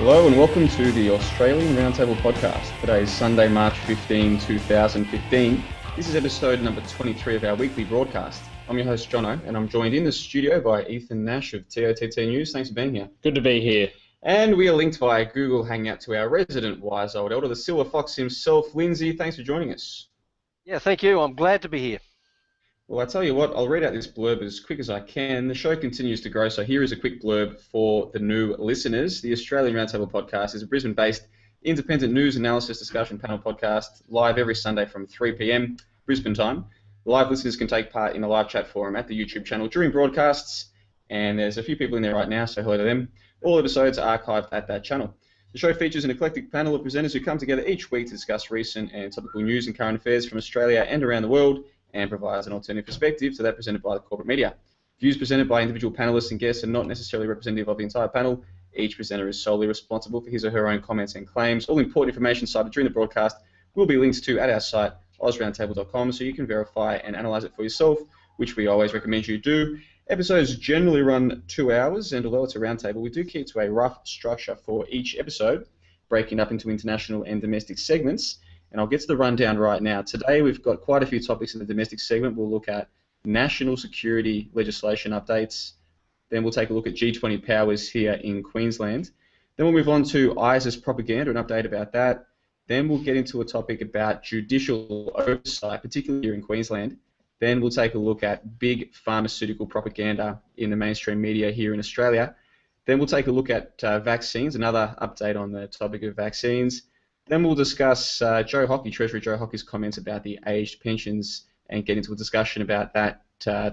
Hello and welcome to the Australian Roundtable podcast. Today is Sunday, March 15, 2015. This is episode number 23 of our weekly broadcast. I'm your host, Johnno, and I'm joined in the studio by Ethan Nash of TOTT News. Thanks for being here. Good to be here. And we are linked via Google Hangout to our resident wise old elder, the Silver Fox himself, Lindsay. Thanks for joining us. Yeah, thank you. I'm glad to be here. Well, I tell you what, I'll read out this blurb as quick as I can. The show continues to grow, so here is a quick blurb for the new listeners. The Australian Roundtable podcast is a Brisbane-based independent news analysis discussion panel podcast, live every Sunday from 3 p.m. Brisbane time. Live listeners can take part in a live chat forum at the YouTube channel during broadcasts, and there's a few people in there right now, so hello to them. All episodes are archived at that channel. The show features an eclectic panel of presenters who come together each week to discuss recent and topical news and current affairs from Australia and around the world, and provides an alternative perspective to that presented by the corporate media. Views presented by individual panelists and guests are not necessarily representative of the entire panel. Each presenter is solely responsible for his or her own comments and claims. All important information cited during the broadcast will be linked to at our site, ausroundtable.com, so you can verify and analyse it for yourself, which we always recommend you do. Episodes generally run 2 hours, and although it's a roundtable, we do keep to a rough structure for each episode, breaking up into international and domestic segments. And I'll get to the rundown right now. Today we've got quite a few topics in the domestic segment. We'll look at national security legislation updates. Then we'll take a look at G20 powers here in Queensland. Then we'll move on to AEST propaganda, an update about that. Then we'll get into a topic about judicial oversight, particularly here in Queensland. Then we'll take a look at big pharmaceutical propaganda in the mainstream media here in Australia. Then we'll take a look at vaccines, another update on the topic of vaccines. Then we'll discuss Treasury Joe Hockey's comments about the aged pensions and get into a discussion about that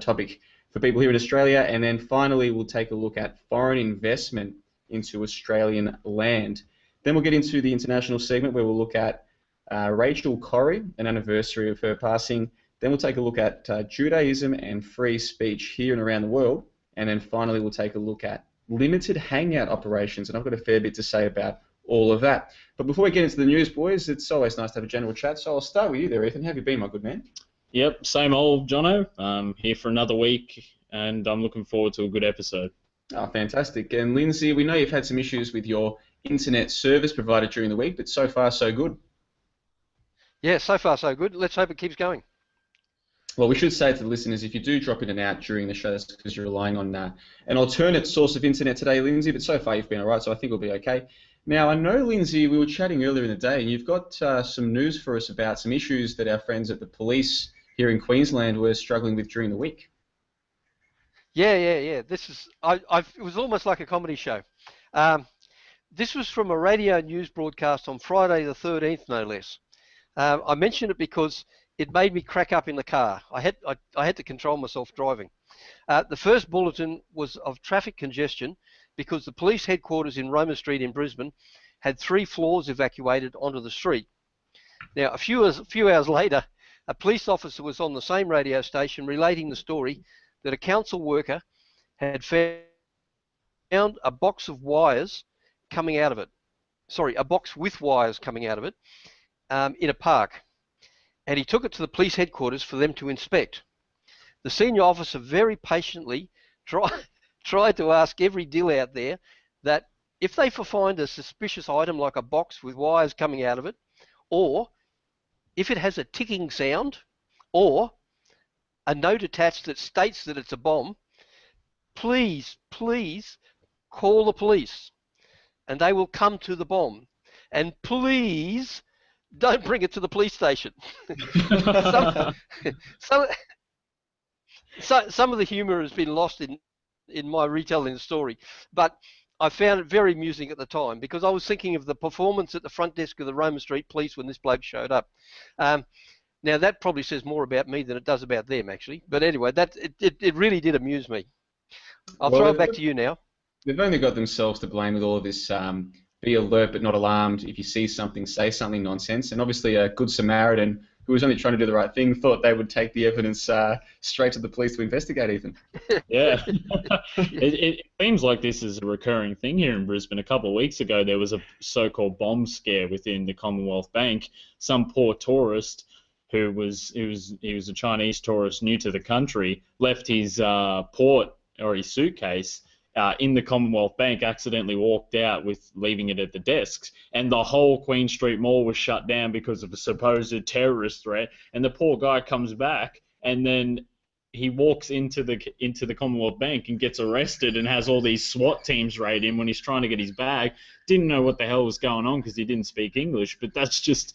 topic for people here in Australia. And then finally, we'll take a look at foreign investment into Australian land. Then we'll get into the international segment where we'll look at Rachel Corrie, an anniversary of her passing. Then we'll take a look at Judaism and free speech here and around the world. And then finally, we'll take a look at limited hangout operations. And I've got a fair bit to say about all of that. But before we get into the news, boys, it's always nice to have a general chat, so I'll start with you there, Ethan. How have you been, my good man? Yep, same old, Jono. Here for another week, and I'm looking forward to a good episode. Oh, fantastic. And Lindsay, we know you've had some issues with your internet service provided during the week, but so far so good. Yeah, so far so good. Let's hope it keeps going. Well, we should say to the listeners, if you do drop in and out during the show, that's because you're relying on an alternate source of internet today, Lindsay, but so far you've been all right, so I think we'll be okay. Now, I know, Lindsay, we were chatting earlier in the day, and you've got some news for us about some issues that our friends at the police here in Queensland were struggling with during the week. Yeah. This is it was almost like a comedy show. This was from a radio news broadcast on Friday the 13th, no less. I mentioned it because it made me crack up in the car. I had to control myself driving. The first bulletin was of traffic congestion because the police headquarters in Roma Street in Brisbane had 3 floors evacuated onto the street. Now, a few hours later, a police officer was on the same radio station relating the story that a council worker had found a box of wires coming out of it. Sorry, a box with wires coming out of it in a park. And he took it to the police headquarters for them to inspect. The senior officer very patiently tried to ask every dill out there that if they find a suspicious item like a box with wires coming out of it, or if it has a ticking sound, or a note attached that states that it's a bomb, please call the police and they will come to the bomb. And please don't bring it to the police station. Some of the humour has been lost in my retelling the story, but I found it very amusing at the time because I was thinking of the performance at the front desk of the Roma Street Police when this bloke showed up. Now that probably says more about me than it does about them, actually. But anyway, it really did amuse me. I'll throw it back to you now. They've only got themselves to blame with all of this be alert but not alarmed. If you see something, say something nonsense. And obviously a good Samaritan who was only trying to do the right thing thought they would take the evidence straight to the police to investigate, Ethan. Yeah. It seems like this is a recurring thing here in Brisbane. A couple of weeks ago, there was a so-called bomb scare within the Commonwealth Bank. Some poor tourist he was a Chinese tourist new to the country, left his port or his suitcase in the Commonwealth Bank accidentally walked out with leaving it at the desks, and the whole Queen Street Mall was shut down because of a supposed terrorist threat. And the poor guy comes back, and then he walks into the Commonwealth Bank and gets arrested and has all these SWAT teams raid him when he's trying to get his bag. Didn't know what the hell was going on because he didn't speak English. But that's just,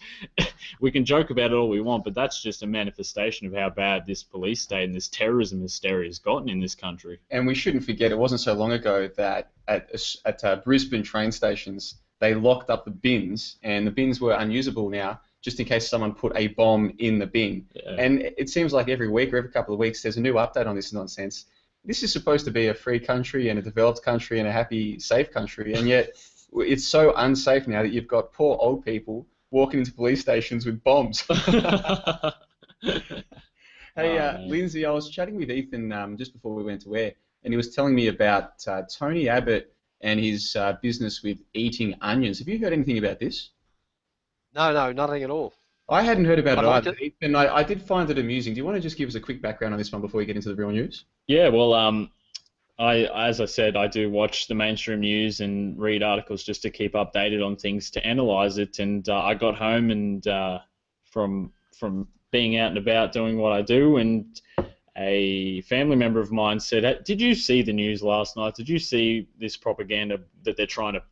we can joke about it all we want, but that's just a manifestation of how bad this police state and this terrorism hysteria has gotten in this country. And we shouldn't forget, it wasn't so long ago that at Brisbane train stations, they locked up the bins, and the bins were unusable now, just in case someone put a bomb in the bin. Yeah. And it seems like every week or every couple of weeks there's a new update on this nonsense. This is supposed to be a free country and a developed country and a happy, safe country, and yet it's so unsafe now that you've got poor old people walking into police stations with bombs. Hey, Lindsay, I was chatting with Ethan just before we went to air, and he was telling me about Tony Abbott and his business with eating onions. Have you heard anything about this? No, nothing at all. I hadn't heard about it either, and I did find it amusing. Do you want to just give us a quick background on this one before we get into the real news? Yeah, well, as I said, I do watch the mainstream news and read articles just to keep updated on things, to analyse it. And I got home and from being out and about doing what I do, and a family member of mine said, "Hey, did you see the news last night? Did you see this propaganda that they're trying to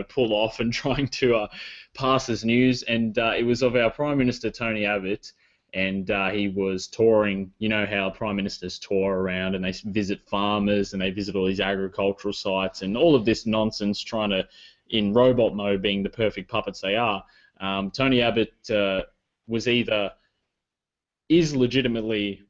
pull off and trying to pass as news?" And it was of our Prime Minister, Tony Abbott, and he was touring. You know how Prime Ministers tour around and they visit farmers and they visit all these agricultural sites and all of this nonsense, trying to, in robot mode, being the perfect puppets they are. Tony Abbott is legitimately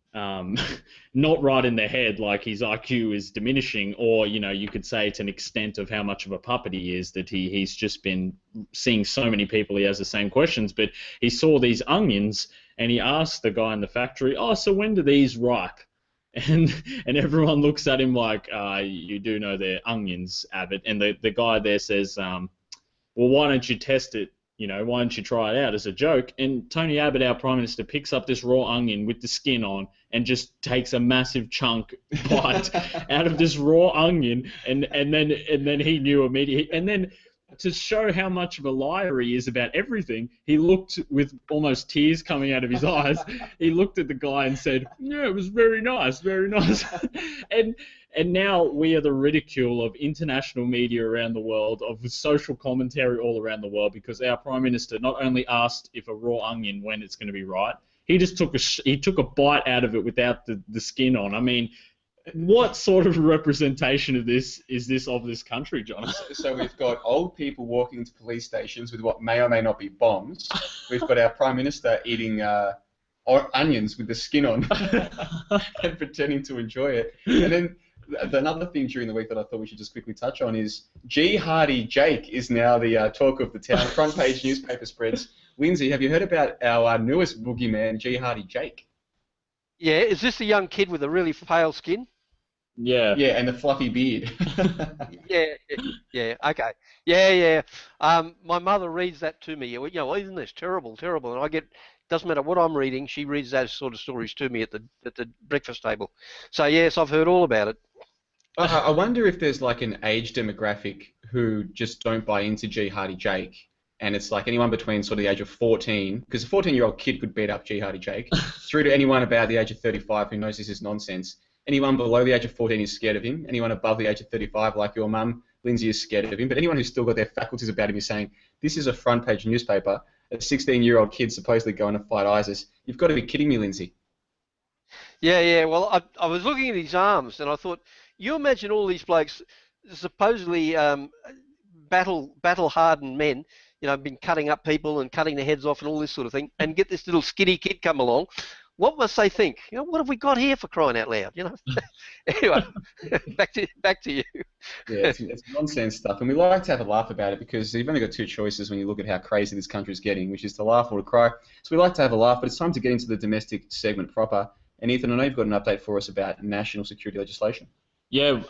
not right in their head, like his IQ is diminishing, or you could say it's an extent of how much of a puppet he is, that he's just been seeing so many people he has the same questions. But he saw these onions and he asked the guy in the factory, "Oh, so when do these ripe?" And everyone looks at him like, "You do know they're onions, Abbott." And the guy there says, "Well, why don't you test it? Why don't you try it out as a joke?" And Tony Abbott, our Prime Minister, picks up this raw onion with the skin on and just takes a massive chunk bite out of this raw onion, and then he knew immediately. And then, to show how much of a liar he is about everything, he looked with almost tears coming out of his eyes. He looked at the guy and said, "Yeah, it was very nice, very nice." And now we are the ridicule of international media around the world, of social commentary all around the world, because our Prime Minister not only asked if a raw onion, when it's going to be right, he just took a bite out of it without the skin on. I mean, what sort of representation of this is this of this country, John? So we've got old people walking into police stations with what may or may not be bombs. We've got our Prime Minister eating onions with the skin on and pretending to enjoy it. And then another thing during the week that I thought we should just quickly touch on is G. Hardy Jake is now the talk of the town. Front page newspaper spreads. Lindsay, have you heard about our newest boogeyman, G. Hardy Jake? Yeah, is this the young kid with the really pale skin? Yeah. Yeah, and the fluffy beard. Yeah, okay. Yeah. My mother reads that to me. Isn't this terrible? And doesn't matter what I'm reading, she reads those sort of stories to me at the breakfast table. So yes, I've heard all about it. I wonder if there's like an age demographic who just don't buy into G. Hardy Jake, and it's like anyone between sort of the age of 14, because a 14-year-old kid could beat up G. Hardy Jake, through to anyone about the age of 35 who knows this is nonsense. Anyone below the age of 14 is scared of him. Anyone above the age of 35, like your mum, Lindsay, is scared of him. But anyone who's still got their faculties about him is saying, this is a front-page newspaper. A 16-year-old kid supposedly going to fight ISIS. You've got to be kidding me, Lindsay. Yeah. Well, I was looking at his arms, and I thought, you imagine all these blokes, supposedly battle-hardened men, been cutting up people and cutting their heads off and all this sort of thing, and get this little skinny kid come along. What must they think? What have we got here, for crying out loud? Anyway, back to you. Yeah, it's nonsense stuff, and we like to have a laugh about it because you've only got two choices when you look at how crazy this country is getting, which is to laugh or to cry. So we like to have a laugh, but it's time to get into the domestic segment proper. And Ethan, I know you've got an update for us about national security legislation. Yeah,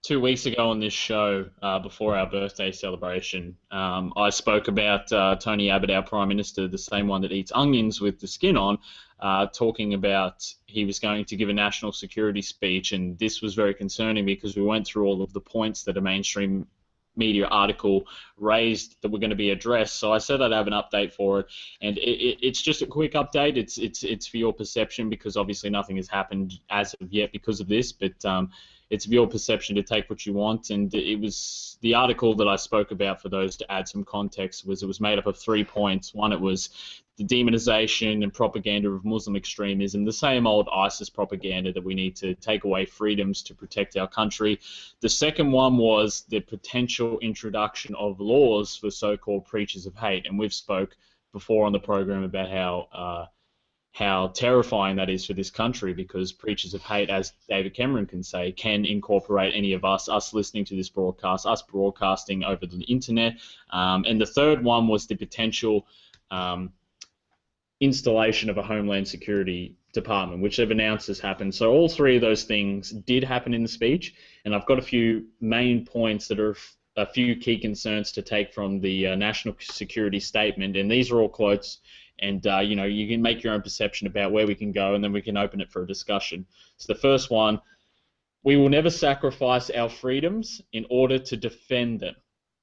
2 weeks ago on this show, before our birthday celebration, I spoke about Tony Abbott, our Prime Minister, the same one that eats onions with the skin on, talking about he was going to give a national security speech, and this was very concerning because we went through all of the points that a mainstream media article raised that were going to be addressed. So I said I'd have an update for it, and it's just a quick update. It's for your perception, because obviously nothing has happened as of yet because of this, but it's your perception to take what you want. And it was the article that I spoke about, for those to add some context, it was made up of 3 points. One, it was the demonization and propaganda of Muslim extremism, the same old ISIS propaganda that we need to take away freedoms to protect our country. The second one was the potential introduction of laws for so-called preachers of hate, and we've spoke before on the program about how terrifying that is for this country, because preachers of hate, as David Cameron can say, can incorporate any of us listening to this broadcast, us broadcasting over the internet. And the third one was the potential installation of a Homeland Security Department, which they've announced has happened. So all three of those things did happen in the speech, and I've got a few main points that are a few key concerns to take from the national security statement, and these are all quotes. And you can make your own perception about where we can go, and then we can open it for a discussion. So the first one: we will never sacrifice our freedoms in order to defend them,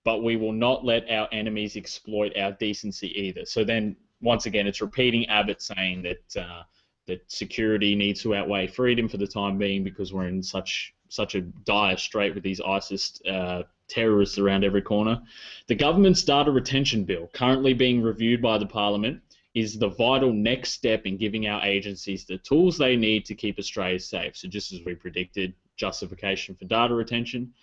but we will not let our enemies exploit our decency either. So then, once again, it's repeating Abbott saying that security needs to outweigh freedom for the time being, because we're in such a dire strait with these ISIS terrorists around every corner. The government's data retention bill, currently being reviewed by the Parliament, is the vital next step in giving our agencies the tools they need to keep Australia safe. So just as we predicted, justification for data retention.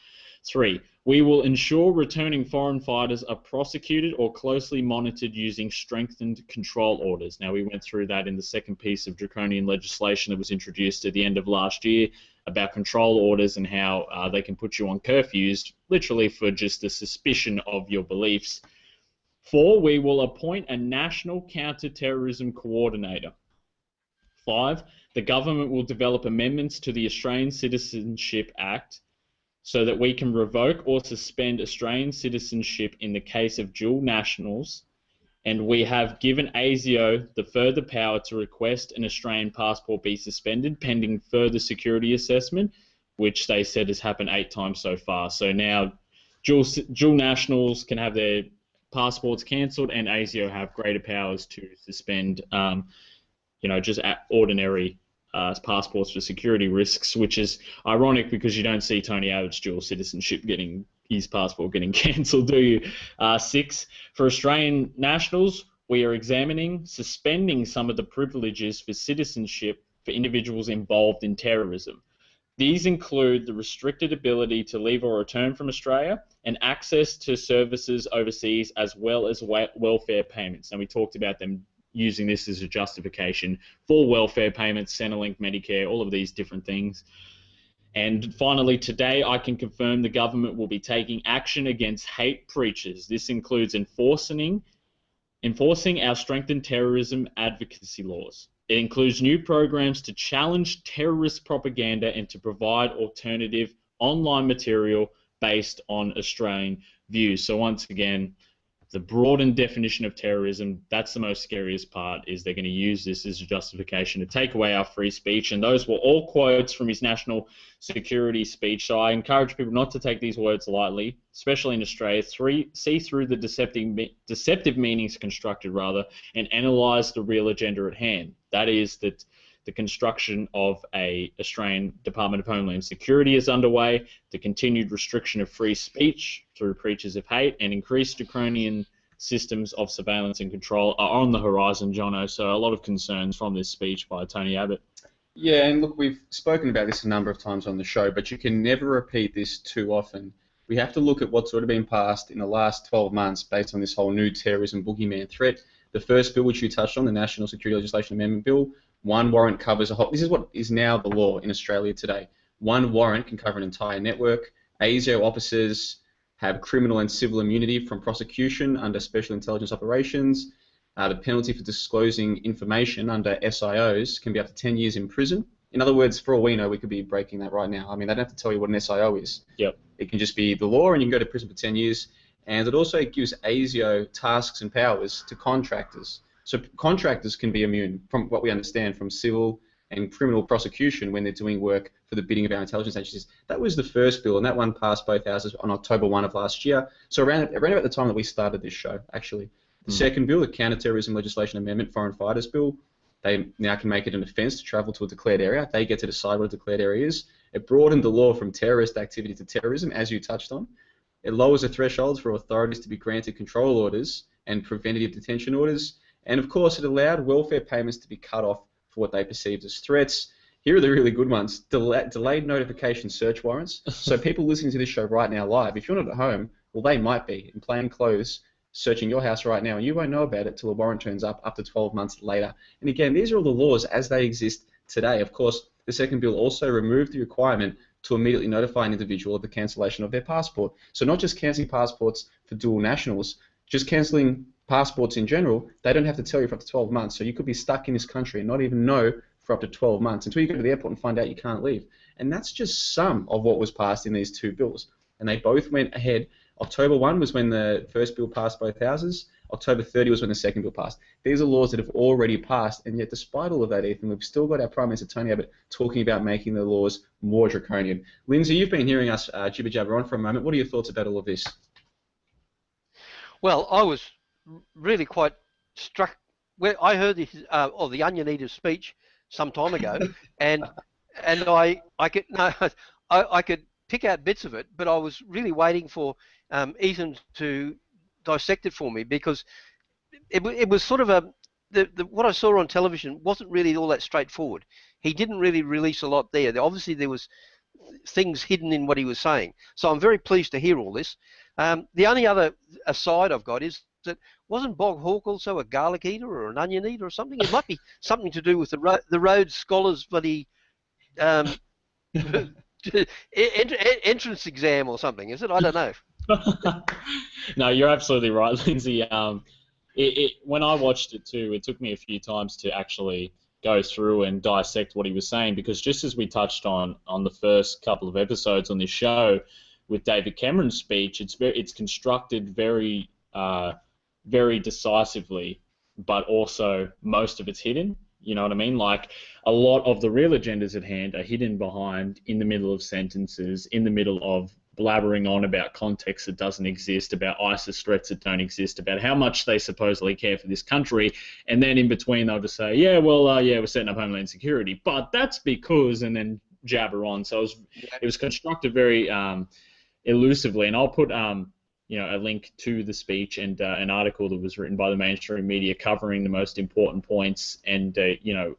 3, we will ensure returning foreign fighters are prosecuted or closely monitored using strengthened control orders. Now, we went through that in the second piece of draconian legislation that was introduced at the end of last year about control orders and how they can put you on curfews, literally for just the suspicion of your beliefs. 4, we will appoint a national counter-terrorism coordinator. 5, the government will develop amendments to the Australian Citizenship Act so that we can revoke or suspend Australian citizenship in the case of dual nationals, and we have given ASIO the further power to request an Australian passport be suspended pending further security assessment, which they said has happened 8 times so far. So now dual nationals can have their passports cancelled, and ASIO have greater powers to suspend, just ordinary passports for security risks, which is ironic because you don't see Tony Abbott's dual citizenship his passport getting cancelled, do you? 6, for Australian nationals, we are examining suspending some of the privileges for citizenship for individuals involved in terrorism. These include the restricted ability to leave or return from Australia and access to services overseas, as well as welfare payments. And we talked about them using this as a justification for welfare payments, Centrelink, Medicare, all of these different things. And finally, today I can confirm the government will be taking action against hate preachers. This includes enforcing our strengthened terrorism advocacy laws. It includes new programs to challenge terrorist propaganda and to provide alternative online material based on Australian views. So once again, the broadened definition of terrorism, that's the most scariest part, is they're going to use this as a justification to take away our free speech. And those were all quotes from his national security speech. So I encourage people not to take these words lightly, especially in Australia. See through the deceptive meanings constructed, and analyse the real agenda at hand. That is that the construction of a Australian Department of Homeland Security is underway, the continued restriction of free speech through preachers of hate, and increased draconian systems of surveillance and control are on the horizon, Johnno. So a lot of concerns from this speech by Tony Abbott. Yeah, and look, we've spoken about this a number of times on the show, but you can never repeat this too often. We have to look at what's sort of been passed in the last 12 months based on this whole new terrorism boogeyman threat. The first bill, which you touched on, the National Security Legislation Amendment Bill, one warrant covers a whole... This is what is now the law in Australia today. One warrant can cover an entire network. ASIO officers have criminal and civil immunity from prosecution under Special Intelligence Operations. The penalty for disclosing information under SIOs can be up to 10 years in prison. In other words, for all we know, we could be breaking that right now. I mean, they don't have to tell you what an SIO is. Yep. It can just be the law, and you can go to prison for 10 years. And it also gives ASIO tasks and powers to contractors. So contractors can be immune, from what we understand, from civil and criminal prosecution when they're doing work for the bidding of our intelligence agencies. That was the first bill, and that one passed both houses on October 1 of last year. So around about the time that we started this show, actually. The second bill, the Counterterrorism Legislation Amendment, Foreign Fighters Bill, they now can make it an offence to travel to a declared area. They get to decide what a declared area is. It broadened the law from terrorist activity to terrorism, as you touched on. It lowers the thresholds for authorities to be granted control orders and preventative detention orders. And of course, it allowed welfare payments to be cut off for what they perceived as threats. Here are the really good ones. Delayed notification search warrants. So people listening to this show right now live, if you're not at home, well, they might be in plain clothes searching your house right now, and you won't know about it till a warrant turns up to 12 months later. And again, these are all the laws as they exist today. Of course, the second bill also removed the requirement to immediately notify an individual of the cancellation of their passport. So not just cancelling passports for dual nationals, just cancelling passports in general. They don't have to tell you for up to 12 months. So you could be stuck in this country and not even know for up to 12 months until you go to the airport and find out you can't leave. And that's just some of what was passed in these two bills. And they both went ahead. October 1 was when the first bill passed both houses. October 30 was when the second bill passed. These are laws that have already passed, and yet despite all of that, Ethan, we've still got our Prime Minister Tony Abbott talking about making the laws more draconian. Lindsay, you've been hearing us jibber-jabber on for a moment. What are your thoughts about all of this? Well, I was really quite struck. I heard the Onion Eater speech some time ago, and I could pick out bits of it, but I was really waiting for Ethan to dissect it for me, because it was sort of what I saw on television wasn't really all that straightforward. He didn't really release a lot there. Obviously, there was things hidden in what he was saying. So I'm very pleased to hear all this. The only other aside I've got is that wasn't Bog Hawk also a garlic eater or an onion eater or something? It might be something to do with the Rhodes Scholars bloody entrance exam or something, is it? I don't know. No, you're absolutely right, Lindsay. When I watched it too, it took me a few times to actually go through and dissect what he was saying, because just as we touched on the first couple of episodes on this show with David Cameron's speech, it's constructed very very decisively, but also most of it's hidden. You know what I mean? Like, a lot of the real agendas at hand are hidden behind, in the middle of sentences, in the middle of blabbering on about context that doesn't exist, about ISIS threats that don't exist, about how much they supposedly care for this country, and then in between they'll just say, yeah, well, yeah, we're setting up Homeland Security, but that's because, and then jabber on. So it was constructed very elusively, and I'll put a link to the speech and an article that was written by the mainstream media covering the most important points and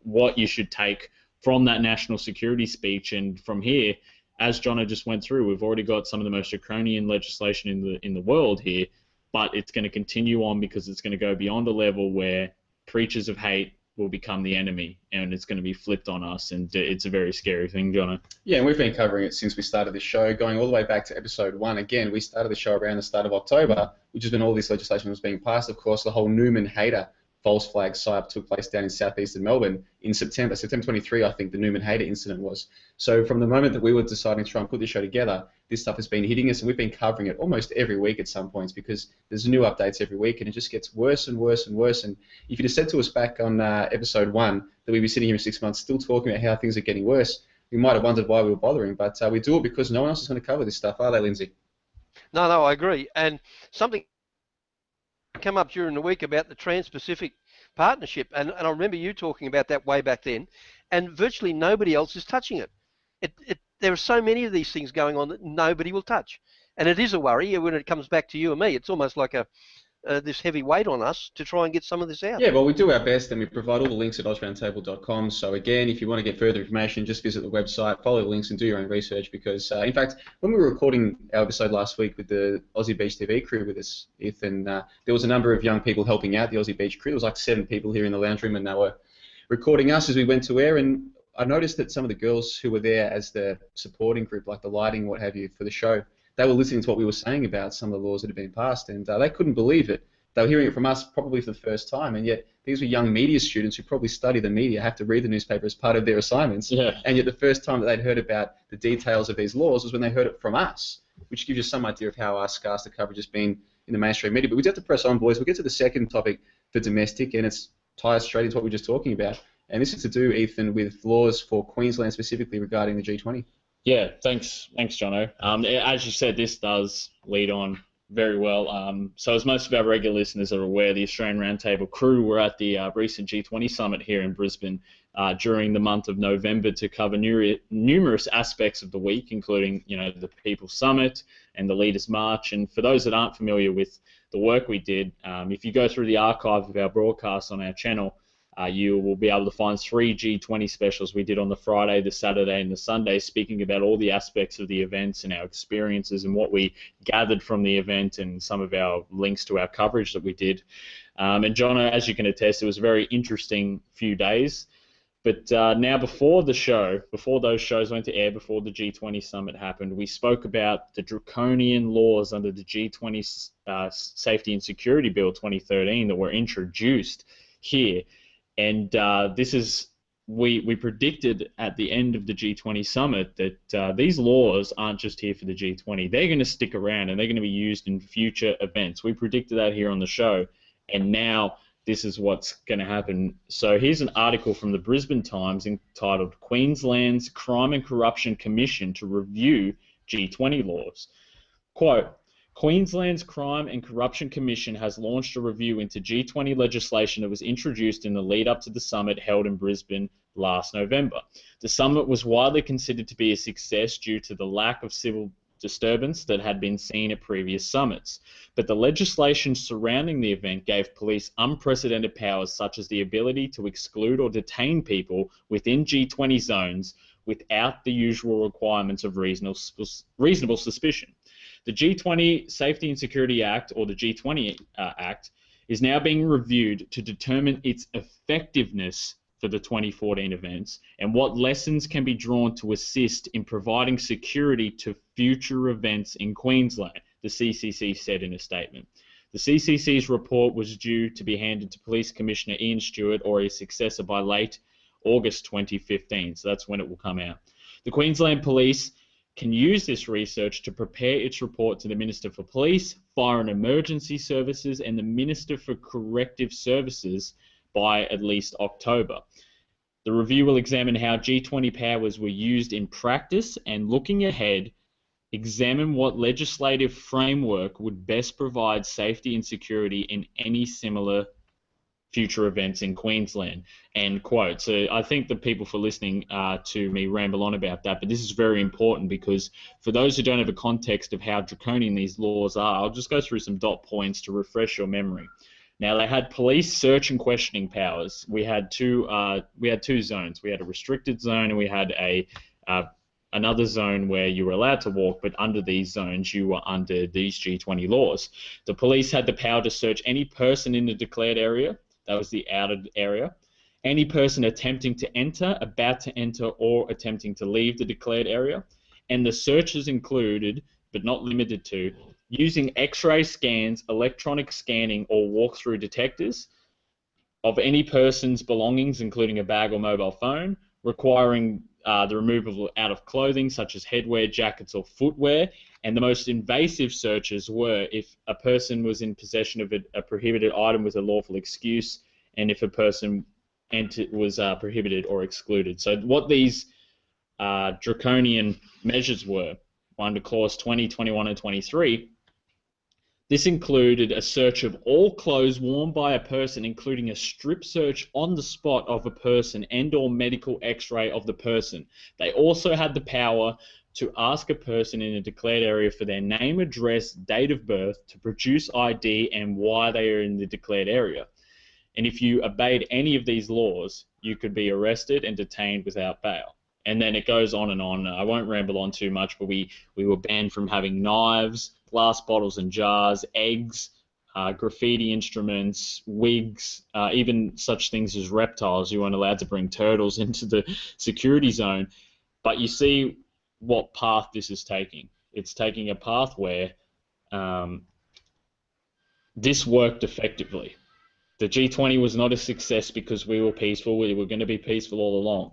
what you should take from that national security speech. And from here, as Johnno just went through, we've already got some of the most draconian legislation in the world here, but it's going to continue on because it's going to go beyond a level where preachers of hate will become the enemy, and it's going to be flipped on us, and it's a very scary thing, Johnno. Yeah, and we've been covering it since we started this show, going all the way back to episode 1. Again, we started the show around the start of October, which has been all this legislation was being passed. Of course, the whole Newman Hater false flag psyop took place down in southeastern Melbourne in September 23, I think the Newman Hater incident was. So from the moment that we were deciding to try and put this show together, this stuff has been hitting us, and we've been covering it almost every week at some points, because there's new updates every week, and it just gets worse and worse and worse. And if you'd have said to us back on episode 1 that we'd be sitting here in 6 months still talking about how things are getting worse, we might have wondered why we were bothering, but we do it because no one else is going to cover this stuff, are they, Lindsay? No, I agree. And something came up during the week about the Trans-Pacific Partnership, and I remember you talking about that way back then, and virtually nobody else is touching it. There are so many of these things going on that nobody will touch, and it is a worry when it comes back to you and me. It's almost like this heavy weight on us to try and get some of this out. Yeah, well, we do our best, and we provide all the links at AusRoundtable.com. So again, if you want to get further information, just visit the website, follow the links, and do your own research. Because in fact, when we were recording our episode last week with the Aussie Beach TV crew with us, Ethan, there was a number of young people helping out the Aussie Beach crew. There was like 7 people here in the lounge room, and they were recording us as we went to air. And I noticed that some of the girls who were there as the supporting group, like the lighting, what have you, for the show, they were listening to what we were saying about some of the laws that had been passed, and they couldn't believe it. they were hearing it from us probably for the first time, and yet these were young media students who probably study the media, have to read the newspaper as part of their assignments, and yet the first time that they'd heard about the details of these laws was when they heard it from us, which gives you some idea of how scarce the coverage has been in the mainstream media. But we do have to press on, boys. We'll get to the second topic for domestic, and it's ties straight into what we were just talking about. And this is to do, Ethan, with laws for Queensland specifically regarding the G20. Yeah, thanks, Jono. As you said, this does lead on very well. So as most of our regular listeners are aware, the Australian Roundtable crew were at the recent G20 summit here in Brisbane during the month of November to cover numerous aspects of the week, including, the People's Summit and the Leaders' March. And for those that aren't familiar with the work we did, if you go through the archive of our broadcasts on our channel, you will be able to find 3 G20 specials we did on the Friday, the Saturday, and the Sunday, speaking about all the aspects of the events and our experiences and what we gathered from the event and some of our links to our coverage that we did. And Jono, as you can attest, it was a very interesting few days. But now before those shows went to air, before the G20 summit happened, we spoke about the draconian laws under the G20 Safety and Security Bill 2013 that were introduced here. And we predicted at the end of the G20 summit that these laws aren't just here for the G20. They're going to stick around and they're going to be used in future events. We predicted that here on the show, and now this is what's going to happen. So here's an article from the Brisbane Times entitled "Queensland's Crime and Corruption Commission to Review G20 Laws." Quote, Queensland's Crime and Corruption Commission has launched a review into G20 legislation that was introduced in the lead-up to the summit held in Brisbane last November. The summit was widely considered to be a success due to the lack of civil disturbance that had been seen at previous summits. But the legislation surrounding the event gave police unprecedented powers, such as the ability to exclude or detain people within G20 zones without the usual requirements of reasonable suspicion. The G20 Safety and Security Act, or the G20 Act, is now being reviewed to determine its effectiveness for the 2014 events and what lessons can be drawn to assist in providing security to future events in Queensland, the CCC said in a statement. The CCC's report was due to be handed to Police Commissioner Ian Stewart or his successor by late August 2015, so that's when it will come out. The Queensland Police can use this research to prepare its report to the Minister for Police, Fire and Emergency Services and the Minister for Corrective Services by at least October. The review will examine how G20 powers were used in practice and, looking ahead, examine what legislative framework would best provide safety and security in any similar future events in Queensland, end quote. So I think the people for listening to me ramble on about that, but this is very important because for those who don't have a context of how draconian these laws are, I'll just go through some dot points to refresh your memory. Now, they had police search and questioning powers. We had two zones. We had a restricted zone and we had another zone where you were allowed to walk, but under these zones you were under these G20 laws. The police had the power to search any person in the declared area. That was the outed area. Any person attempting to enter, about to enter, or attempting to leave the declared area. And the searches included, but not limited to, using X-ray scans, electronic scanning, or walk-through detectors of any person's belongings, including a bag or mobile phone, requiring the removal out of clothing, such as headwear, jackets, or footwear. And the most invasive searches were if a person was in possession of a prohibited item with a lawful excuse, and if a person was prohibited or excluded. So what these draconian measures were, under Clause 20, 21, and 23, this included a search of all clothes worn by a person, including a strip search on the spot of a person and or medical x-ray of the person. They also had the power to ask a person in a declared area for their name, address, date of birth, to produce ID, and why they are in the declared area. And if you obeyed any of these laws, you could be arrested and detained without bail. And then it goes on and on. I won't ramble on too much, but we were banned from having knives, glass bottles and jars, eggs, graffiti instruments, wigs, even such things as reptiles. You weren't allowed to bring turtles into the security zone. But you see what path this is taking. It's taking a path where this worked effectively. The G20 was not a success because we were peaceful. We were going to be peaceful all along.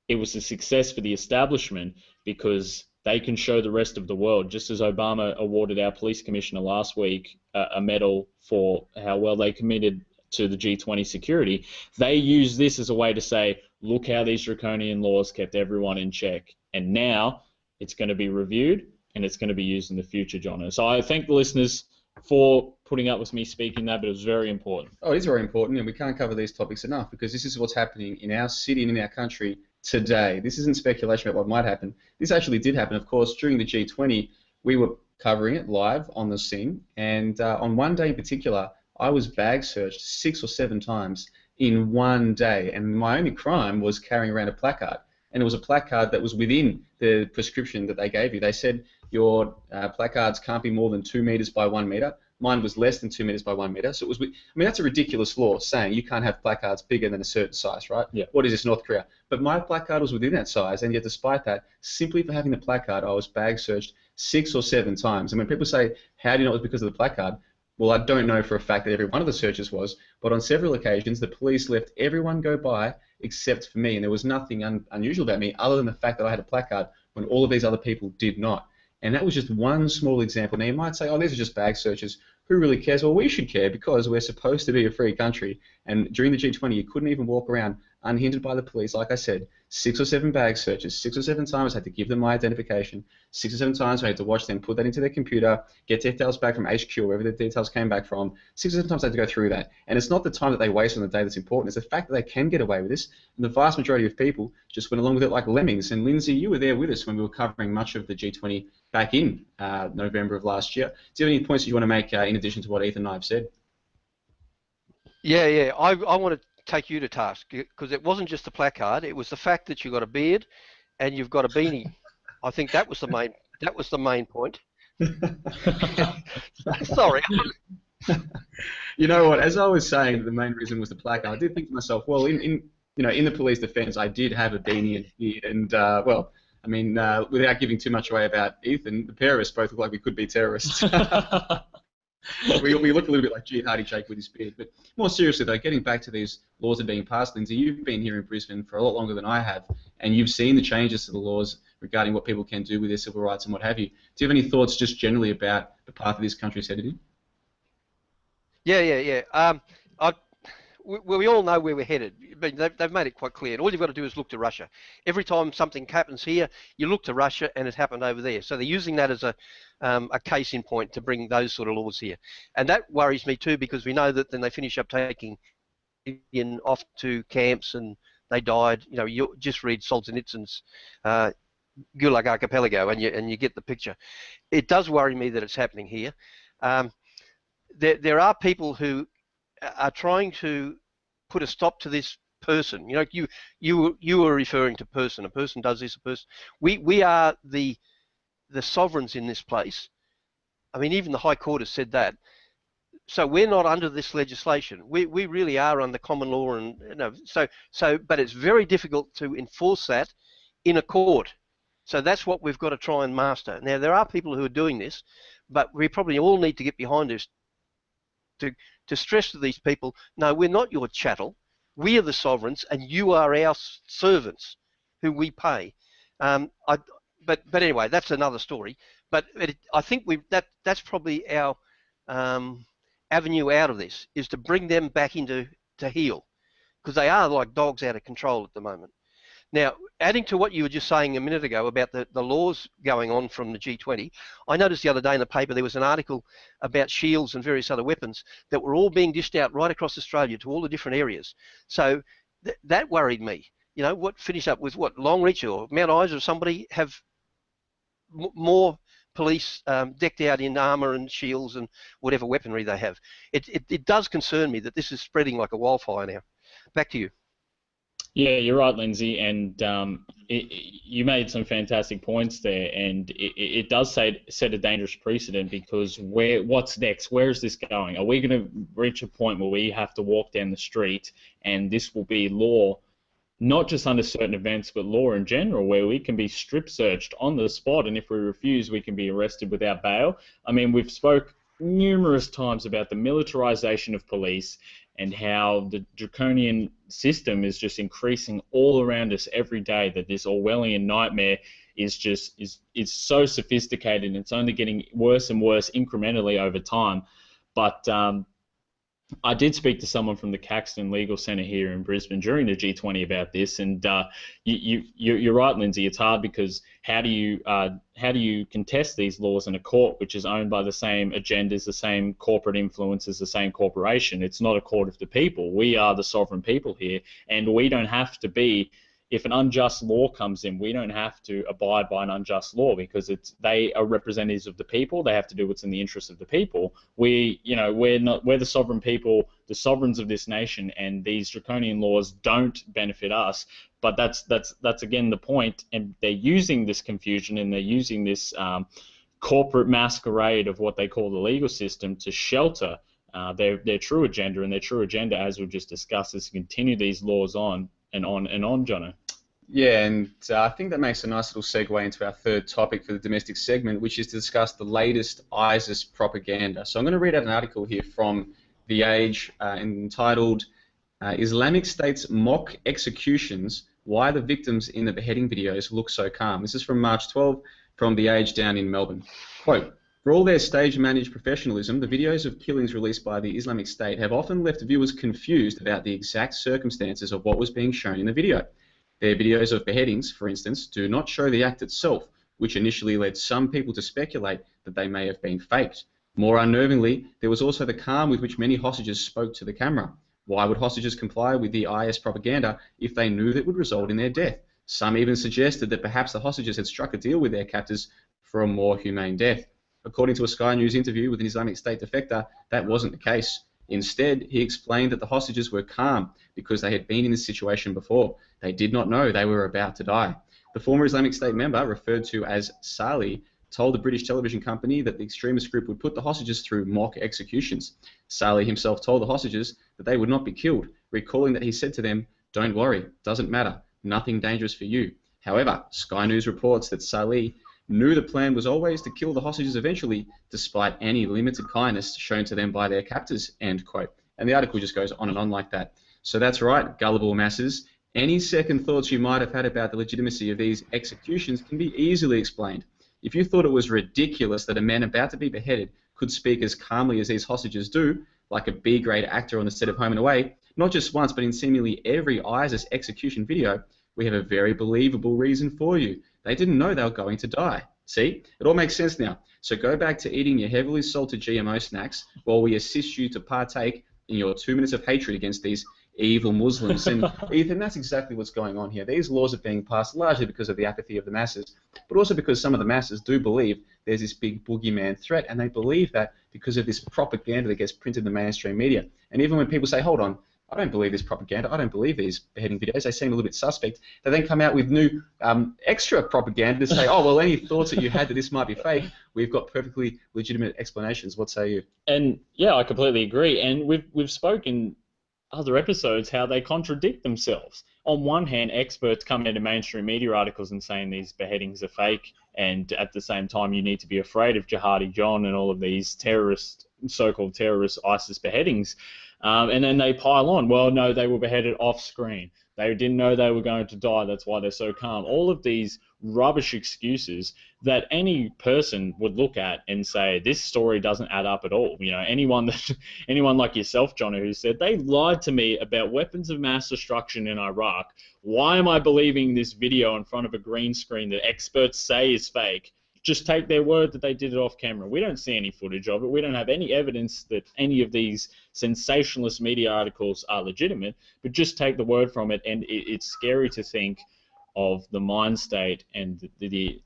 It was a success for the establishment because they can show the rest of the world, just as Obama awarded our police commissioner last week a medal for how well they committed to the G20 security. They use this as a way to say, look how these draconian laws kept everyone in check. And now it's going to be reviewed and it's going to be used in the future, Johnno. So I thank the listeners for putting up with me speaking that, but it was very important. Oh, it is very important, and we can't cover these topics enough because this is what's happening in our city and in our country today. This isn't speculation about what might happen. This actually did happen. Of course, during the G20, we were covering it live on the scene, and on one day in particular, I was bag searched 6 or 7 times in one day, and my only crime was carrying around a placard. And it was a placard that was within the prescription that they gave you. They said your placards can't be more than 2 meters by 1 meter. Mine was less than 2 meters by 1 meter. So it was, I mean, that's a ridiculous law saying you can't have placards bigger than a certain size, right? Yeah. What is this, North Korea? But my placard was within that size, and yet despite that, simply for having the placard, I was bag searched 6 or 7 times. And when people say, how do you know it was because of the placard? Well, I don't know for a fact that every one of the searches was, but on several occasions, the police let everyone go by except for me, and there was nothing unusual about me other than the fact that I had a placard when all of these other people did not. And that was just one small example. Now, you might say, oh, these are just bag searches. Who really cares? Well, we should care because we're supposed to be a free country. And during the G20, you couldn't even walk around unhindered by the police. Like I said, 6 or 7 bag searches, 6 or 7 times I had to give them my identification, 6 or 7 times I had to watch them put that into their computer, get details back from HQ, wherever the details came back from. 6 or 7 times I had to go through that. And it's not the time that they waste on the day that's important. It's the fact that they can get away with this. And the vast majority of people just went along with it like lemmings. And Lindsay, you were there with us when we were covering much of the G20 back in November of last year. Do you have any points that you want to make in addition to what Ethan and I have said? Yeah. I want to take you to task because it wasn't just the placard; it was the fact that you got a beard and you've got a beanie. I think that was the main. That was the main point. Sorry. You know what? As I was saying, the main reason was the placard. I did think to myself, well, in the police defence, I did have a beanie and beard, and well, I mean, without giving too much away about Ethan, the pair of us both look like we could be terrorists. we look a little bit like G. Hardy Jake with his beard. But more seriously, though, getting back to these laws that are being passed, Lindsay, you've been here in Brisbane for a lot longer than I have, and you've seen the changes to the laws regarding what people can do with their civil rights and what have you. Do you have any thoughts just generally about the path that this country is headed in? Yeah. We all know where we're headed, but they've made it quite clear. And all you've got to do is look to Russia. Every time something happens here, you look to Russia, and it happened over there. So they're using that as a case in point to bring those sort of laws here. And that worries me too, because we know that then they finish up taking in off to camps and they died. You know, you just read Solzhenitsyn's Gulag Archipelago, and you get the picture. It does worry me that it's happening here. There are people who are trying to put a stop to this person. You know, you were referring to person. A person does this. A person. We are the sovereigns in this place. I mean, even the High Court has said that. So we're not under this legislation. We really are under common law, and but it's very difficult to enforce that in a court. So that's what we've got to try and master. Now there are people who are doing this, but we probably all need to get behind this to stress to these people, no, we're not your chattel. We are the sovereigns, and you are our servants, who we pay. But anyway, that's another story. But I think that's probably our avenue out of this, is to bring them back to heel, because they are like dogs out of control at the moment. Now, adding to what you were just saying a minute ago about the laws going on from the G20, I noticed the other day in the paper there was an article about shields and various other weapons that were all being dished out right across Australia to all the different areas. So that worried me. You know, finish up with what, Longreach or Mount Isa or somebody have more police decked out in armour and shields and whatever weaponry they have. It does concern me that this is spreading like a wildfire now. Back to you. Yeah, you're right, Lindsay, and you made some fantastic points there, and it does set a dangerous precedent, because what's next? Where is this going? Are we going to reach a point where we have to walk down the street and this will be law, not just under certain events, but law in general, where we can be strip searched on the spot, and if we refuse, we can be arrested without bail? I mean, we've spoke numerous times about the militarization of police and how the draconian system is just increasing all around us every day, that this Orwellian nightmare is so sophisticated and it's only getting worse and worse incrementally over time. But I did speak to someone from the Caxton Legal Centre here in Brisbane during the G20 about this, and you're right, Lindsay. It's hard because how do you contest these laws in a court which is owned by the same agendas, the same corporate influences, the same corporation? It's not a court of the people. We are the sovereign people here, and we don't have to be. If an unjust law comes in, we don't have to abide by an unjust law because they are representatives of the people. They have to do what's in the interest of the people. We're the sovereign people, the sovereigns of this nation, and these draconian laws don't benefit us. But that's again the point, and they're using this confusion and they're using this corporate masquerade of what they call the legal system to shelter their true agenda, and their true agenda, as we've just discussed, is to continue these laws on and on and on, Johnno. Yeah, and I think that makes a nice little segue into our third topic for the domestic segment, which is to discuss the latest ISIS propaganda. So I'm going to read out an article here from The Age entitled Islamic State's Mock Executions, Why the Victims in the Beheading Videos Look So Calm. This is from March 12 from The Age down in Melbourne. Quote, for all their stage-managed professionalism, the videos of killings released by the Islamic State have often left viewers confused about the exact circumstances of what was being shown in the video. Their videos of beheadings, for instance, do not show the act itself, which initially led some people to speculate that they may have been faked. More unnervingly, there was also the calm with which many hostages spoke to the camera. Why would hostages comply with the IS propaganda if they knew that it would result in their death? Some even suggested that perhaps the hostages had struck a deal with their captors for a more humane death. According to a Sky News interview with an Islamic State defector, that wasn't the case. Instead, he explained that the hostages were calm because they had been in this situation before. They did not know they were about to die. The former Islamic State member, referred to as Salih, told the British television company that the extremist group would put the hostages through mock executions. Salih himself told the hostages that they would not be killed, recalling that he said to them, "Don't worry, doesn't matter, nothing dangerous for you." However, Sky News reports that Salih knew the plan was always to kill the hostages eventually, despite any limited kindness shown to them by their captors, end quote. And the article just goes on and on like that. So that's right, gullible masses. Any second thoughts you might have had about the legitimacy of these executions can be easily explained. If you thought it was ridiculous that a man about to be beheaded could speak as calmly as these hostages do, like a B-grade actor on the set of Home and Away, not just once but in seemingly every ISIS execution video, we have a very believable reason for you. They didn't know they were going to die. See? It all makes sense now. So go back to eating your heavily salted GMO snacks while we assist you to partake in your 2 minutes of hatred against these evil Muslims. And Ethan, that's exactly what's going on here. These laws are being passed largely because of the apathy of the masses, but also because some of the masses do believe there's this big boogeyman threat, and they believe that because of this propaganda that gets printed in the mainstream media. And even when people say, hold on, I don't believe this propaganda, I don't believe these beheading videos, they seem a little bit suspect, they then come out with new extra propaganda to say, oh, well, any thoughts that you had that this might be fake, we've got perfectly legitimate explanations. What say you? And yeah, I completely agree. And we've spoken other episodes how they contradict themselves. On one hand, experts come into mainstream media articles and saying these beheadings are fake, and at the same time you need to be afraid of Jihadi John and all of these terrorist, so-called terrorist ISIS beheadings. And then they pile on, well, no, they were beheaded off screen. They didn't know they were going to die, that's why they're so calm. All of these rubbish excuses that any person would look at and say, this story doesn't add up at all. You know, anyone like yourself, Johnno, who said, they lied to me about weapons of mass destruction in Iraq. Why am I believing this video in front of a green screen that experts say is fake? Just take their word that they did it off camera. We don't see any footage of it. We don't have any evidence that any of these sensationalist media articles are legitimate, but just take the word from it. And it's scary to think of the mind state and the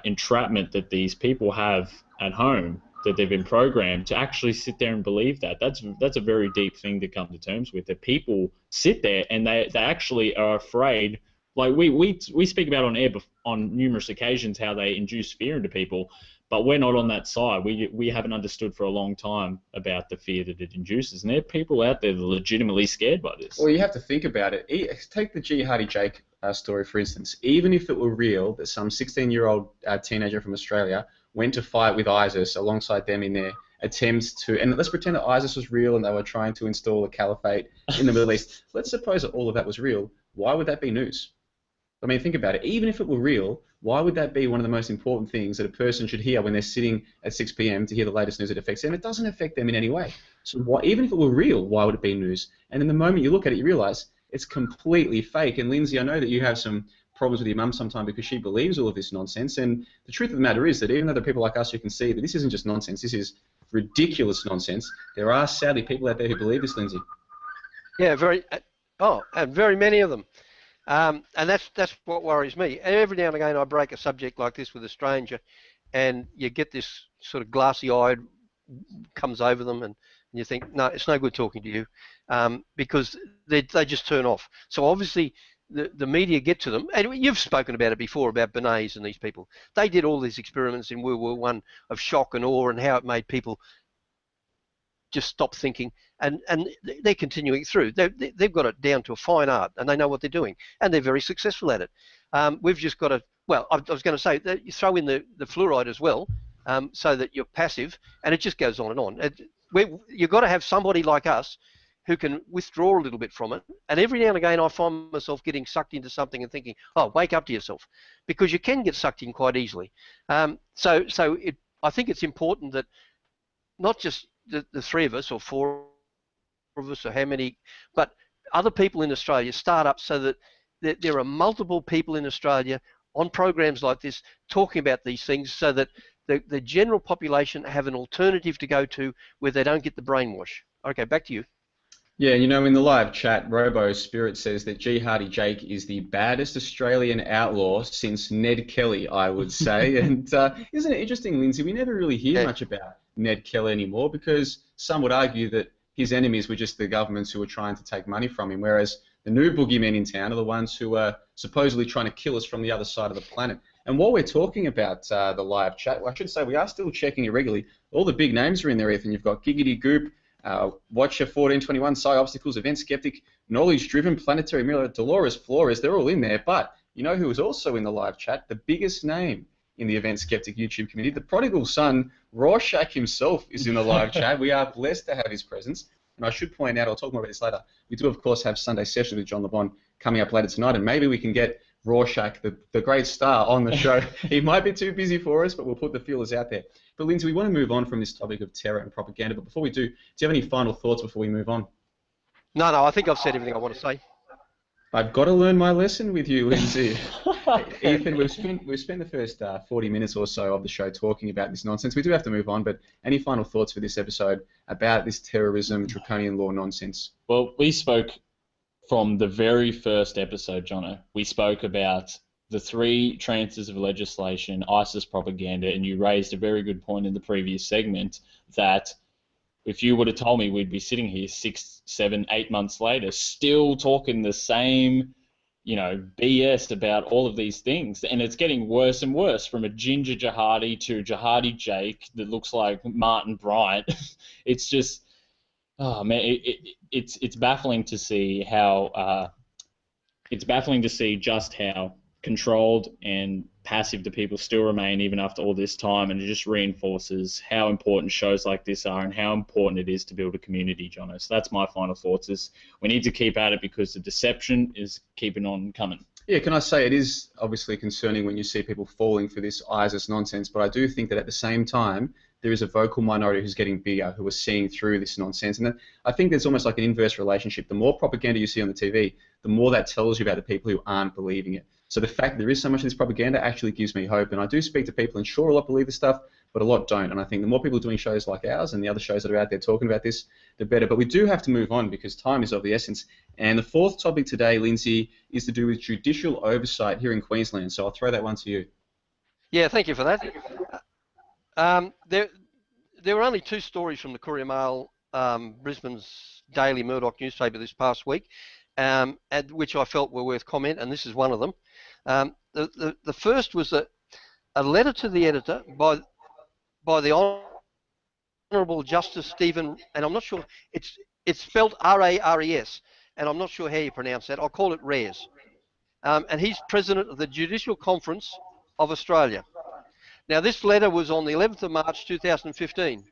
entrapment that these people have at home, that they've been programmed to actually sit there and believe that. That's a very deep thing to come to terms with, that people sit there and they actually are afraid. Like we speak about on air on numerous occasions how they induce fear into people, but we're not on that side. We haven't understood for a long time about the fear that it induces, and there are people out there that are legitimately scared by this. Well, you have to think about it. Take the Jihadi Jake story, for instance. Even if it were real that some 16-year-old teenager from Australia went to fight with ISIS alongside them in their attempts to, and let's pretend that ISIS was real and they were trying to install a caliphate in the Middle East. Let's suppose that all of that was real. Why would that be news? I mean, think about it. Even if it were real, why would that be one of the most important things that a person should hear when they're sitting at 6 p.m. to hear the latest news that affects them? It doesn't affect them in any way. So why, even if it were real, why would it be news? And in the moment you look at it, you realize it's completely fake. And Lindsay, I know that you have some problems with your mum sometimes because she believes all of this nonsense. And the truth of the matter is that even though there are people like us who can see that this isn't just nonsense, this is ridiculous nonsense, there are sadly people out there who believe this, Lindsay. Yeah, and very many of them. And that's what worries me. Every now and again I break a subject like this with a stranger and you get this sort of glassy-eyed comes over them and you think, no, it's no good talking to you because they just turn off. So obviously the media get to them, and you've spoken about it before about Bernays and these people. They did all these experiments in World War I of shock and awe and how it made people just stop thinking, and they're continuing through. They've got it down to a fine art, and they know what they're doing, and they're very successful at it. We've just got to, well, I was going to say that you throw in the fluoride as well, so that you're passive, and it just goes on and on. You've got to have somebody like us who can withdraw a little bit from it, and every now and again I find myself getting sucked into something and thinking, oh, wake up to yourself, because you can get sucked in quite easily. I think it's important that not just the three of us or four of us or how many, but other people in Australia start up so that there are multiple people in Australia on programs like this talking about these things so that the general population have an alternative to go to where they don't get the brainwash. Okay, back to you. Yeah, you know, in the live chat, Robo Spirit says that G. Hardy Jake is the baddest Australian outlaw since Ned Kelly, I would say. And isn't it interesting, Lindsay? We never really hear much about Ned Kelly anymore because some would argue that his enemies were just the governments who were trying to take money from him, whereas the new boogeymen in town are the ones who are supposedly trying to kill us from the other side of the planet. And while we're talking about the live chat, well, I should say we are still checking it regularly. All the big names are in there, Ethan. You've got Giggity Goop, Watcher 1421, Sci Obstacles, Event Skeptic, Knowledge Driven, Planetary Mirror, Dolores Flores, they're all in there. But you know who is also in the live chat? The biggest name in the Event Skeptic YouTube community, the prodigal son, Rorschach himself, is in the live chat. We are blessed to have his presence. And I should point out, I'll talk more about this later, we do, of course, have Sunday Sessions with John LeBon coming up later tonight, and maybe we can get Rorschach, the great star, on the show. He might be too busy for us, but we'll put the feelers out there. But Lindsay, we want to move on from this topic of terror and propaganda, but before we do you have any final thoughts before we move on? No, I think I've said everything I want to say. I've got to learn my lesson with you, Lindsay. Ethan, we've spent the first 40 minutes or so of the show talking about this nonsense. We do have to move on, but any final thoughts for this episode about this terrorism, draconian law nonsense? Well, we spoke from the very first episode, Johnno. We spoke about the three tranches of legislation, ISIS propaganda, and you raised a very good point in the previous segment that if you would have told me we'd be sitting here 6, 7, 8 months later still talking the same, BS about all of these things, and it's getting worse and worse, from a ginger jihadi to Jihadi Jake that looks like Martin Bryant. It's just, oh man, it's baffling to see how just how controlled and passive the people still remain even after all this time, and it just reinforces how important shows like this are and how important it is to build a community, Johnno. So that's my final thoughts, is we need to keep at it because the deception is keeping on coming. Yeah, can I say it is obviously concerning when you see people falling for this ISIS nonsense, but I do think that at the same time there is a vocal minority who's getting bigger, who are seeing through this nonsense. And I think there's almost like an inverse relationship. The more propaganda you see on the TV, the more that tells you about the people who aren't believing it. So the fact that there is so much of this propaganda actually gives me hope. And I do speak to people, and sure, a lot believe this stuff, but a lot don't. And I think the more people doing shows like ours and the other shows that are out there talking about this, the better. But we do have to move on because time is of the essence. And the fourth topic today, Lindsay, is to do with judicial oversight here in Queensland. So I'll throw that one to you. Yeah, thank you for that. There were only 2 stories from the Courier Mail, Brisbane's daily Murdoch newspaper this past week, which I felt were worth comment, and this is one of them. The first was a letter to the editor by the Honourable Justice Stephen, and I'm not sure, it's spelled R-A-R-E-S, and I'm not sure how you pronounce that. I'll call it Rares. And he's president of the Judicial Conference of Australia. Now, this letter was on the 11th of March 2015.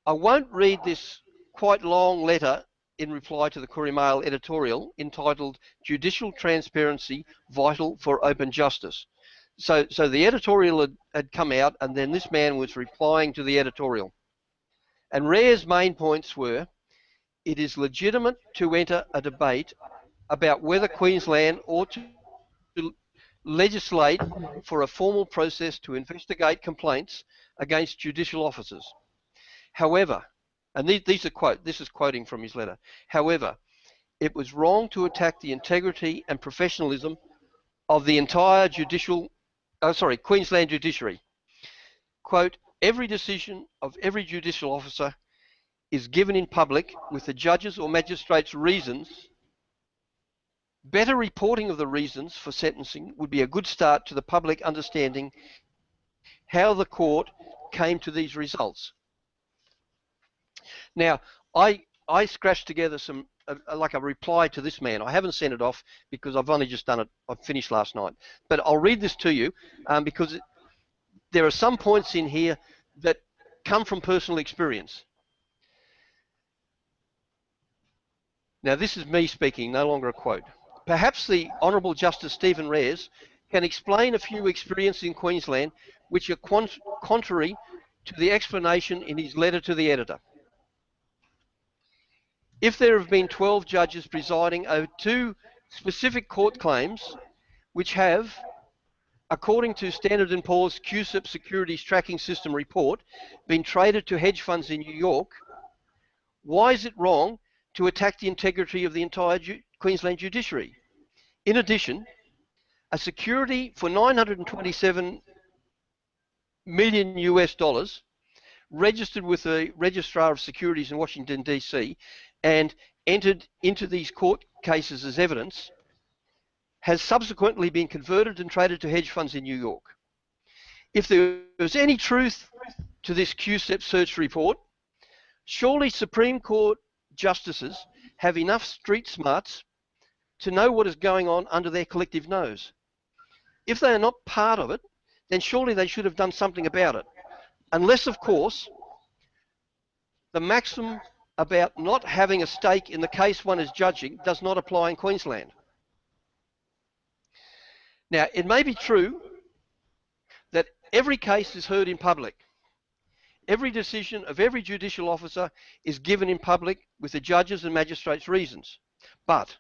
I won't read this quite long letter in reply to the Courier Mail editorial entitled Judicial Transparency Vital for Open Justice. So the editorial had come out, and then this man was replying to the editorial. And Rare's main points were, it is legitimate to enter a debate about whether Queensland ought to legislate for a formal process to investigate complaints against judicial officers. However, and this is quoting from his letter, however, it was wrong to attack the integrity and professionalism of the entire Queensland judiciary. Quote, every decision of every judicial officer is given in public with the judges or magistrates' reasons. Better reporting of the reasons for sentencing would be a good start to the public understanding how the court came to these results. Now, I scratched together some, like a reply to this man. I haven't sent it off because I've only just done it. I finished last night. But I'll read this to you because there are some points in here that come from personal experience. Now, this is me speaking, no longer a quote. Perhaps the Honourable Justice Stephen Rares can explain a few experiences in Queensland which are contrary to the explanation in his letter to the editor. If there have been 12 judges presiding over 2 specific court claims which have, according to Standard & Poor's QSIP Securities Tracking System report, been traded to hedge funds in New York, why is it wrong to attack the integrity of the entire Queensland judiciary? In addition, a security for $927 million US registered with the Registrar of Securities in Washington, D.C. and entered into these court cases as evidence, has subsequently been converted and traded to hedge funds in New York. If there was any truth to this QSIP search report, surely Supreme Court justices have enough street smarts to know what is going on under their collective nose. If they are not part of it, then surely they should have done something about it. Unless, of course, the maxim about not having a stake in the case one is judging does not apply in Queensland. Now, it may be true that every case is heard in public. Every decision of every judicial officer is given in public with the judges and magistrates' reasons. But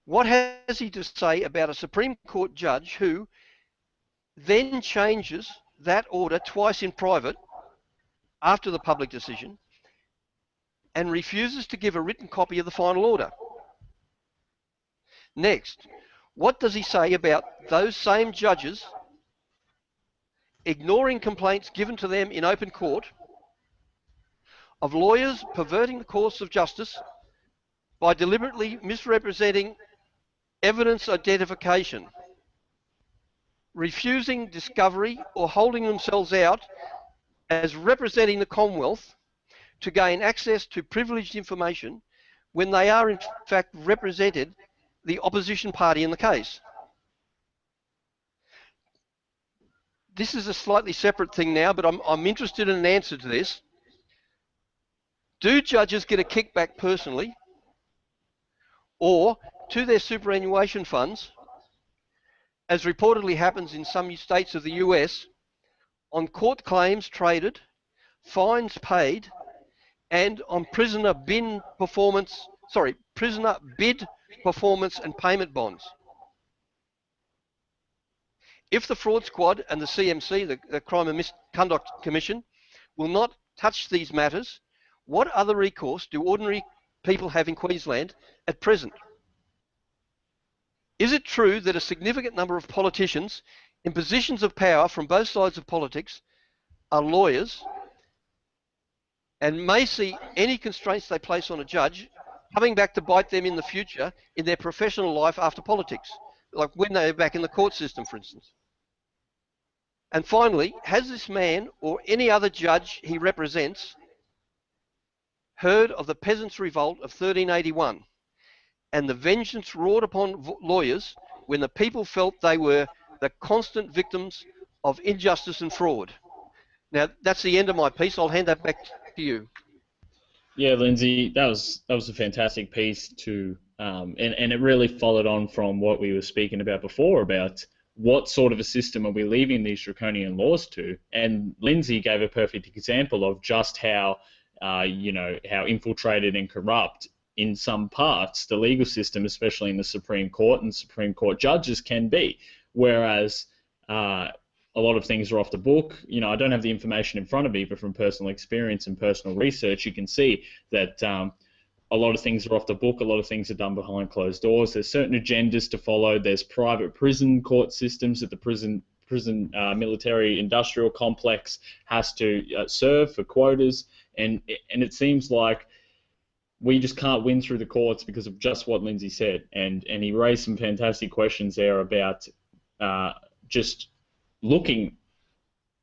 what has he to say about a Supreme Court judge who then changes that order twice in private after the public decision and refuses to give a written copy of the final order? Next, what does he say about those same judges ignoring complaints given to them in open court of lawyers perverting the course of justice by deliberately misrepresenting evidence identification, refusing discovery, or holding themselves out as representing the Commonwealth to gain access to privileged information when they are in fact represented the opposition party in the case? This is a slightly separate thing now, but I'm interested in an answer to this. Do judges get a kickback personally or to their superannuation funds, as reportedly happens in some states of the US, on court claims traded, fines paid, and on prisoner bid performance and payment bonds? If the Fraud Squad and the CMC, the Crime and Misconduct Commission, will not touch these matters, what other recourse do ordinary people have in Queensland at present? Is it true that a significant number of politicians in positions of power from both sides of politics are lawyers and may see any constraints they place on a judge coming back to bite them in the future in their professional life after politics, like when they're back in the court system, for instance? And finally, has this man or any other judge he represents heard of the Peasants' Revolt of 1381 and the vengeance wrought upon lawyers when the people felt they were the constant victims of injustice and fraud? Now, that's the end of my piece. I'll hand that back to you. Yeah, Lindsay, that was a fantastic piece to, and it really followed on from what we were speaking about before about what sort of a system are we leaving these draconian laws to. And Lindsay gave a perfect example of just how, how infiltrated and corrupt in some parts the legal system, especially in the Supreme Court and Supreme Court judges, can be. Whereas a lot of things are off the book. I don't have the information in front of me, but from personal experience and personal research, you can see that a lot of things are off the book. A lot of things are done behind closed doors. There's certain agendas to follow. There's private prison court systems that the prison military industrial complex has to serve for quotas, and it seems like we just can't win through the courts because of just what Lindsay said. And he raised some fantastic questions there about just looking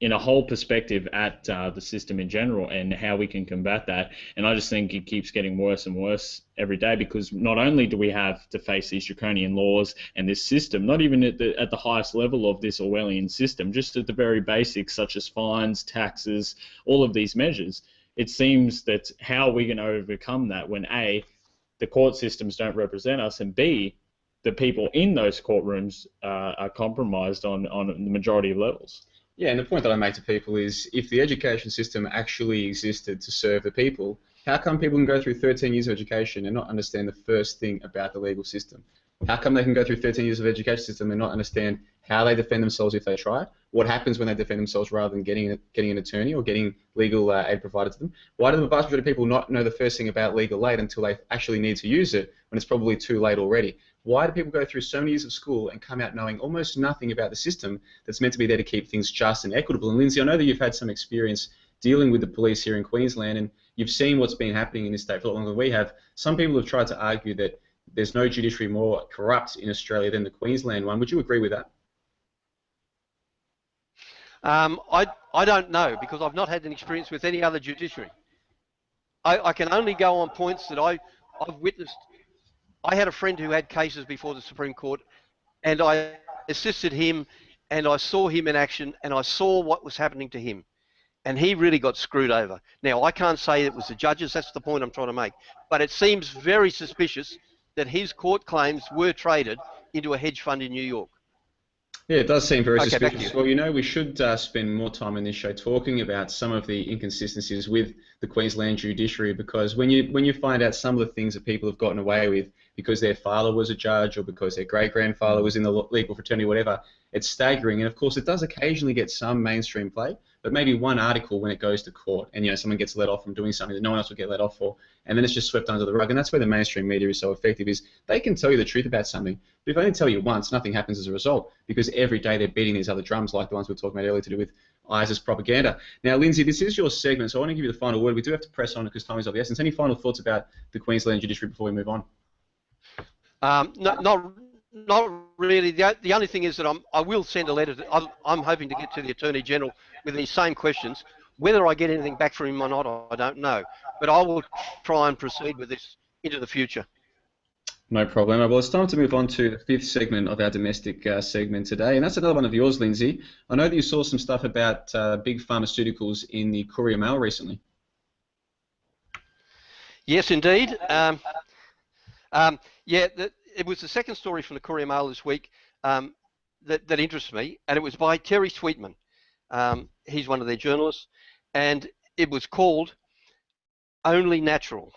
in a whole perspective at the system in general and how we can combat that. And I just think it keeps getting worse and worse every day, because not only do we have to face these draconian laws and this system, not even at the highest level of this Orwellian system, just at the very basics such as fines, taxes, all of these measures. It seems that how are we going to overcome that when A, the court systems don't represent us, and B, the people in those courtrooms are compromised on the majority of levels. Yeah, and the point that I make to people is if the education system actually existed to serve the people, how come people can go through 13 years of education and not understand the first thing about the legal system? How come they can go through 13 years of education system and not understand how they defend themselves if they try? What happens when they defend themselves rather than getting an attorney or getting legal aid provided to them? Why do the vast majority of people not know the first thing about legal aid until they actually need to use it when it's probably too late already? Why do people go through so many years of school and come out knowing almost nothing about the system that's meant to be there to keep things just and equitable? And Lindsay, I know that you've had some experience dealing with the police here in Queensland, and you've seen what's been happening in this state for a lot longer than we have. Some people have tried to argue that there's no judiciary more corrupt in Australia than the Queensland one. Would you agree with that? I don't know, because I've not had an experience with any other judiciary. I can only go on points that I've witnessed. I had a friend who had cases before the Supreme Court, and I assisted him, and I saw him in action, and I saw what was happening to him, and he really got screwed over. Now, I can't say it was the judges, that's the point I'm trying to make, but it seems very suspicious that his court claims were traded into a hedge fund in New York. Yeah, it does seem very suspicious. Well, we should spend more time in this show talking about some of the inconsistencies with the Queensland judiciary, because when you find out some of the things that people have gotten away with because their father was a judge or because their great-grandfather was in the legal fraternity, whatever, it's staggering. And of course, it does occasionally get some mainstream play, but maybe one article when it goes to court and someone gets let off from doing something that no one else will get let off for, and then it's just swept under the rug. And that's where the mainstream media is so effective, is they can tell you the truth about something, but if they only tell you once, nothing happens as a result, because every day they're beating these other drums like the ones we were talking about earlier to do with ISIS propaganda. Now, Lindsay, this is your segment, so I want to give you the final word. We do have to press on because time is of the essence. Any final thoughts about the Queensland judiciary before we move on? Not really. The only thing is that I will send a letter. I'm hoping to get to the Attorney General with these same questions. Whether I get anything back from him or not, I don't know. But I will try and proceed with this into the future. No problem. Well, it's time to move on to the fifth segment of our domestic segment today, and that's another one of yours, Lindsay. I know that you saw some stuff about big pharmaceuticals in the Courier Mail recently. Yes, indeed. It was the second story from the Courier Mail this week that interests me, and it was by Terry Sweetman. He's one of their journalists, and it was called "Only Natural."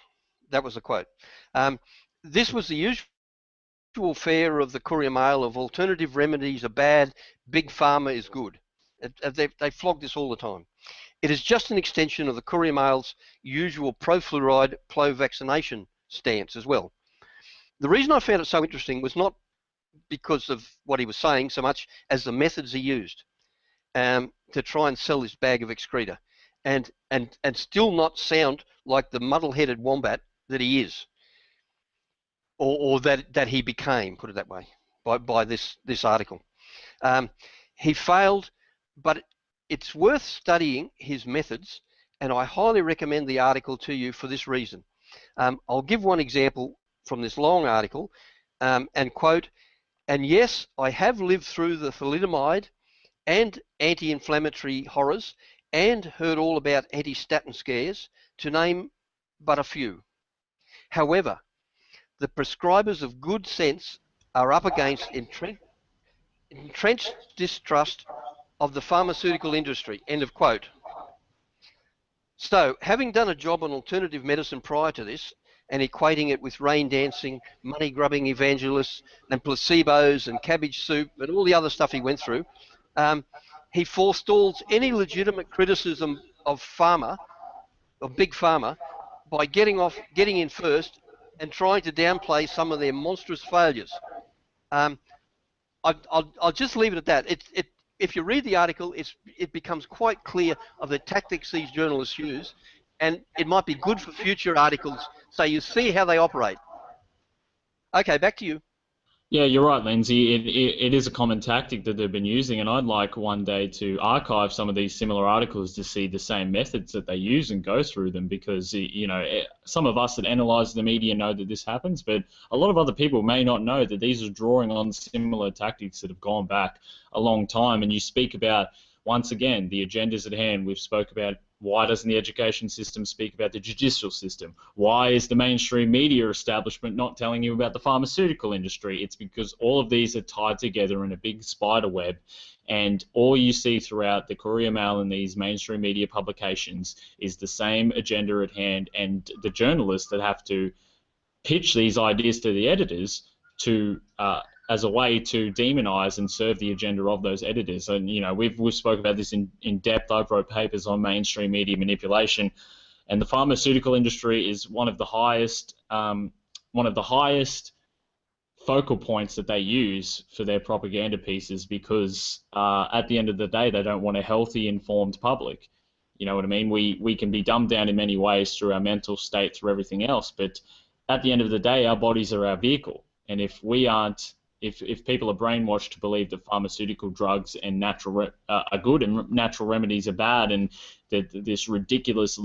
That was the quote. This was the usual fare of the Courier Mail of alternative remedies are bad, big pharma is good. They flog this all the time. It is just an extension of the Courier Mail's usual pro-fluoride, pro-vaccination stance as well. The reason I found it so interesting was not because of what he was saying so much as the methods he used to try and sell this bag of excreta, and still not sound like the muddle-headed wombat that he is, or that he became, put it that way, by this article. He failed, but it's worth studying his methods, and I highly recommend the article to you for this reason. I'll give one example from this long article, and quote, "And yes, I have lived through the thalidomide and anti-inflammatory horrors and heard all about anti-statin scares to name but a few. However, the prescribers of good sense are up against entrenched distrust of the pharmaceutical industry, end of quote. So, having done a job on alternative medicine prior to this, and equating it with rain dancing, money-grubbing evangelists, and placebos, and cabbage soup, and all the other stuff he went through, he forestalls any legitimate criticism of pharma, of big pharma, by getting in first and trying to downplay some of their monstrous failures. I'll just leave it at that. If you read the article, it becomes quite clear of the tactics these journalists use, and it might be good for future articles so you see how they operate. Okay, back to you. Yeah, you're right, Lindsay. It is a common tactic that they've been using, and I'd like one day to archive some of these similar articles to see the same methods that they use and go through them, because, you know, some of us that analyse the media know that this happens, but a lot of other people may not know that these are drawing on similar tactics that have gone back a long time. And you speak about, once again, the agendas at hand. We've spoke about why doesn't the education system speak about the judicial system? Why is the mainstream media establishment not telling you about the pharmaceutical industry? It's because all of these are tied together in a big spider web, and all you see throughout the Courier Mail and these mainstream media publications is the same agenda at hand, and the journalists that have to pitch these ideas to the editors to as a way to demonize and serve the agenda of those editors. And, you know, we've spoken about this in depth. I've wrote papers on mainstream media manipulation, and the pharmaceutical industry is one of the highest focal points that they use for their propaganda pieces, because at the end of the day, they don't want a healthy, informed public. You know what I mean? We can be dumbed down in many ways through our mental state, through everything else, but at the end of the day, our bodies are our vehicle. And if we aren't, if people are brainwashed to believe that pharmaceutical drugs and natural are good and natural remedies are bad, and that this ridiculous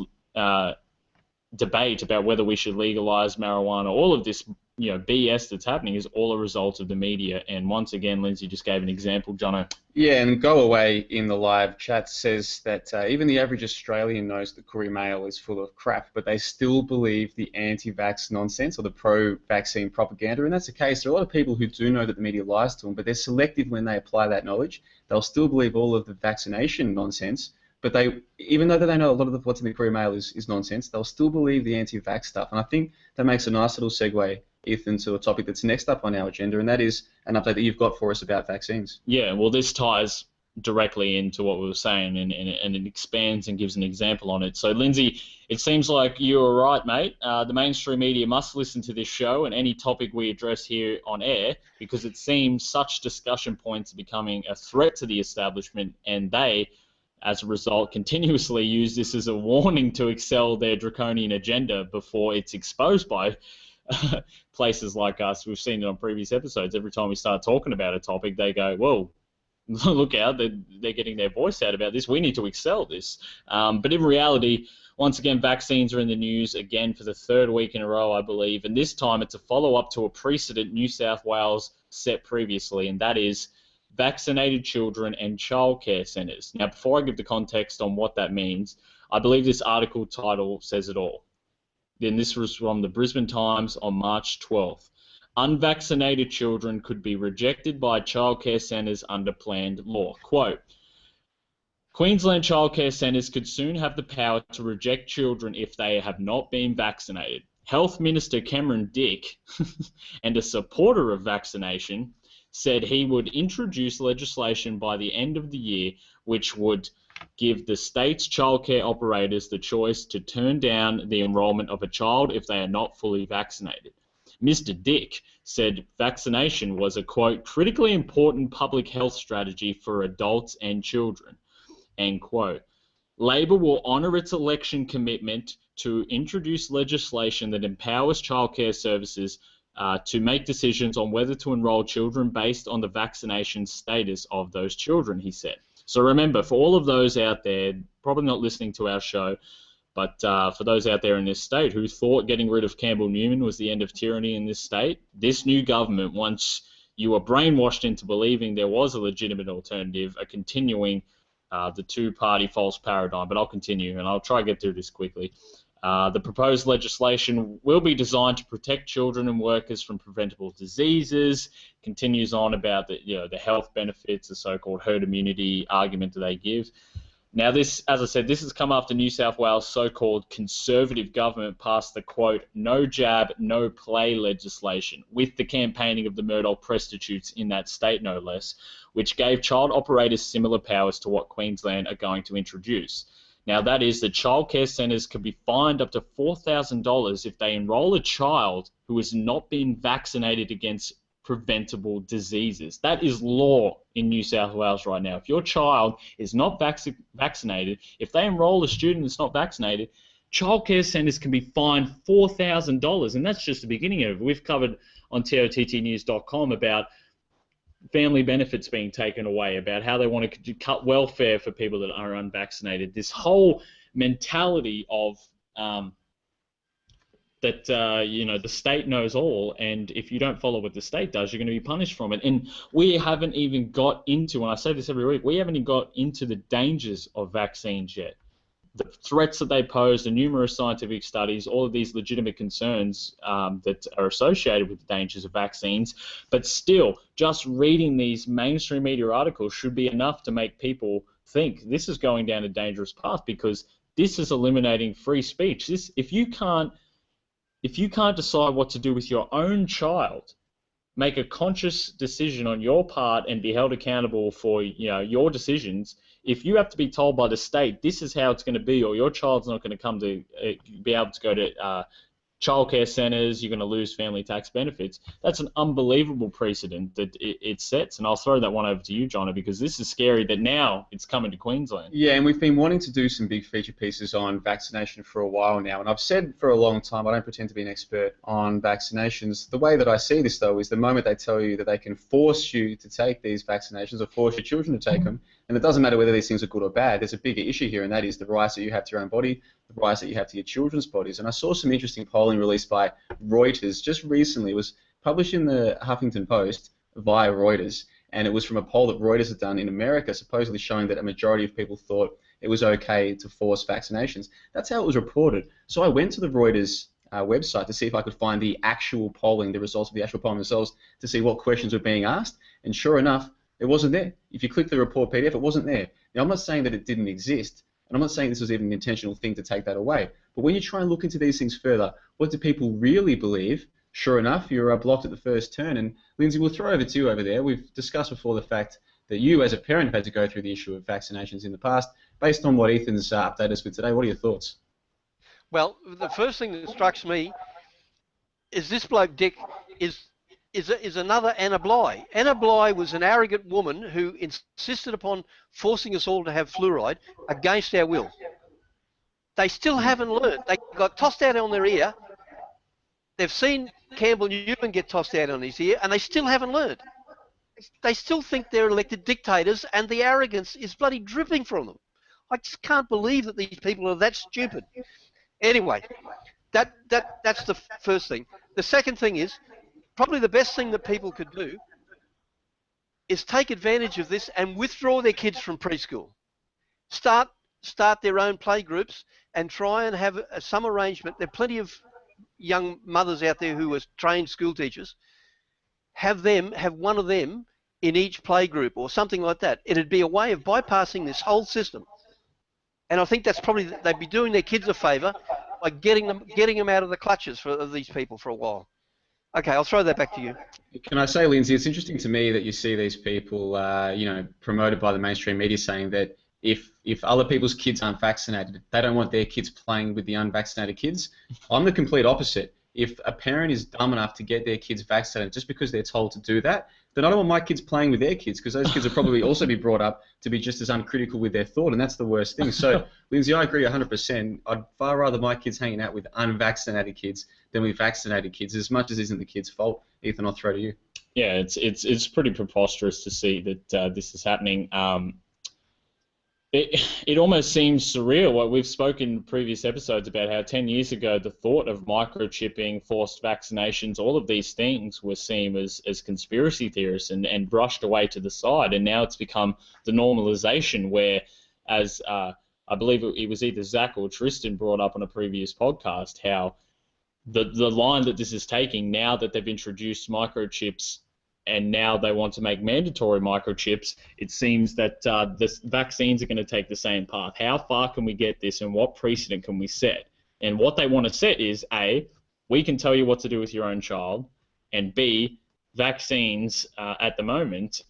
debate about whether we should legalize marijuana, all of this, you know, BS that's happening is all a result of the media. And once again, Lindsay just gave an example, Johnno. Yeah, and Go Away in the live chat says that even the average Australian knows the Courier Mail is full of crap, but they still believe the anti-vax nonsense or the pro-vaccine propaganda. And that's the case. There are a lot of people who do know that the media lies to them, but they're selective when they apply that knowledge. They'll still believe all of the vaccination nonsense, but they, even though they know a lot of what's in the Courier Mail is nonsense, they'll still believe the anti-vax stuff. And I think that makes a nice little segue, Ethan, to a topic that's next up on our agenda, and that is an update that you've got for us about vaccines. Yeah, well, this ties directly into what we were saying, and it expands and gives an example on it. So, Lindsay, it seems like you were right, mate. The mainstream media must listen to this show and any topic we address here on air, because it seems such discussion points are becoming a threat to the establishment, and they, as a result, continuously use this as a warning to excel their draconian agenda before it's exposed by places like us. We've seen it on previous episodes. Every time we start talking about a topic, they go, whoa, look out, they're getting their voice out about this. We need to excel this. But in reality, once again, vaccines are in the news again for the third week in a row, I believe. And this time it's a follow-up to a precedent New South Wales set previously, and that is vaccinated children and childcare centres. Now, before I give the context on what that means, I believe this article title says it all. Then this was from the Brisbane Times on March 12th. Unvaccinated children could be rejected by childcare centres under planned law. Quote, Queensland childcare centres could soon have the power to reject children if they have not been vaccinated. Health Minister Cameron Dick, and a supporter of vaccination, said he would introduce legislation by the end of the year which would give the state's childcare operators the choice to turn down the enrolment of a child if they are not fully vaccinated. Mr. Dick said vaccination was a, quote, critically important public health strategy for adults and children, end quote. Labor will honour its election commitment to introduce legislation that empowers childcare services to make decisions on whether to enrol children based on the vaccination status of those children, he said. So remember, for all of those out there, probably not listening to our show, but for those out there in this state who thought getting rid of Campbell Newman was the end of tyranny in this state, this new government, once you were brainwashed into believing there was a legitimate alternative, are continuing the two-party false paradigm. But I'll continue, and I'll try to get through this quickly. The proposed legislation will be designed to protect children and workers from preventable diseases. Continues on about the health benefits, the so-called herd immunity argument that they give. Now, this, as I said, this has come after New South Wales' so-called Conservative government passed the, quote, no jab, no play legislation, with the campaigning of the Murdoch prostitutes in that state, no less, which gave child operators similar powers to what Queensland are going to introduce. Now, that is that childcare centres can be fined up to $4,000 if they enrol a child who has not been vaccinated against preventable diseases. That is law in New South Wales right now. If your child is not vaccinated, if they enrol a student that's not vaccinated, childcare centres can be fined $4,000, and that's just the beginning of it. We've covered on tottnews.com about family benefits being taken away, about how they want to cut welfare for people that are unvaccinated. This whole mentality of that the state knows all, and if you don't follow what the state does, you're going to be punished from it. And we haven't even got into, and I say this every week, we haven't even got into the dangers of vaccines yet. The threats that they pose, the numerous scientific studies, all of these legitimate concerns that are associated with the dangers of vaccines. But still, just reading these mainstream media articles should be enough to make people think this is going down a dangerous path, because this is eliminating free speech. If you can't decide what to do with your own child, make a conscious decision on your part and be held accountable for your decisions. If you have to be told by the state this is how it's going to be, or your child's not going to come to be able to go to childcare centres, you're going to lose family tax benefits. That's an unbelievable precedent that it sets, and I'll throw that one over to you, Johnno, because this is scary that now it's coming to Queensland. Yeah, and we've been wanting to do some big feature pieces on vaccination for a while now, and I've said for a long time I don't pretend to be an expert on vaccinations. The way that I see this, though, is the moment they tell you that they can force you to take these vaccinations or force your children to take them, and it doesn't matter whether these things are good or bad, there's a bigger issue here, and that is the rights that you have to your own body, the rights that you have to your children's bodies. And I saw some interesting polling released by Reuters just recently. It was published in the Huffington Post via Reuters, and it was from a poll that Reuters had done in America, supposedly showing that a majority of people thought it was okay to force vaccinations. That's how it was reported. So I went to the Reuters website to see if I could find the actual polling, the results of the actual polling themselves, to see what questions were being asked, and sure enough, it wasn't there. If you click the report PDF, it wasn't there. Now, I'm not saying that it didn't exist, and I'm not saying this was even an intentional thing to take that away, but when you try and look into these things further, what do people really believe? Sure enough, you're blocked at the first turn, and Lindsay, we'll throw over to you over there. We've discussed before the fact that you, as a parent, have had to go through the issue of vaccinations in the past. Based on what Ethan's updated us with today, what are your thoughts? Well, the first thing that strikes me is this bloke, Dick, is another Anna Bligh. Anna Bligh was an arrogant woman who insisted upon forcing us all to have fluoride against our will. They still haven't learned. They got tossed out on their ear. They've seen Campbell Newman get tossed out on his ear, and they still haven't learned. They still think they're elected dictators, and the arrogance is bloody dripping from them. I just can't believe that these people are that stupid. Anyway, that's the first thing. The second thing is, probably the best thing that people could do is take advantage of this and withdraw their kids from preschool. Start their own play groups and try and have some arrangement. There are plenty of young mothers out there who are trained school teachers. Have one of them in each play group or something like that. It'd be a way of bypassing this whole system. And I think that's probably, they'd be doing their kids a favour by getting them out of the clutches of these people for a while. Okay, I'll throw that back to you. Can I say, Lindsay, it's interesting to me that you see these people, promoted by the mainstream media saying that if other people's kids aren't vaccinated, they don't want their kids playing with the unvaccinated kids. I'm the complete opposite. If a parent is dumb enough to get their kids vaccinated just because they're told to do that, then I don't want my kids playing with their kids, because those kids will probably also be brought up to be just as uncritical with their thought, and that's the worst thing. So, Lindsay, I agree 100%. I'd far rather my kids hanging out with unvaccinated kids than with vaccinated kids, as much as it isn't the kid's fault. Ethan, I'll throw to you. Yeah, it's pretty preposterous to see that this is happening. It almost seems surreal. What we've spoken in previous episodes about how 10 years ago the thought of microchipping, forced vaccinations, all of these things were seen as conspiracy theorists and brushed away to the side, and now it's become the normalization where as I believe it was either Zach or Tristan brought up on a previous podcast how the line that this is taking now that they've introduced microchips and now they want to make mandatory microchips, it seems that the vaccines are going to take the same path. How far can we get this and what precedent can we set? And what they want to set is, A, we can tell you what to do with your own child, and B, vaccines at the moment,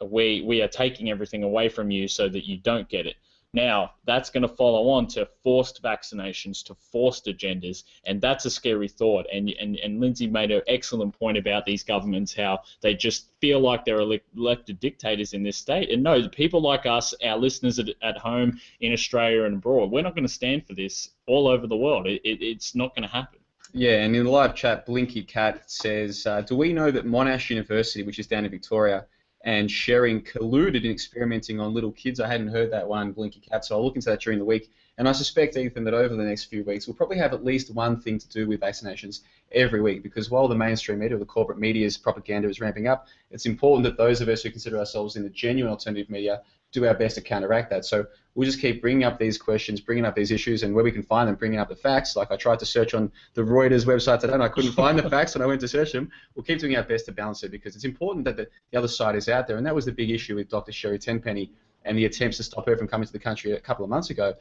we are taking everything away from you so that you don't get it. Now, that's going to follow on to forced vaccinations, to forced agendas, and that's a scary thought. And Lindsay made an excellent point about these governments, how they just feel like they're elected dictators in this state. And no, the people like us, our listeners at home in Australia and abroad, we're not going to stand for this all over the world. It's not going to happen. Yeah, and in the live chat, Blinky Cat says, do we know that Monash University, which is down in Victoria, and Sharing colluded in experimenting on little kids? I hadn't heard that one, Blinky Cat, so I'll look into that during the week. And I suspect, Ethan, that over the next few weeks, we'll probably have at least one thing to do with vaccinations every week, because while the mainstream media, or the corporate media's propaganda is ramping up, it's important that those of us who consider ourselves in the genuine alternative media do our best to counteract that. So we'll just keep bringing up these questions, bringing up these issues, and where we can find them, bringing up the facts. Like I tried to search on the Reuters website today, and I couldn't find the facts, and I went to search them. We'll keep doing our best to balance it, because it's important that the other side is out there, and that was the big issue with Dr. Sherry Tenpenny and the attempts to stop her from coming to the country a couple of months ago.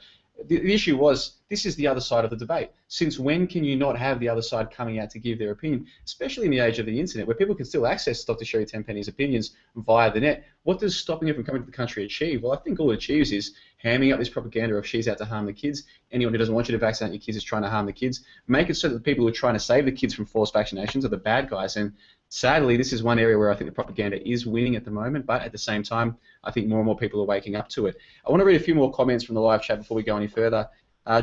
The issue was, this is the other side of the debate. Since when can you not have the other side coming out to give their opinion, especially in the age of the internet, where people can still access Dr. Sherry Tenpenny's opinions via the net? What does stopping her from coming to the country achieve? Well, I think all it achieves is hamming up this propaganda of she's out to harm the kids. Anyone who doesn't want you to vaccinate your kids is trying to harm the kids. Make it so that the people who are trying to save the kids from forced vaccinations are the bad guys. And sadly, this is one area where I think the propaganda is winning at the moment, but at the same time, I think more and more people are waking up to it. I want to read a few more comments from the live chat before we go any further.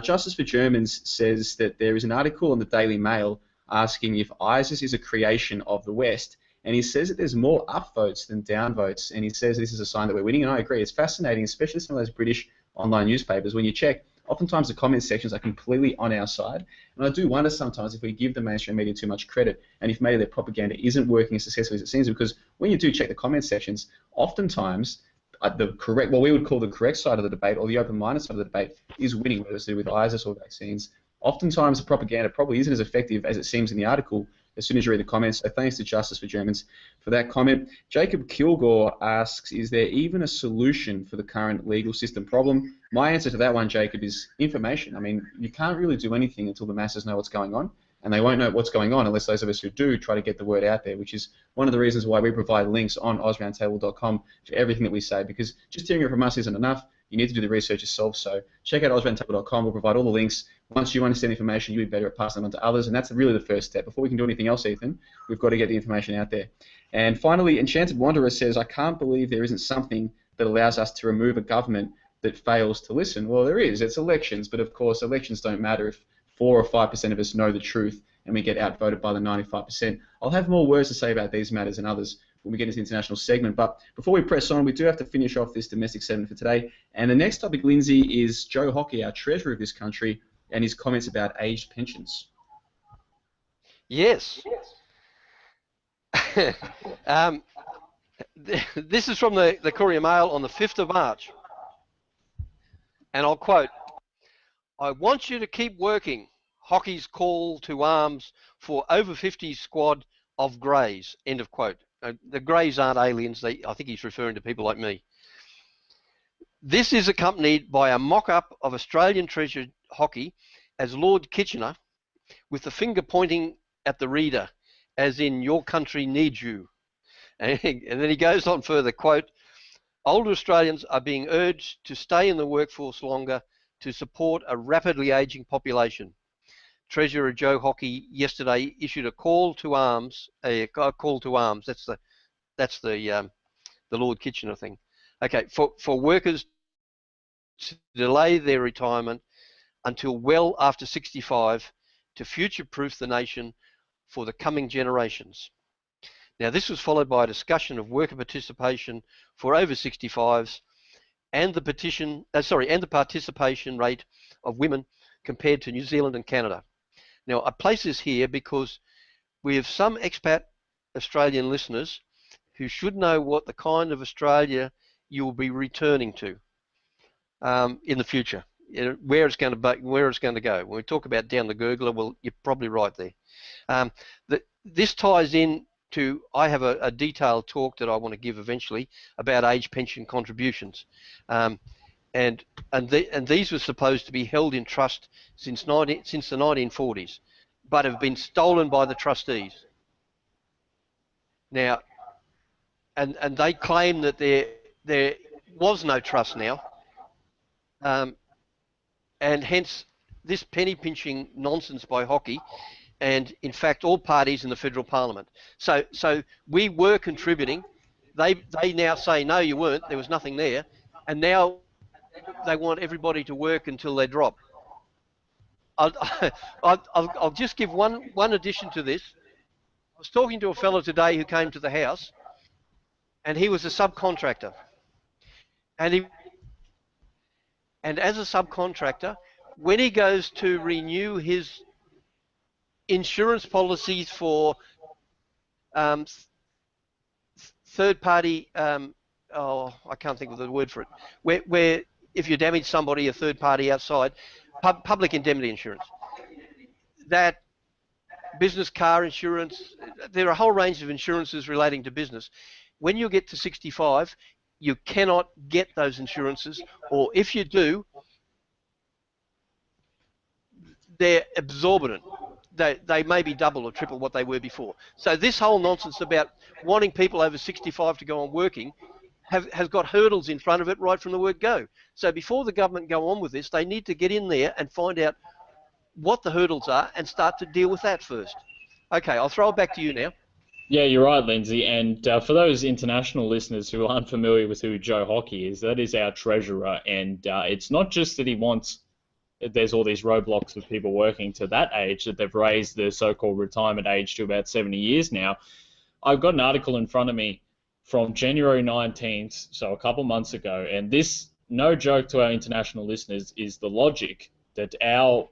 Justice for Germans says that there is an article in the Daily Mail asking if ISIS is a creation of the West, and he says that there's more upvotes than downvotes, and he says this is a sign that we're winning, and I agree. It's fascinating, especially some of those British online newspapers. When you check, oftentimes the comment sections are completely on our side, and I do wonder sometimes if we give the mainstream media too much credit, and if maybe their propaganda isn't working as successfully as it seems, because when you do check the comment sections, oftentimes the correct, what we would call the correct side of the debate, or the open-minded side of the debate, is winning, whether it's to do with ISIS or vaccines. Oftentimes the propaganda probably isn't as effective as it seems in the article as soon as you read the comments. So thanks to Justice for Germans for that comment. Jacob Kilgore asks, is there even a solution for the current legal system problem? My answer to that one, Jacob, is information. I mean, you can't really do anything until the masses know what's going on, and they won't know what's going on unless those of us who do try to get the word out there, which is one of the reasons why we provide links on AusRoundtable.com for everything that we say, because just hearing it from us isn't enough. You need to do the research yourself. So check out AusRoundtable.com. We'll provide all the links. Once you understand information, you'll be better at passing it on to others, and that's really the first step. Before we can do anything else, Ethan, we've got to get the information out there. And finally, Enchanted Wanderer says, I can't believe there isn't something that allows us to remove a government that fails to listen. Well, there is. It's elections, but of course, elections don't matter if 4 or 5% of us know the truth and we get outvoted by the 95%. I'll have more words to say about these matters and others when we get into the international segment. But before we press on, we do have to finish off this domestic segment for today. And the next topic, Lindsay, is Joe Hockey, our treasurer of this country, and his comments about aged pensions. Yes. This is from the Courier Mail on the 5th of March. And I'll quote, I want you to keep working. Hockey's call to arms for over 50s squad of greys, end of quote. The greys aren't aliens. I think he's referring to people like me. This is accompanied by a mock-up of Australian Treasurer Hockey as Lord Kitchener, with the finger pointing at the reader, as in, your country needs you. And then he goes on further, quote, older Australians are being urged to stay in the workforce longer to support a rapidly ageing population. Treasurer Joe Hockey yesterday issued a call to arms. That's the Lord Kitchener thing. Okay, for workers to delay their retirement until well after 65 to future-proof the nation for the coming generations. Now, this was followed by a discussion of worker participation for over 65s and the participation rate of women compared to New Zealand and Canada. Now, I place this here because we have some expat Australian listeners who should know what the kind of Australia you will be returning to in the future. where it's going to go. When we talk about down the gurgler, well, you're probably right there. This ties in to, I have a detailed talk that I want to give eventually about age pension contributions, and these were supposed to be held in trust since the 1940s, but have been stolen by the trustees. Now, and they claim that there was no trust now, and hence this penny pinching nonsense by Hockey, and in fact all parties in the federal parliament. So we were contributing. They now say no, you weren't. There was nothing there, and now they want everybody to work until they drop. I'll just give one addition to this. I was talking to a fellow today who came to the house, and he was a subcontractor, and as a subcontractor, when he goes to renew his insurance policies for third party, I can't think of the word for it, where if you damage somebody, a third party outside, public indemnity insurance, that business car insurance, there are a whole range of insurances relating to business. When you get to 65, you cannot get those insurances, or if you do, they're exorbitant. They may be double or triple what they were before. So this whole nonsense about wanting people over 65 to go on working has got hurdles in front of it right from the word go. So before the government go on with this, they need to get in there and find out what the hurdles are and start to deal with that first. Okay, I'll throw it back to you now. Yeah, you're right, Lindsay. And for those international listeners who aren't familiar with who Joe Hockey is, that is our treasurer. And it's not just that he wants, there's all these roadblocks with people working to that age, that they've raised the so-called retirement age to about 70 years now. I've got an article in front of me from January 19th, so a couple months ago, and this, no joke to our international listeners, is the logic that our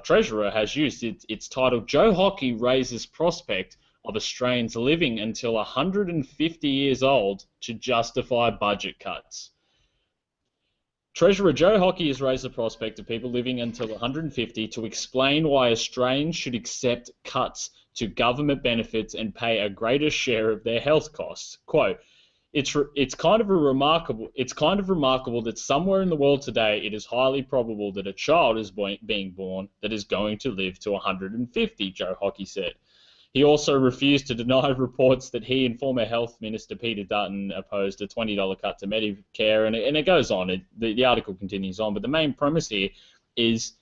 treasurer has used. It's titled, Joe Hockey Raises Prospect of Australians Living Until 150 Years Old to Justify Budget Cuts. Treasurer Joe Hockey has raised the prospect of people living until 150 to explain why Australians should accept cuts to government benefits and pay a greater share of their health costs. Quote, it's kind of remarkable that somewhere in the world today it is highly probable that a child is being born that is going to live to 150, Joe Hockey said. He also refused to deny reports that he and former Health Minister Peter Dutton opposed a $20 cut to Medicare, and it goes on. The article continues on, but the main premise here is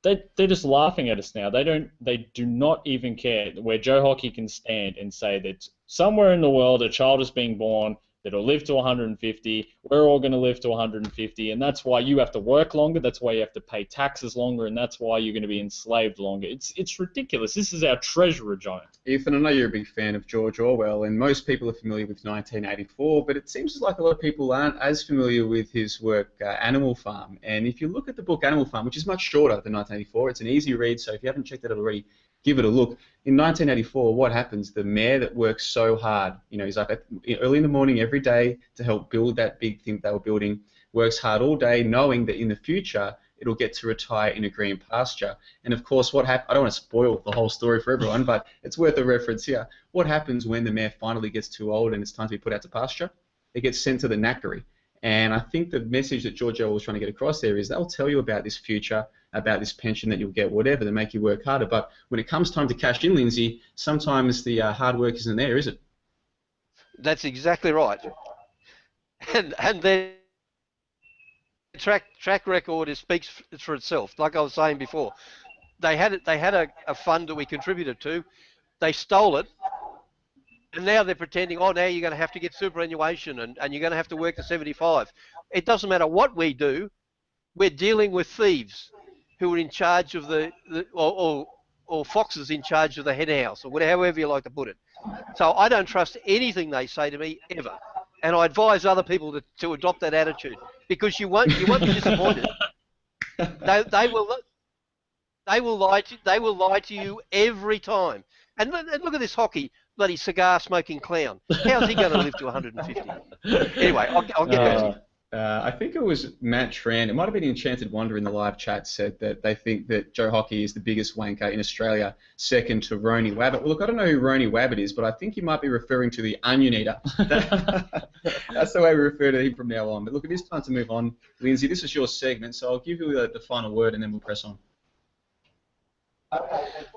they're just laughing at us now. They do not even care where Joe Hockey can stand and say that somewhere in the world a child is being born that'll live to 150. We're all going to live to 150, and that's why you have to work longer. That's why you have to pay taxes longer, and that's why you're going to be enslaved longer. It's ridiculous. This is our treasurer, John. Ethan, I know you're a big fan of George Orwell, and most people are familiar with 1984, but it seems like a lot of people aren't as familiar with his work, Animal Farm. And if you look at the book Animal Farm, which is much shorter than 1984, it's an easy read, so if you haven't checked it out already, give it a look. In 1984, what happens? The mayor that works so hard, he's up early in the morning every day to help build that big thing they were building, works hard all day knowing that in the future it'll get to retire in a green pasture. And of course, what happens? I don't want to spoil the whole story for everyone, but it's worth a reference here. What happens when the mayor finally gets too old and it's time to be put out to pasture? It gets sent to the knackery. And I think the message that George Orwell was trying to get across there is they'll tell you about this future, about this pension that you'll get, whatever, to make you work harder. But when it comes time to cash in, Lindsay, sometimes the hard work isn't there, is it? That's exactly right. And their track record speaks for itself. Like I was saying before, they had a fund that we contributed to. They stole it. And now they're pretending, now you're going to have to get superannuation and you're going to have to work to 75. It doesn't matter what we do. We're dealing with thieves who are in charge of or foxes in charge of the hen house, or however you like to put it. So I don't trust anything they say to me ever. And I advise other people to adopt that attitude, because you won't be disappointed. They will lie to you every time. And look at this Hockey, bloody cigar-smoking clown. How's he going to live to 150? Anyway, I'll get back to you. I think it was Matt Tran. It might have been Enchanted Wonder in the live chat said that they think that Joe Hockey is the biggest wanker in Australia, second to Rony Wabbit. Well, look, I don't know who Rony Wabbit is, but I think you might be referring to the Onion Eater. That's the way we refer to him from now on. But look, it is time to move on. Lindsay, this is your segment, so I'll give you the final word and then we'll press on.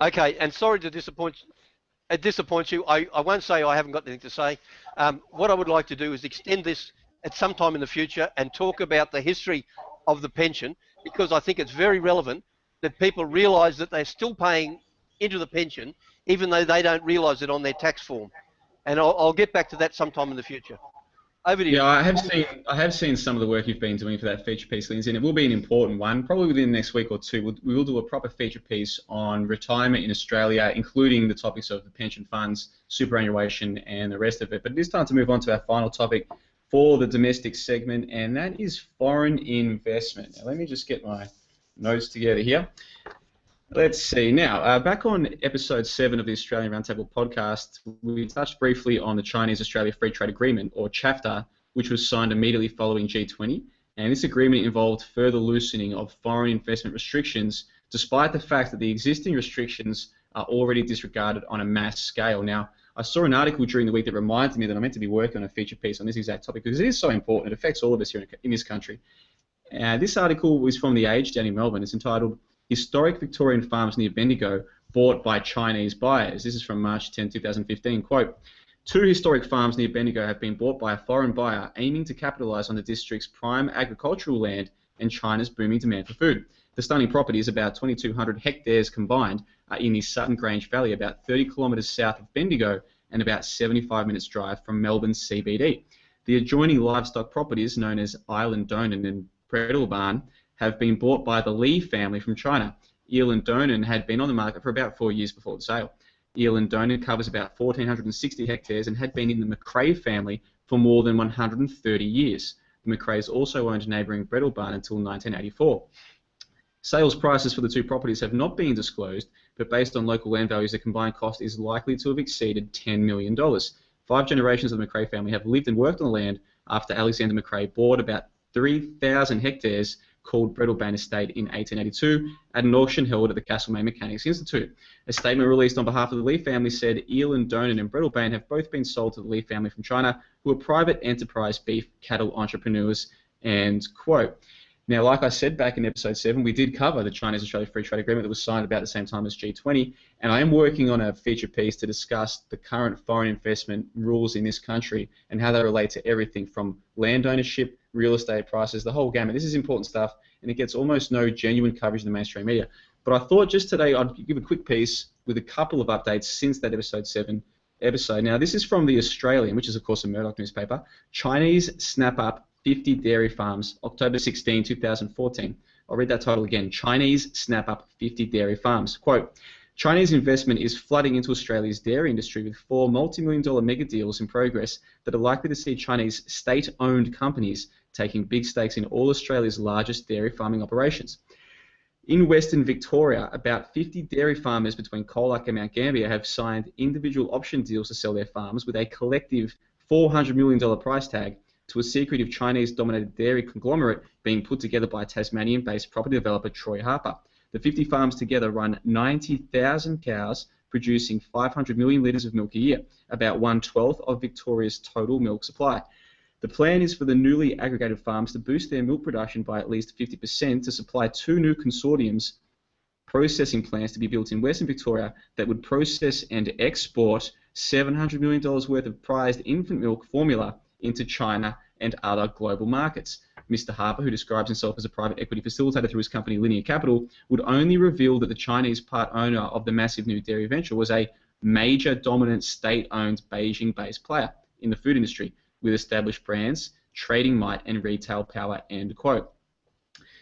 Okay, and sorry to disappoint you. I won't say I haven't got anything to say. What I would like to do is extend this at some time in the future and talk about the history of the pension, because I think it's very relevant that people realise that they're still paying into the pension even though they don't realise it on their tax form. And I'll get back to that sometime in the future. Over to you. Yeah, I have seen some of the work you've been doing for that feature piece, Lindsay, and it will be an important one. Probably within the next week or two, we will do a proper feature piece on retirement in Australia, including the topics of the pension funds, superannuation, and the rest of it. But it is time to move on to our final topic for the domestic segment, and that is foreign investment. Now, let me just get my notes together here. Let's see. Now, back on episode 7 of the Australian Roundtable podcast, we touched briefly on the Chinese-Australia Free Trade Agreement, or CHAFTA, which was signed immediately following G20. And this agreement involved further loosening of foreign investment restrictions, despite the fact that the existing restrictions are already disregarded on a mass scale. Now, I saw an article during the week that reminded me that I'm meant to be working on a feature piece on this exact topic because it is so important. It affects all of us here in this country. This article was from The Age down in Melbourne. It's entitled Historic Victorian Farms Near Bendigo Bought by Chinese Buyers. This is from March 10, 2015. Quote, 2 historic farms near Bendigo have been bought by a foreign buyer aiming to capitalise on the district's prime agricultural land and China's booming demand for food. The stunning properties, about 2,200 hectares combined, are in the Sutton Grange Valley, about 30 kilometres south of Bendigo and about 75 minutes drive from Melbourne's CBD. The adjoining livestock properties, known as Island Donan and Bredel Barn, have been bought by the Lee family from China. Island Donan had been on the market for about 4 years before the sale. Island Donan covers about 1,460 hectares and had been in the McRae family for more than 130 years. The McRaes also owned neighbouring Bredel Barn until 1984. Sales prices for the 2 properties have not been disclosed, but based on local land values, the combined cost is likely to have exceeded $10 million. 5 generations of the McRae family have lived and worked on the land after Alexander McRae bought about 3,000 hectares called Bredel Estate in 1882 at an auction held at the Castlemaine Mechanics Institute. A statement released on behalf of the Lee family said Island Donan and Bredel have both been sold to the Lee family from China, who are private enterprise beef cattle entrepreneurs, end quote. Now, like I said back in episode 7, we did cover the Chinese-Australia Free Trade Agreement that was signed about the same time as G20, and I am working on a feature piece to discuss the current foreign investment rules in this country and how they relate to everything from land ownership, real estate prices, the whole gamut. This is important stuff, and it gets almost no genuine coverage in the mainstream media. But I thought just today I'd give a quick piece with a couple of updates since that episode 7 episode. Now, this is from The Australian, which is, of course, a Murdoch newspaper. Chinese snap up 50 dairy farms, October 16, 2014. I'll read that title again. Chinese snap up 50 dairy farms. Quote, Chinese investment is flooding into Australia's dairy industry with 4 multi-million-dollar mega deals in progress that are likely to see Chinese state-owned companies taking big stakes in all Australia's largest dairy farming operations. In Western Victoria, about 50 dairy farmers between Colac and Mount Gambier have signed individual option deals to sell their farms with a collective $400 million price tag to a secretive Chinese-dominated dairy conglomerate being put together by Tasmanian-based property developer Troy Harper. The 50 farms together run 90,000 cows, producing 500 million litres of milk a year, about 1/12 of Victoria's total milk supply. The plan is for the newly aggregated farms to boost their milk production by at least 50% to supply 2 new consortiums processing plants to be built in Western Victoria that would process and export $700 million worth of prized infant milk formula into China and other global markets. Mr. Harper, who describes himself as a private equity facilitator through his company Linear Capital, would only reveal that the Chinese part owner of the massive new dairy venture was a major dominant state-owned Beijing-based player in the food industry with established brands, trading might and retail power, end quote.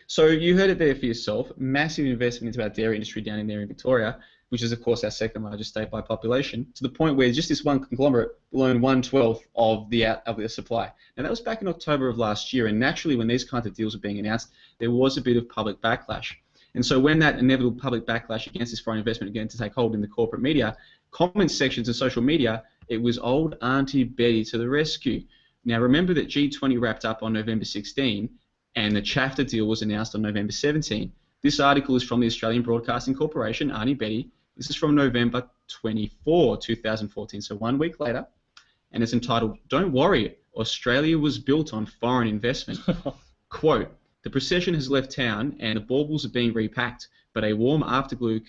So you heard it there for yourself. Massive investment into our dairy industry down in there in Victoria, which is, of course, our second largest state by population, to the point where just this one conglomerate will own 1/12 of the supply. Now, that was back in October of last year, and naturally, when these kinds of deals were being announced, there was a bit of public backlash. And so when that inevitable public backlash against this foreign investment began to take hold in the corporate media, comment sections of social media, it was old Auntie Betty to the rescue. Now remember that G20 wrapped up on November 16 and the chapter deal was announced on November 17. This article is from the Australian Broadcasting Corporation, Arnie Betty. This is from November 24, 2014, so 1 week later. And it's entitled, "Don't Worry, Australia was built on foreign investment." Quote, "The procession has left town and the baubles are being repacked, but a warm afterglow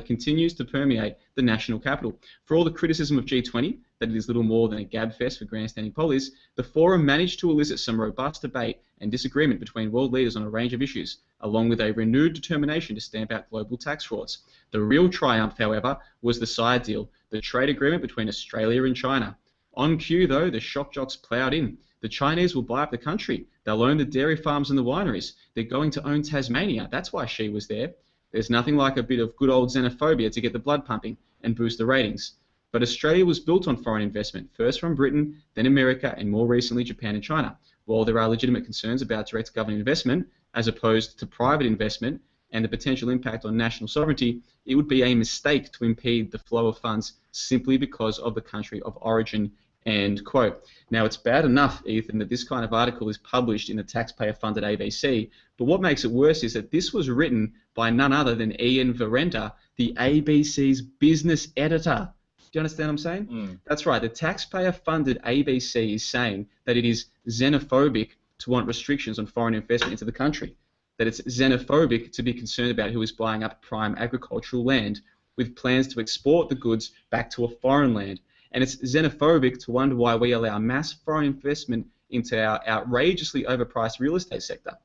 continues to permeate the national capital. For all the criticism of G20, that it is little more than a gabfest for grandstanding pollies, the forum managed to elicit some robust debate and disagreement between world leaders on a range of issues, along with a renewed determination to stamp out global tax frauds. The real triumph, however, was the side deal, the trade agreement between Australia and China. On cue, though, the shock jocks ploughed in. The Chinese will buy up the country. They'll own the dairy farms and the wineries. They're going to own Tasmania. That's why she was there. There's nothing like a bit of good old xenophobia to get the blood pumping and boost the ratings. But Australia was built on foreign investment, first from Britain, then America, and more recently Japan and China. While there are legitimate concerns about direct government investment, as opposed to private investment, and the potential impact on national sovereignty, it would be a mistake to impede the flow of funds simply because of the country of origin." End quote. Now, it's bad enough, Ethan, that this kind of article is published in the taxpayer-funded ABC, but what makes it worse is that this was written by none other than Ian Verrender, the ABC's business editor. Do you understand what I'm saying? That's right. The taxpayer-funded ABC is saying that it is xenophobic to want restrictions on foreign investment into the country, that it's xenophobic to be concerned about who is buying up prime agricultural land with plans to export the goods back to a foreign land. And it's xenophobic to wonder why we allow mass foreign investment into our outrageously overpriced real estate sector.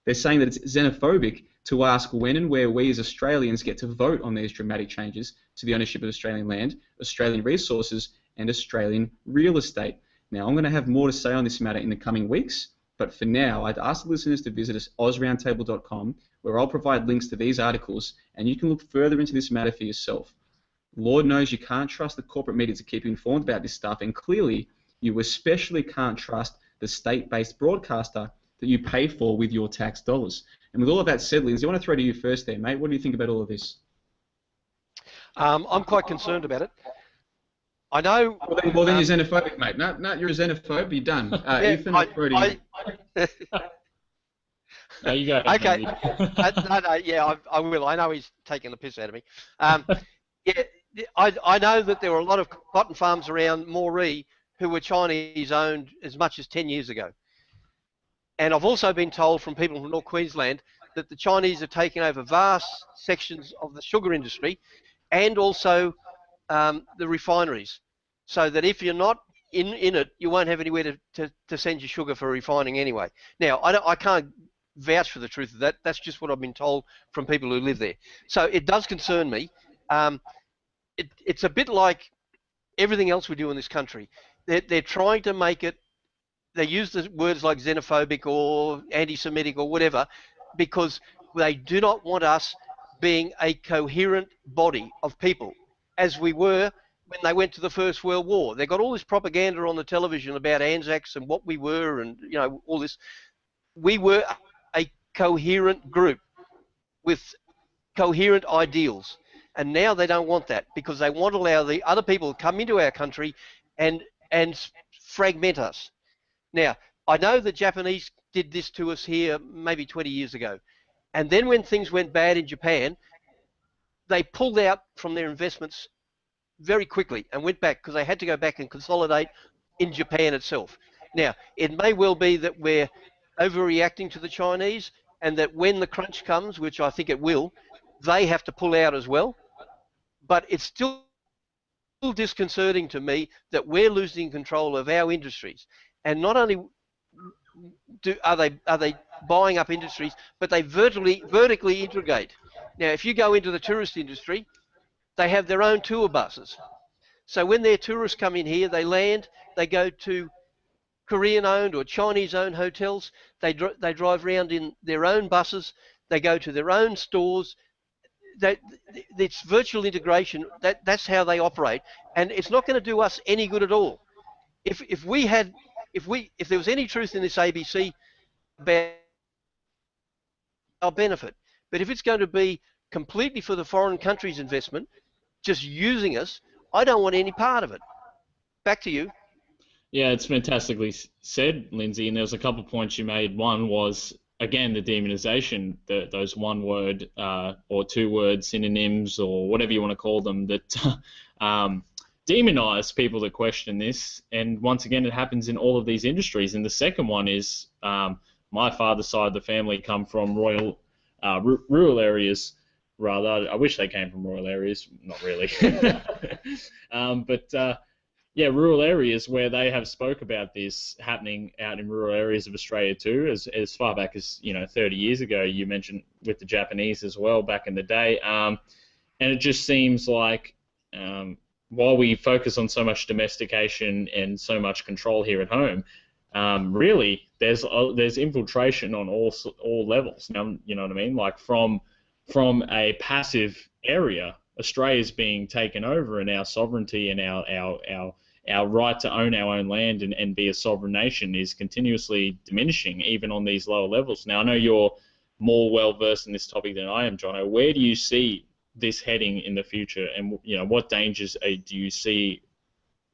They're saying that it's xenophobic to ask when and where we as Australians get to vote on these dramatic changes to the ownership of Australian land, Australian resources, and Australian real estate. Now, I'm going to have more to say on this matter in the coming weeks, but for now, I'd ask the listeners to visit us, AusRoundtable.com, where I'll provide links to these articles, and you can look further into this matter for yourself. Lord knows you can't trust the corporate media to keep you informed about this stuff, and clearly you especially can't trust the state-based broadcaster that you pay for with your tax dollars. And with all of that said, Lindsay, I want to throw to you first there, mate. What do you think about all of this? I'm quite concerned about it. I know... Well, then you're xenophobic, mate. No, you're a xenophobe. You're done. Ethan, I'll throw to you. No, you go. Okay. I will. I know he's taking the piss out of me. I know that there were a lot of cotton farms around Moree who were Chinese owned as much as 10 years ago. And I've also been told from people from North Queensland that the Chinese have taken over vast sections of the sugar industry and also the refineries. So that if you're not in it, you won't have anywhere to send your sugar for refining anyway. Now, I can't vouch for the truth of that. That's just what I've been told from people who live there. So it does concern me. It's a bit like everything else we do in this country. They're trying to make it, they use the words like xenophobic or anti-Semitic or whatever, because they do not want us being a coherent body of people, as we were when they went to the First World War. They got all this propaganda on the television about Anzacs and what we were and, you know, all this. We were a coherent group with coherent ideals. And now they don't want that because they want to allow the other people to come into our country and fragment us. Now, I know the Japanese did this to us here maybe 20 years ago. And then when things went bad in Japan, they pulled out from their investments very quickly and went back because they had to go back and consolidate in Japan itself. Now, it may well be that we're overreacting to the Chinese and that when the crunch comes, which I think it will, they have to pull out as well. But it's still disconcerting to me that we're losing control of our industries. And not only are they buying up industries, but they vertically integrate. Now, if you go into the tourist industry, they have their own tour buses. So when their tourists come in here, they land, they go to Korean-owned or Chinese-owned hotels. They drive around in their own buses. They go to their own stores. It's virtual integration. That's how they operate, and it's not going to do us any good at all. If there was any truth in this ABC about our benefit, but if it's going to be completely for the foreign country's investment, just using us, I don't want any part of it. Back to you. Yeah, it's fantastically said, Lindsay, and there's a couple of points you made. One was, again, the demonization, those one-word or two-word synonyms or whatever you want to call them that demonize people that question this. And once again, it happens in all of these industries. And the second one is my father's side of the family come from rural areas. Rather, I wish they came from rural areas. Not really. Yeah, rural areas where they have spoke about this happening out in rural areas of Australia too, as far back as 30 years ago. You mentioned with the Japanese as well back in the day, and it just seems like while we focus on so much domestication and so much control here at home, really there's infiltration on all levels. Now, you know what I mean? Like from a passive area, Australia's being taken over, and our sovereignty and our right to own our own land and be a sovereign nation is continuously diminishing, even on these lower levels. Now, I know you're more well-versed in this topic than I am, Johnno. Where do you see this heading in the future, and what dangers do you see,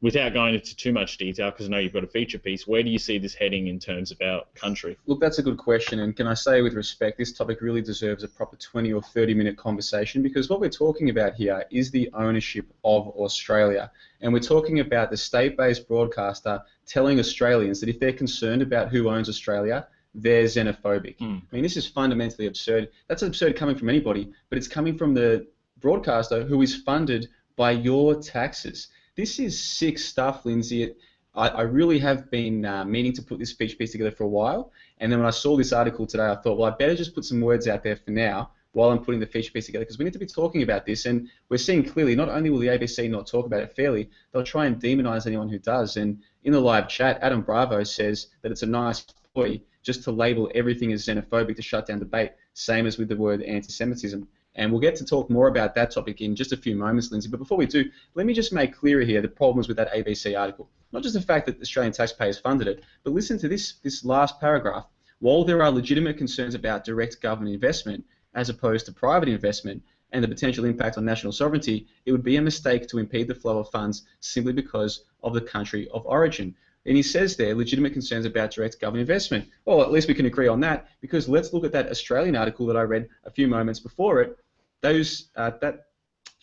without going into too much detail, because I know you've got a feature piece, where do you see this heading in terms of our country? Look, that's a good question, and can I say with respect, this topic really deserves a proper 20 or 30-minute conversation, because what we're talking about here is the ownership of Australia, and we're talking about the state-based broadcaster telling Australians that if they're concerned about who owns Australia, they're xenophobic. I mean, this is fundamentally absurd. That's absurd coming from anybody, but it's coming from the broadcaster who is funded by your taxes. This is sick stuff, Lindsay. I really have been meaning to put this feature piece together for a while, and then when I saw this article today, I thought, well, I better just put some words out there for now while I'm putting the feature piece together, because we need to be talking about this, and we're seeing clearly not only will the ABC not talk about it fairly, they'll try and demonize anyone who does. And in the live chat, Adam Bravo says that it's a nice ploy just to label everything as xenophobic to shut down debate, same as with the word anti-Semitism. And we'll get to talk more about that topic in just a few moments, Lindsay. But before we do, let me just make clear here the problems with that ABC article. Not just the fact that Australian taxpayers funded it, but listen to this last paragraph. While there are legitimate concerns about direct government investment as opposed to private investment and the potential impact on national sovereignty, it would be a mistake to impede the flow of funds simply because of the country of origin. And he says there, legitimate concerns about direct government investment. Well, at least we can agree on that, because let's look at that Australian article that I read a few moments before it. That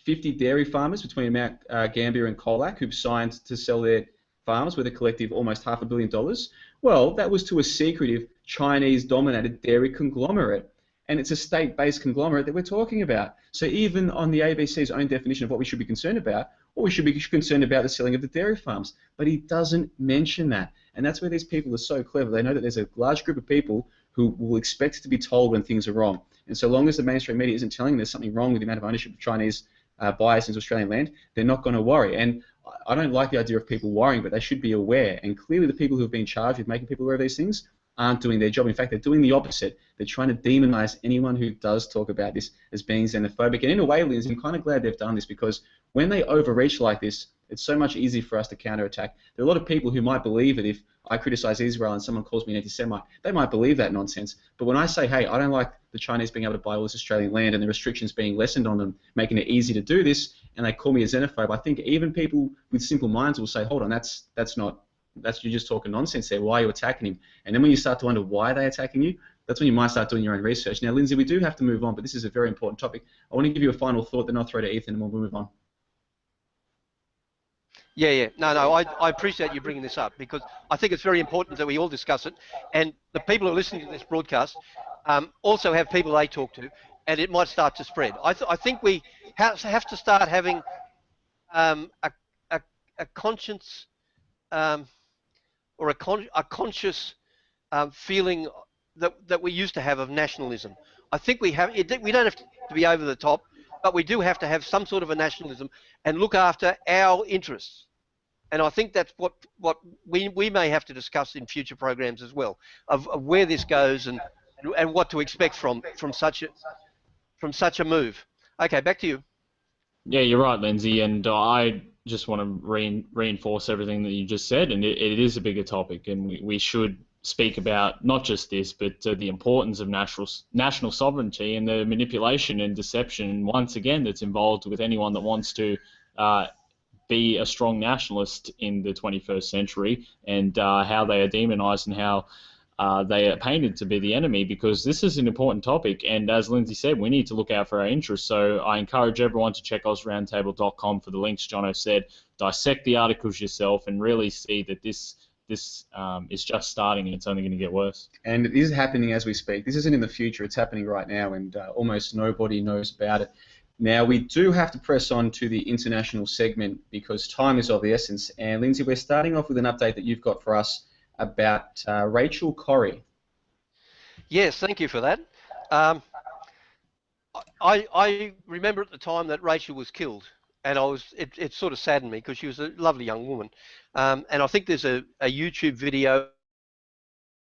50 dairy farmers between Mount Gambier and Colac who've signed to sell their farms with a collective almost $500 million, well, that was to a secretive Chinese-dominated dairy conglomerate. And it's a state-based conglomerate that we're talking about. So even on the ABC's own definition of what we should be concerned about, well, we should be concerned about the selling of the dairy farms. But he doesn't mention that. And that's where these people are so clever. They know that there's a large group of people who will expect to be told when things are wrong. And so long as the mainstream media isn't telling them there's something wrong with the amount of ownership of Chinese buyers into Australian land, they're not going to worry. And I don't like the idea of people worrying, but they should be aware. And clearly the people who have been charged with making people aware of these things aren't doing their job. In fact, they're doing the opposite. They're trying to demonize anyone who does talk about this as being xenophobic. And in a way, Liz, I'm kind of glad they've done this, because when they overreach like this, it's so much easier for us to counterattack. There are a lot of people who might believe that if I criticize Israel and someone calls me an anti-Semite, they might believe that nonsense. But when I say, hey, I don't like the Chinese being able to buy all this Australian land and the restrictions being lessened on them, making it easy to do this, and they call me a xenophobe, I think even people with simple minds will say, hold on, you're just talking nonsense there. Why are you attacking him? And then when you start to wonder why they're attacking you, that's when you might start doing your own research. Now, Lindsay, we do have to move on, but this is a very important topic. I want to give you a final thought, then I'll throw to Ethan and we'll move on. Yeah. No, I appreciate you bringing this up, because I think it's very important that we all discuss it. And the people who are listening to this broadcast also have people they talk to, and it might start to spread. I think we have to start having a conscience or a conscious feeling that we used to have of nationalism. I think we don't have to be over the top, but we do have to have some sort of a nationalism and look after our interests. And I think that's what we may have to discuss in future programs as well, of where this goes and what to expect from such a move. Okay, back to you. Yeah, you're right, Lindsay, and I just want to reinforce everything that you just said, and it is a bigger topic, and we should speak about not just this, but the importance of national sovereignty and the manipulation and deception, once again, that's involved with anyone that wants to be a strong nationalist in the 21st century, and how they are demonized and how they are painted to be the enemy, because this is an important topic, and as Lindsay said, we need to look out for our interests. So I encourage everyone to check AusRoundtable.com for the links Johnno said, dissect the articles yourself, and really see that this is just starting, and it's only going to get worse. And it is happening as we speak. This isn't in the future, it's happening right now, and almost nobody knows about it. Now, we do have to press on to the international segment because time is of the essence, and Lindsay, we're starting off with an update that you've got for us about Rachel Corrie. Yes, thank you for that. I remember at the time that Rachel was killed, and it sort of saddened me because she was a lovely young woman. And I think there's a YouTube video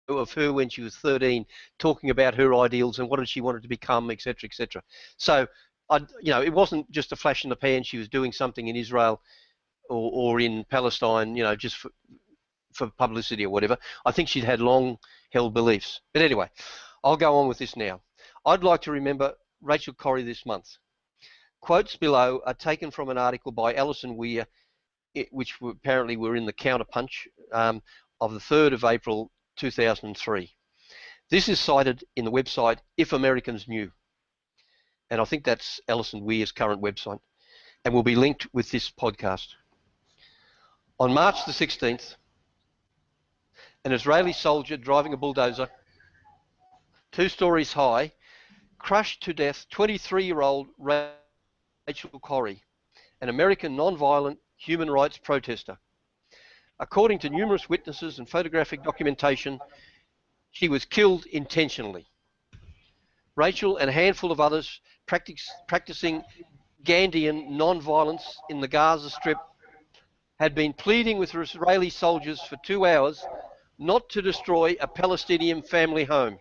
of her when she was 13 talking about her ideals and what did she wanted to become, etc., etc. So, it wasn't just a flash in the pan. She was doing something in Israel or in Palestine, just for publicity or whatever. I think she'd had long-held beliefs. But anyway, I'll go on with this now. I'd like to remember Rachel Corrie this month. Quotes below are taken from an article by Alison Weir, which apparently were in the Counterpunch of the 3rd of April 2003. This is cited in the website If Americans Knew. And I think that's Alison Weir's current website, and will be linked with this podcast. On March the 16th, an Israeli soldier driving a bulldozer 2 stories high crushed to death 23-year-old Rachel Corrie, an American non-violent human rights protester. According to numerous witnesses and photographic documentation, she was killed intentionally. Rachel and a handful of others practicing Gandhian non-violence in the Gaza Strip had been pleading with Israeli soldiers for 2 hours not to destroy a Palestinian family home.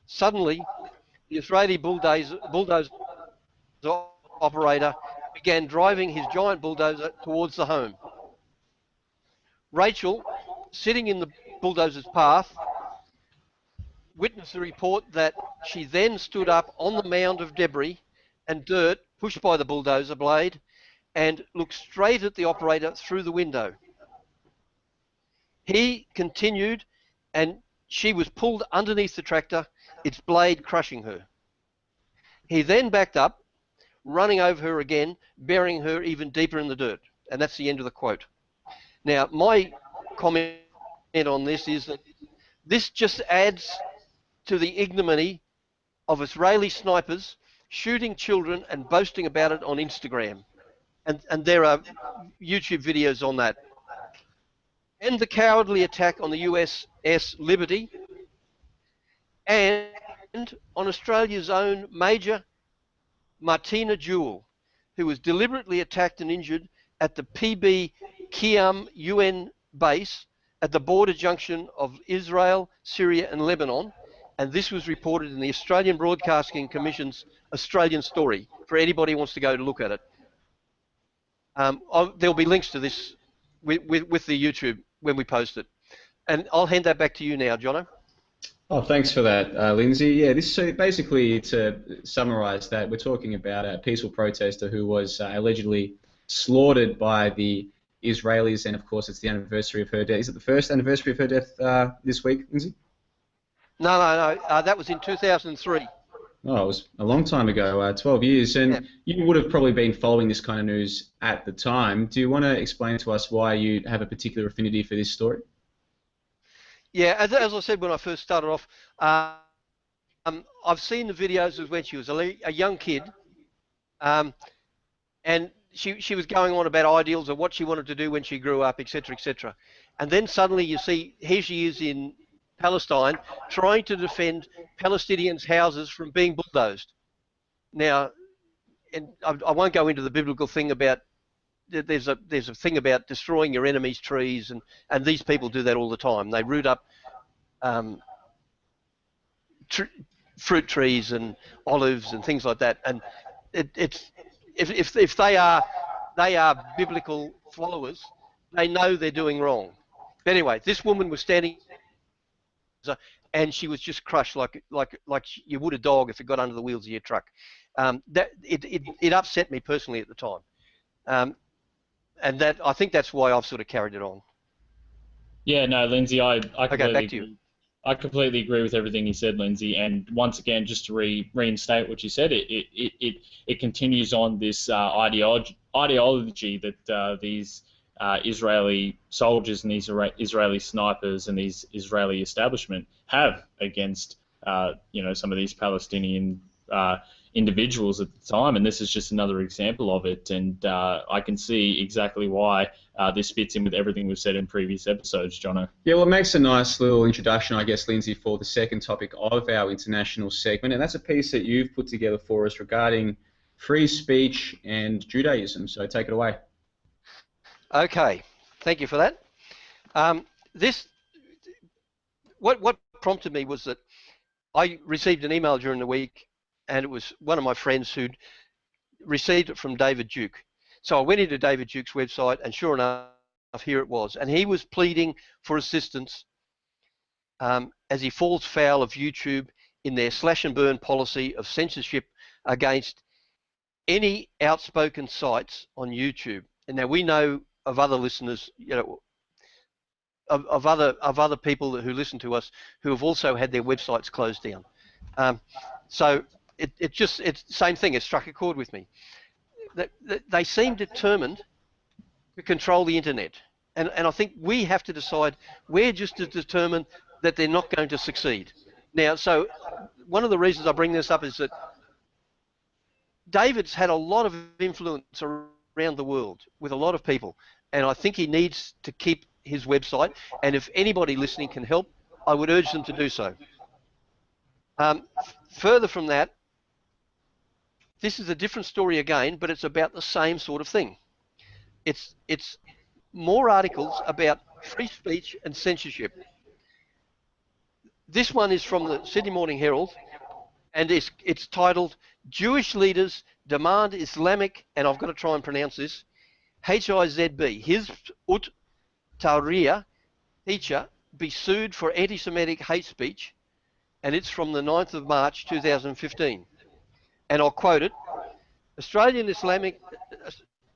Suddenly, the Israeli bulldozer operator began driving his giant bulldozer towards the home. Rachel, sitting in the bulldozer's path, witnessed the report that she then stood up on the mound of debris and dirt pushed by the bulldozer blade and looked straight at the operator through the window. He continued, and she was pulled underneath the tractor, its blade crushing her. He then backed up, running over her again, burying her even deeper in the dirt. And that's the end of the quote. Now, my comment on this is that this just adds to the ignominy of Israeli snipers shooting children and boasting about it on Instagram. And there are YouTube videos on that. And the cowardly attack on the USS Liberty, and on Australia's own Major Martina Jewell, who was deliberately attacked and injured at the PB Kiam UN base at the border junction of Israel, Syria and Lebanon, and this was reported in the Australian Broadcasting Commission's Australian Story, for anybody who wants to go to look at it. There'll be links to this with the YouTube when we post it. And I'll hand that back to you now, Johnno. Oh, thanks for that, Lindsay. Yeah, so basically, to summarise that, we're talking about a peaceful protester who was allegedly slaughtered by the Israelis, and of course, it's the anniversary of her death. Is it the first anniversary of her death this week, Lindsay? No, that was in 2003. Oh, it was a long time ago, 12 years, and yeah. You would have probably been following this kind of news at the time. Do you want to explain to us why you have a particular affinity for this story? Yeah, as I said when I first started off, I've seen the videos of when she was a young kid, and she was going on about ideals of what she wanted to do when she grew up, etc., etc. And then suddenly you see, here she is in Palestine trying to defend Palestinians' houses from being bulldozed. Now, and I won't go into the biblical thing about, there's a thing about destroying your enemy's trees, and these people do that all the time. They root up fruit trees and olives and things like that. And if they are biblical followers, they know they're doing wrong. But anyway, this woman was standing, and she was just crushed like you would a dog if it got under the wheels of your truck. It upset me personally at the time. and that I think that's why I've sort of carried it on. Yeah, no, Lindsay, I completely back to you. agree. I completely agree with everything you said, Lindsay. And once again, just to reinstate what you said, it continues on this ideology that these Israeli soldiers and these Israeli snipers and these Israeli establishment have against some of these Palestinian individuals at the time, and this is just another example of it. And I can see exactly why this fits in with everything we've said in previous episodes, Jono. Yeah, well, it makes a nice little introduction, I guess, Lindsay, for the second topic of our international segment, and that's a piece that you've put together for us regarding free speech and Judaism. So take it away. Okay, thank you for that. What prompted me was that I received an email during the week, and it was one of my friends who'd received it from David Duke. So I went into David Duke's website, and sure enough, here it was. And he was pleading for assistance as he falls foul of YouTube in their slash and burn policy of censorship against any outspoken sites on YouTube. And now we know of other listeners, of other people who listen to us who have also had their websites closed down. So it's same thing. It struck a chord with me. They seem determined to control the internet, and I think we have to decide. We're just to determine that they're not going to succeed. Now, so one of the reasons I bring this up is that David's had a lot of influence around the world with a lot of people, and I think he needs to keep his website. And if anybody listening can help, I would urge them to do so. Further from that, this is a different story again, but it's about the same sort of thing. It's more articles about free speech and censorship. This one is from the Sydney Morning Herald, and it's titled "Jewish Leaders Demand Islamic," and I've got to try and pronounce this, HIZB, Hizb ut Tahrir teacher be sued for anti-Semitic hate speech, and it's from the 9th of March 2015. And I'll quote it: Australian Islamic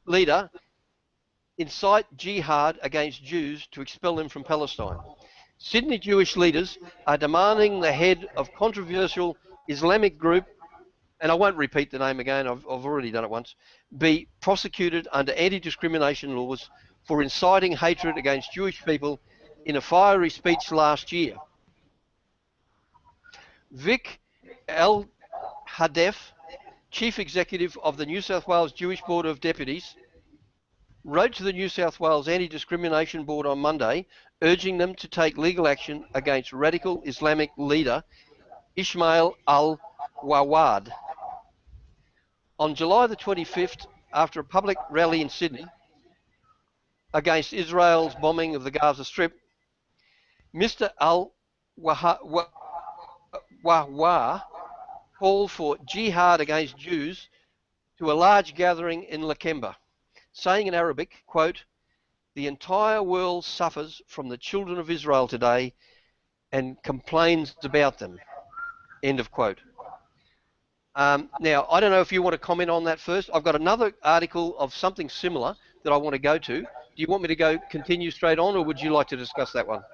leader incite jihad against Jews to expel them from Palestine. Sydney Jewish leaders are demanding the head of controversial Islamic group, and I won't repeat the name again, I've already done it once, be prosecuted under anti-discrimination laws for inciting hatred against Jewish people in a fiery speech last year. Vic El Hadef, Chief Executive of the New South Wales Jewish Board of Deputies, wrote to the New South Wales Anti-Discrimination Board on Monday, urging them to take legal action against radical Islamic leader Ismail al-Wawad. On July the 25th, after a public rally in Sydney against Israel's bombing of the Gaza Strip, Mr. al-Wawad called for jihad against Jews to a large gathering in Lakemba, saying in Arabic, quote, "The entire world suffers from the children of Israel today and complains about them," end of quote. Now, I don't know if you want to comment on that first. I've got another article of something similar that I want to go to. Do you want me to continue straight on, or would you like to discuss that one?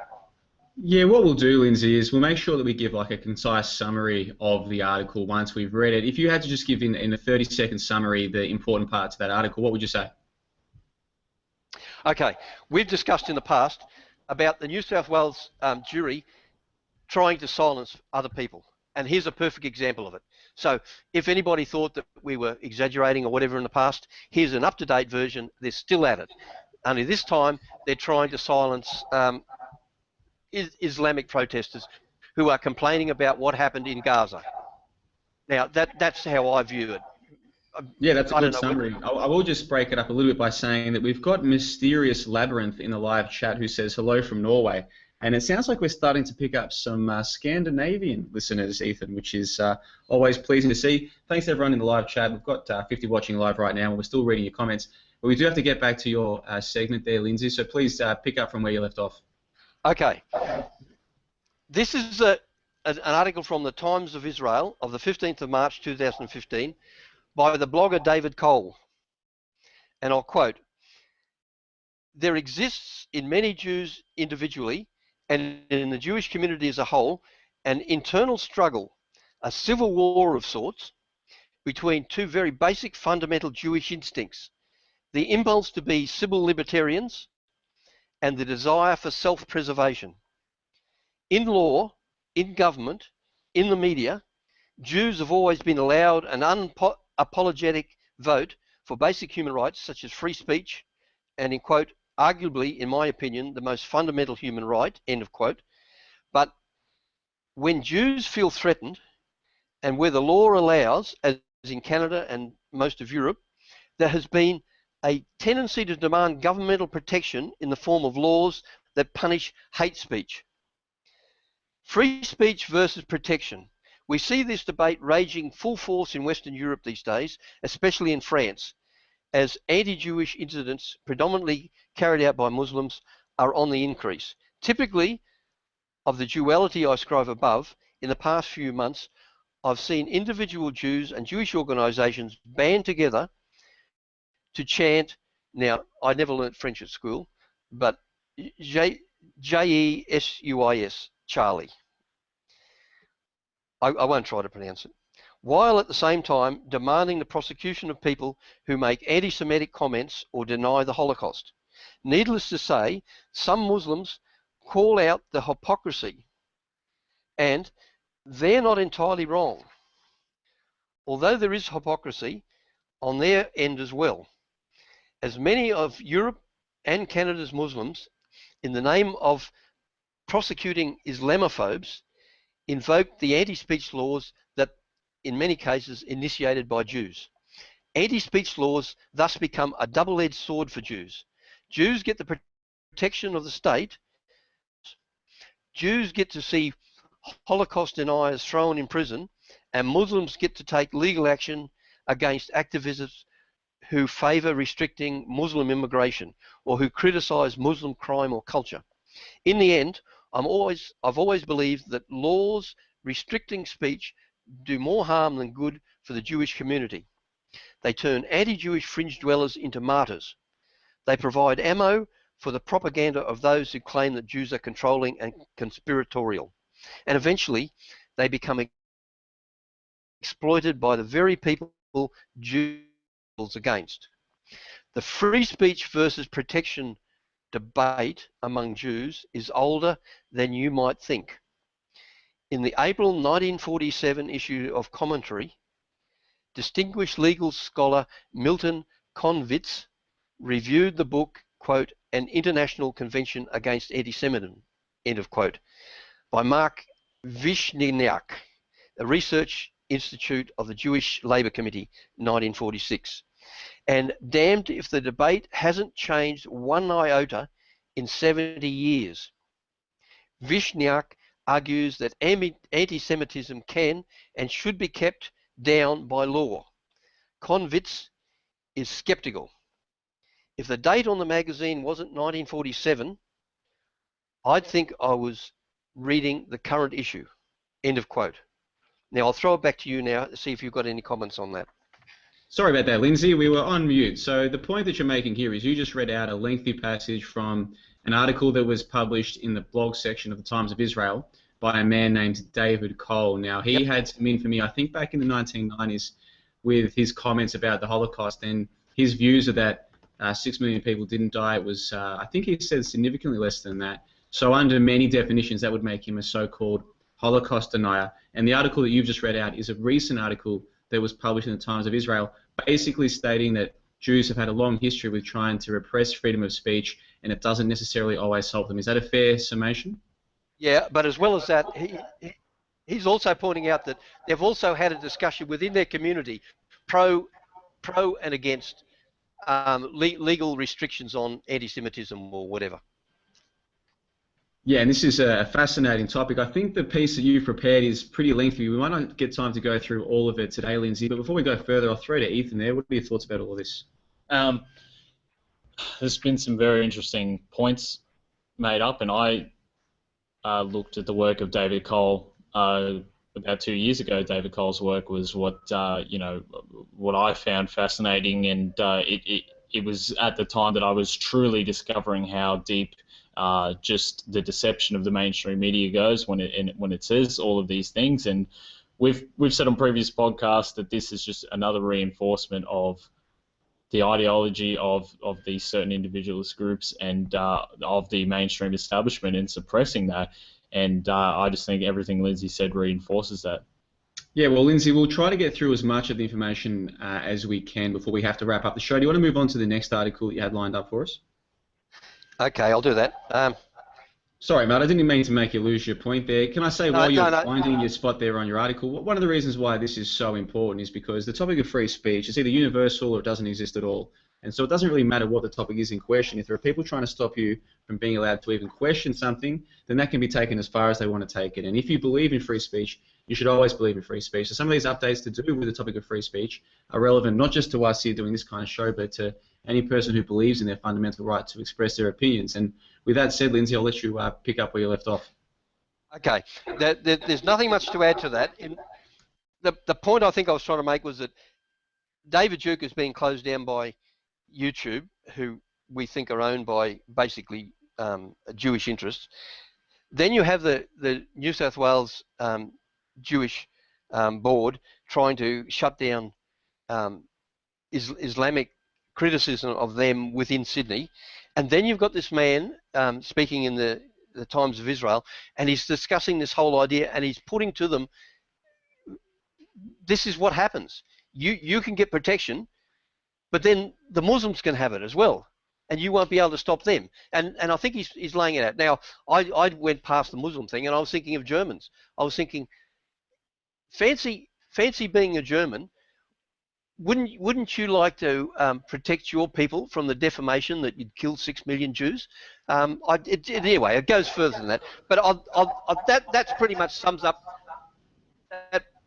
Yeah, what we'll do, Lindsay, is we'll make sure that we give like a concise summary of the article once we've read it. If you had to just give in a 30-second summary the important parts of that article, what would you say? Okay, we've discussed in the past about the New South Wales jury trying to silence other people, and here's a perfect example of it. So if anybody thought that we were exaggerating or whatever in the past, here's an up-to-date version. They're still at it. Only this time they're trying to silence Islamic protesters who are complaining about what happened in Gaza. Now, that's how I view it. Yeah, that's a good summary. I will just break it up a little bit by saying that we've got Mysterious Labyrinth in the live chat who says hello from Norway. And it sounds like we're starting to pick up some Scandinavian listeners, Ethan, which is always pleasing to see. Thanks to everyone in the live chat. We've got 50 watching live right now, and we're still reading your comments. But we do have to get back to your segment there, Lindsay, so please pick up from where you left off. Okay. This is an article from the Times of Israel of the 15th of March 2015 by the blogger David Cole. And I'll quote, there exists in many Jews individually and in the Jewish community as a whole an internal struggle, a civil war of sorts, between two very basic fundamental Jewish instincts: the impulse to be civil libertarians and the desire for self-preservation. In law, in government, in the media, Jews have always been allowed an unapologetic vote for basic human rights such as free speech and, in quote, arguably, in my opinion, the most fundamental human right, end of quote. But when Jews feel threatened, and where the law allows, as in Canada and most of Europe, there has been a tendency to demand governmental protection in the form of laws that punish hate speech. Free speech versus protection. We see this debate raging full force in Western Europe these days, especially in France, as anti-Jewish incidents predominantly carried out by Muslims are on the increase. Typically, of the duality I describe above, in the past few months, I've seen individual Jews and Jewish organisations band together to chant, now I never learnt French at school, but J-E-S-U-I-S, Charlie. I won't try to pronounce it. While at the same time demanding the prosecution of people who make anti-Semitic comments or deny the Holocaust. Needless to say, some Muslims call out the hypocrisy, and they're not entirely wrong. Although there is hypocrisy on their end as well, as many of Europe and Canada's Muslims, in the name of prosecuting Islamophobes, invoke the anti-speech laws that, in many cases, initiated by Jews. Anti-speech laws thus become a double-edged sword for Jews. Jews get the protection of the state. Jews get to see Holocaust deniers thrown in prison, and Muslims get to take legal action against activists who favour restricting Muslim immigration or who criticise Muslim crime or culture. In the end, I've always believed that laws restricting speech do more harm than good for the Jewish community. They turn anti-Jewish fringe dwellers into martyrs. They provide ammo for the propaganda of those who claim that Jews are controlling and conspiratorial. And eventually, they become exploited by the very people Jews against. The free speech versus protection debate among Jews is older than you might think. In the April 1947 issue of Commentary, distinguished legal scholar Milton Konvitz reviewed the book, quote, An International Convention Against Anti-Semitism, end of quote, by Mark Vishniak, a research institute of the Jewish Labour Committee, 1946. And damned if the debate hasn't changed one iota in 70 years. Vishniak argues that anti-Semitism can and should be kept down by law. Konvitz is sceptical. If the date on the magazine wasn't 1947, I'd think I was reading the current issue. End of quote. Now I'll throw it back to you now to see if you've got any comments on that. Sorry about that, Lindsay. We were on mute. So the point that you're making here is you just read out a lengthy passage from an article that was published in the blog section of the Times of Israel by a man named David Cole. Now, he had some infamy, I think, back in the 1990s with his comments about the Holocaust, and his views are that 6 million people didn't die. It was, I think he said, significantly less than that. So under many definitions, that would make him a so-called Holocaust denier. And the article that you've just read out is a recent article that was published in the Times of Israel, basically stating that Jews have had a long history with trying to repress freedom of speech, and it doesn't necessarily always help them. Is that a fair summation? Yeah, but as well as that, he's also pointing out that they've also had a discussion within their community, pro and against legal restrictions on anti-Semitism or whatever. Yeah, and this is a fascinating topic. I think the piece that you've prepared is pretty lengthy. We might not get time to go through all of it today, Lindsay, but before we go further, I'll throw to Ethan there. What are your thoughts about all of this? There's been some very interesting points made up, and I looked at the work of David Cole about 2 years ago. David Cole's work was what I found fascinating, and it was at the time that I was truly discovering how deep just the deception of the mainstream media goes when it says all of these things. And we've said on previous podcasts that this is just another reinforcement of the ideology of these certain individualist groups and of the mainstream establishment and suppressing that. And I just think everything Lindsay said reinforces that. Yeah, well, Lindsay, we'll try to get through as much of the information as we can before we have to wrap up the show. Do you want to move on to the next article that you had lined up for us? Okay, I'll do that. Sorry, Matt, I didn't mean to make you lose your point there. Can I say, while you're finding your spot there on your article, one of the reasons why this is so important is because the topic of free speech is either universal or it doesn't exist at all. And so it doesn't really matter what the topic is in question. If there are people trying to stop you from being allowed to even question something, then that can be taken as far as they want to take it. And if you believe in free speech, you should always believe in free speech. So some of these updates to do with the topic of free speech are relevant not just to us here doing this kind of show, but to any person who believes in their fundamental right to express their opinions. And with that said, Lindsay, I'll let you pick up where you left off. Okay, there's nothing much to add to that. The point I think I was trying to make was that David Duke is being closed down by YouTube, who we think are owned by basically Jewish interests. Then you have the New South Wales Jewish board trying to shut down Islamic criticism of them within Sydney. And then you've got this man speaking in the Times of Israel, and he's discussing this whole idea, and he's putting to them, this is what happens. You can get protection, but then the Muslims can have it as well, and you won't be able to stop them. And I think he's laying it out. Now, I went past the Muslim thing, and I was thinking of Germans. I was thinking, fancy being a German. Wouldn't you like to protect your people from the defamation that you'd killed 6 million Jews? Anyway, it goes further than that. But that pretty much sums up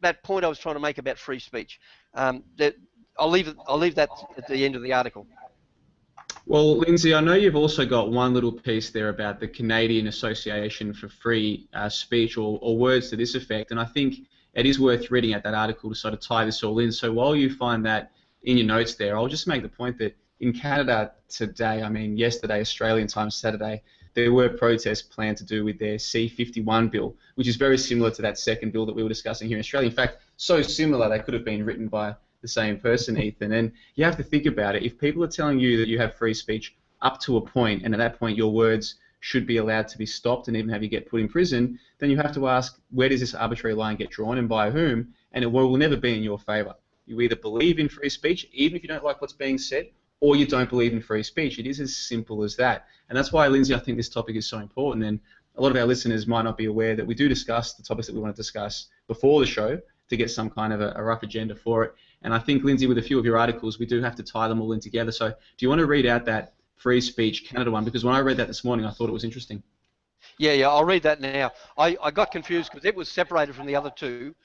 that point I was trying to make about free speech. I'll leave that at the end of the article. Well, Lindsay, I know you've also got one little piece there about the Canadian Association for Free Speech, or words to this effect, and I think it is worth reading at that article to sort of tie this all in. So while you find that in your notes there, I'll just make the point that in Canada today, I mean yesterday, Australian time, Saturday, there were protests planned to do with their C-51 bill, which is very similar to that second bill that we were discussing here in Australia. In fact, so similar they could have been written by the same person, Ethan. And you have to think about it. If people are telling you that you have free speech up to a point, and at that point your words should be allowed to be stopped and even have you get put in prison, then you have to ask, where does this arbitrary line get drawn and by whom? And it will never be in your favour. You either believe in free speech, even if you don't like what's being said, or you don't believe in free speech. It is as simple as that. And that's why, Lindsay, I think this topic is so important. And a lot of our listeners might not be aware that we do discuss the topics that we want to discuss before the show to get some kind of a rough agenda for it. And I think, Lindsay, with a few of your articles, we do have to tie them all in together. So do you want to read out that Free Speech Canada one? Because when I read that this morning, I thought it was interesting. Yeah, I'll read that now. I got confused because it was separated from the other two,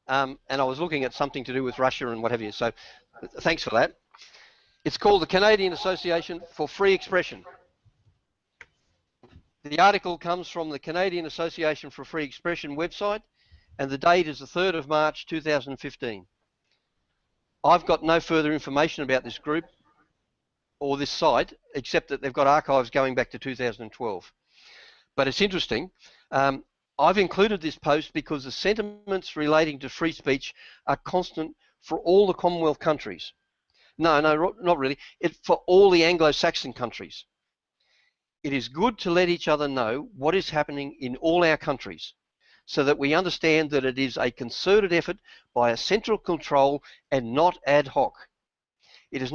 and I was looking at something to do with Russia and what have you. So thanks for that. It's called the Canadian Association for Free Expression. The article comes from the Canadian Association for Free Expression website, and the date is the 3rd of March 2015. I've got no further information about this group or this site, except that they've got archives going back to 2012. But it's interesting. I've included this post because the sentiments relating to free speech are constant for all the Commonwealth countries. No, not really. It's for all the Anglo-Saxon countries. It is good to let each other know what is happening in all our countries, so that we understand that it is a concerted effort by a central control and not ad hoc. It is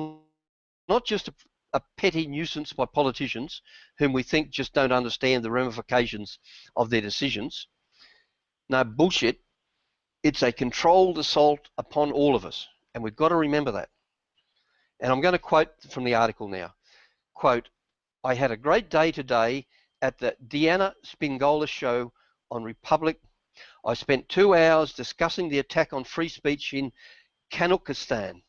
not just a petty nuisance by politicians whom we think just don't understand the ramifications of their decisions. No, bullshit. It's a controlled assault upon all of us, and we've got to remember that. And I'm going to quote from the article now. Quote, I had a great day today at the Diana Spingola show on Republic. I spent 2 hours discussing the attack on free speech in Kazakhstan.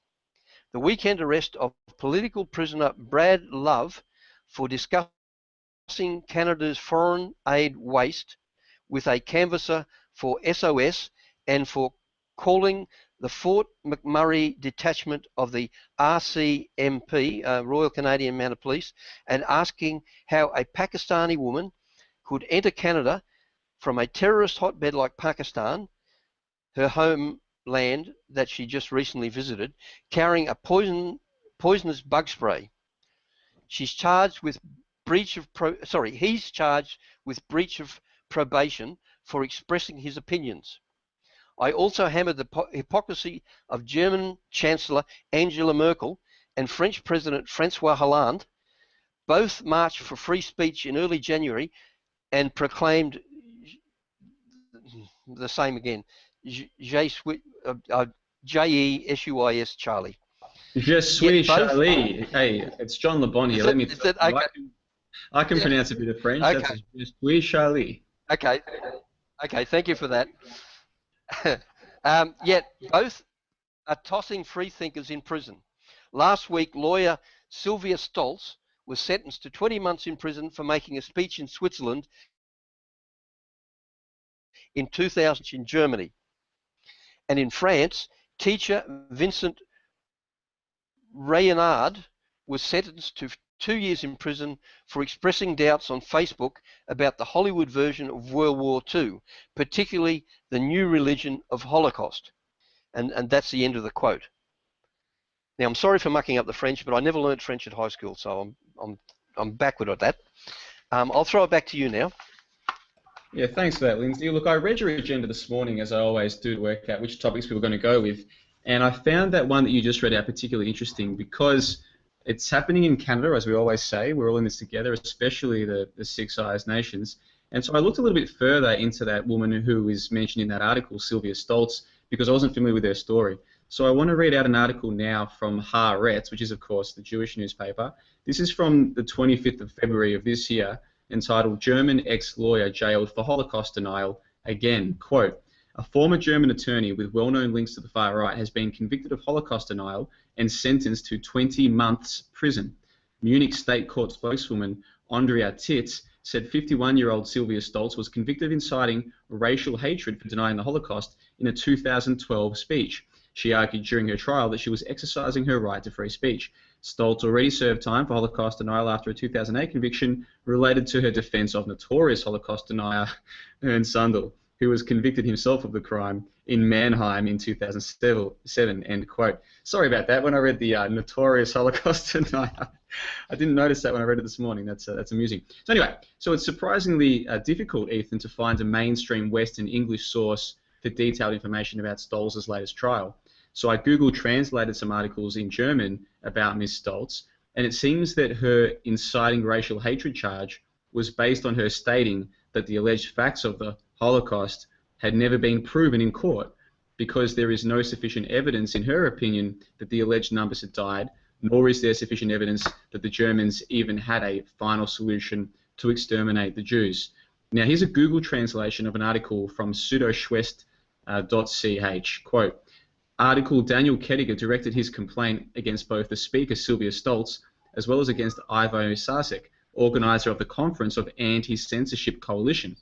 The weekend arrest of political prisoner Brad Love for discussing Canada's foreign aid waste with a canvasser for SOS and for calling the Fort McMurray detachment of the RCMP, Royal Canadian Mounted Police, and asking how a Pakistani woman could enter Canada from a terrorist hotbed like Pakistan, her homeland that she just recently visited, carrying a poisonous bug spray. He's charged with breach of probation for expressing his opinions. I also hammered the hypocrisy of German Chancellor Angela Merkel and French President Francois Hollande. Both marched for free speech in early January and proclaimed the same again, J-E-S-U-I-S Charlie. Je suis Charlie. Hey, it's John LeBon here. Let me. Okay. I can pronounce a bit of French. Okay. That's Je suis Charlie. Okay. Thank you for that. Yet both are tossing freethinkers in prison. Last week, lawyer Sylvia Stolz was sentenced to 20 months in prison for making a speech in Switzerland in 2000 in Germany. And in France, teacher Vincent Rayonard was sentenced to 2 years in prison for expressing doubts on Facebook about the Hollywood version of World War II, particularly the new religion of Holocaust. And that's the end of the quote. Now, I'm sorry for mucking up the French, but I never learned French at high school, so I'm backward at that. I'll throw it back to you now. Yeah, thanks for that, Lindsay. Look, I read your agenda this morning, as I always do, to work out which topics we were going to go with, and I found that one that you just read out particularly interesting because it's happening in Canada, as we always say. We're all in this together, especially the Six Eyes nations. And so I looked a little bit further into that woman who is mentioned in that article, Sylvia Stolz, because I wasn't familiar with her story. So I want to read out an article now from Haaretz, which is, of course, the Jewish newspaper. This is from the 25th of February of this year, entitled German Ex-Lawyer Jailed for Holocaust Denial. Again, quote, a former German attorney with well-known links to the far right has been convicted of Holocaust denial and sentenced to 20 months prison. Munich State Court spokeswoman Andrea Titz said 51-year-old Sylvia Stolz was convicted of inciting racial hatred for denying the Holocaust in a 2012 speech. She argued during her trial that she was exercising her right to free speech. Stolz already served time for Holocaust denial after a 2008 conviction related to her defense of notorious Holocaust denier Ernst Sundel, who was convicted himself of the crime in Mannheim in 2007, end quote. Sorry about that. When I read the notorious Holocaust denier, I didn't notice that when I read it this morning. That's amusing. So anyway, so it's surprisingly difficult, Ethan, to find a mainstream Western English source for detailed information about Stolz's latest trial. So I Google translated some articles in German about Ms. Stolz, and it seems that her inciting racial hatred charge was based on her stating that the alleged facts of the Holocaust had never been proven in court because there is no sufficient evidence, in her opinion, that the alleged numbers had died, nor is there sufficient evidence that the Germans even had a final solution to exterminate the Jews. Now, here's a Google translation of an article from pseudoschwest.ch. Quote, article Daniel Kettiger directed his complaint against both the speaker Sylvia Stolz as well as against Ivo Sasek, organizer of the Conference of Anti-Censorship Coalition.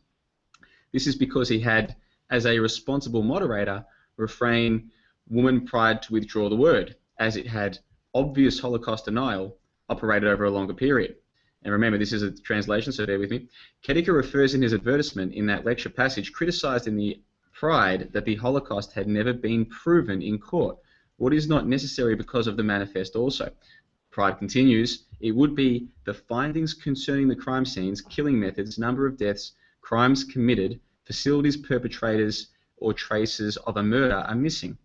This is because he had, as a responsible moderator, refrained woman prior to withdraw the word, as it had obvious Holocaust denial operated over a longer period. And remember, this is a translation, so bear with me. Kettiger refers in his advertisement in that lecture passage criticized in the Pride that the Holocaust had never been proven in court. What is not necessary because of the manifest also. Pride continues, it would be the findings concerning the crime scenes, killing methods, number of deaths, crimes committed, facilities, perpetrators, or traces of a murder are missing.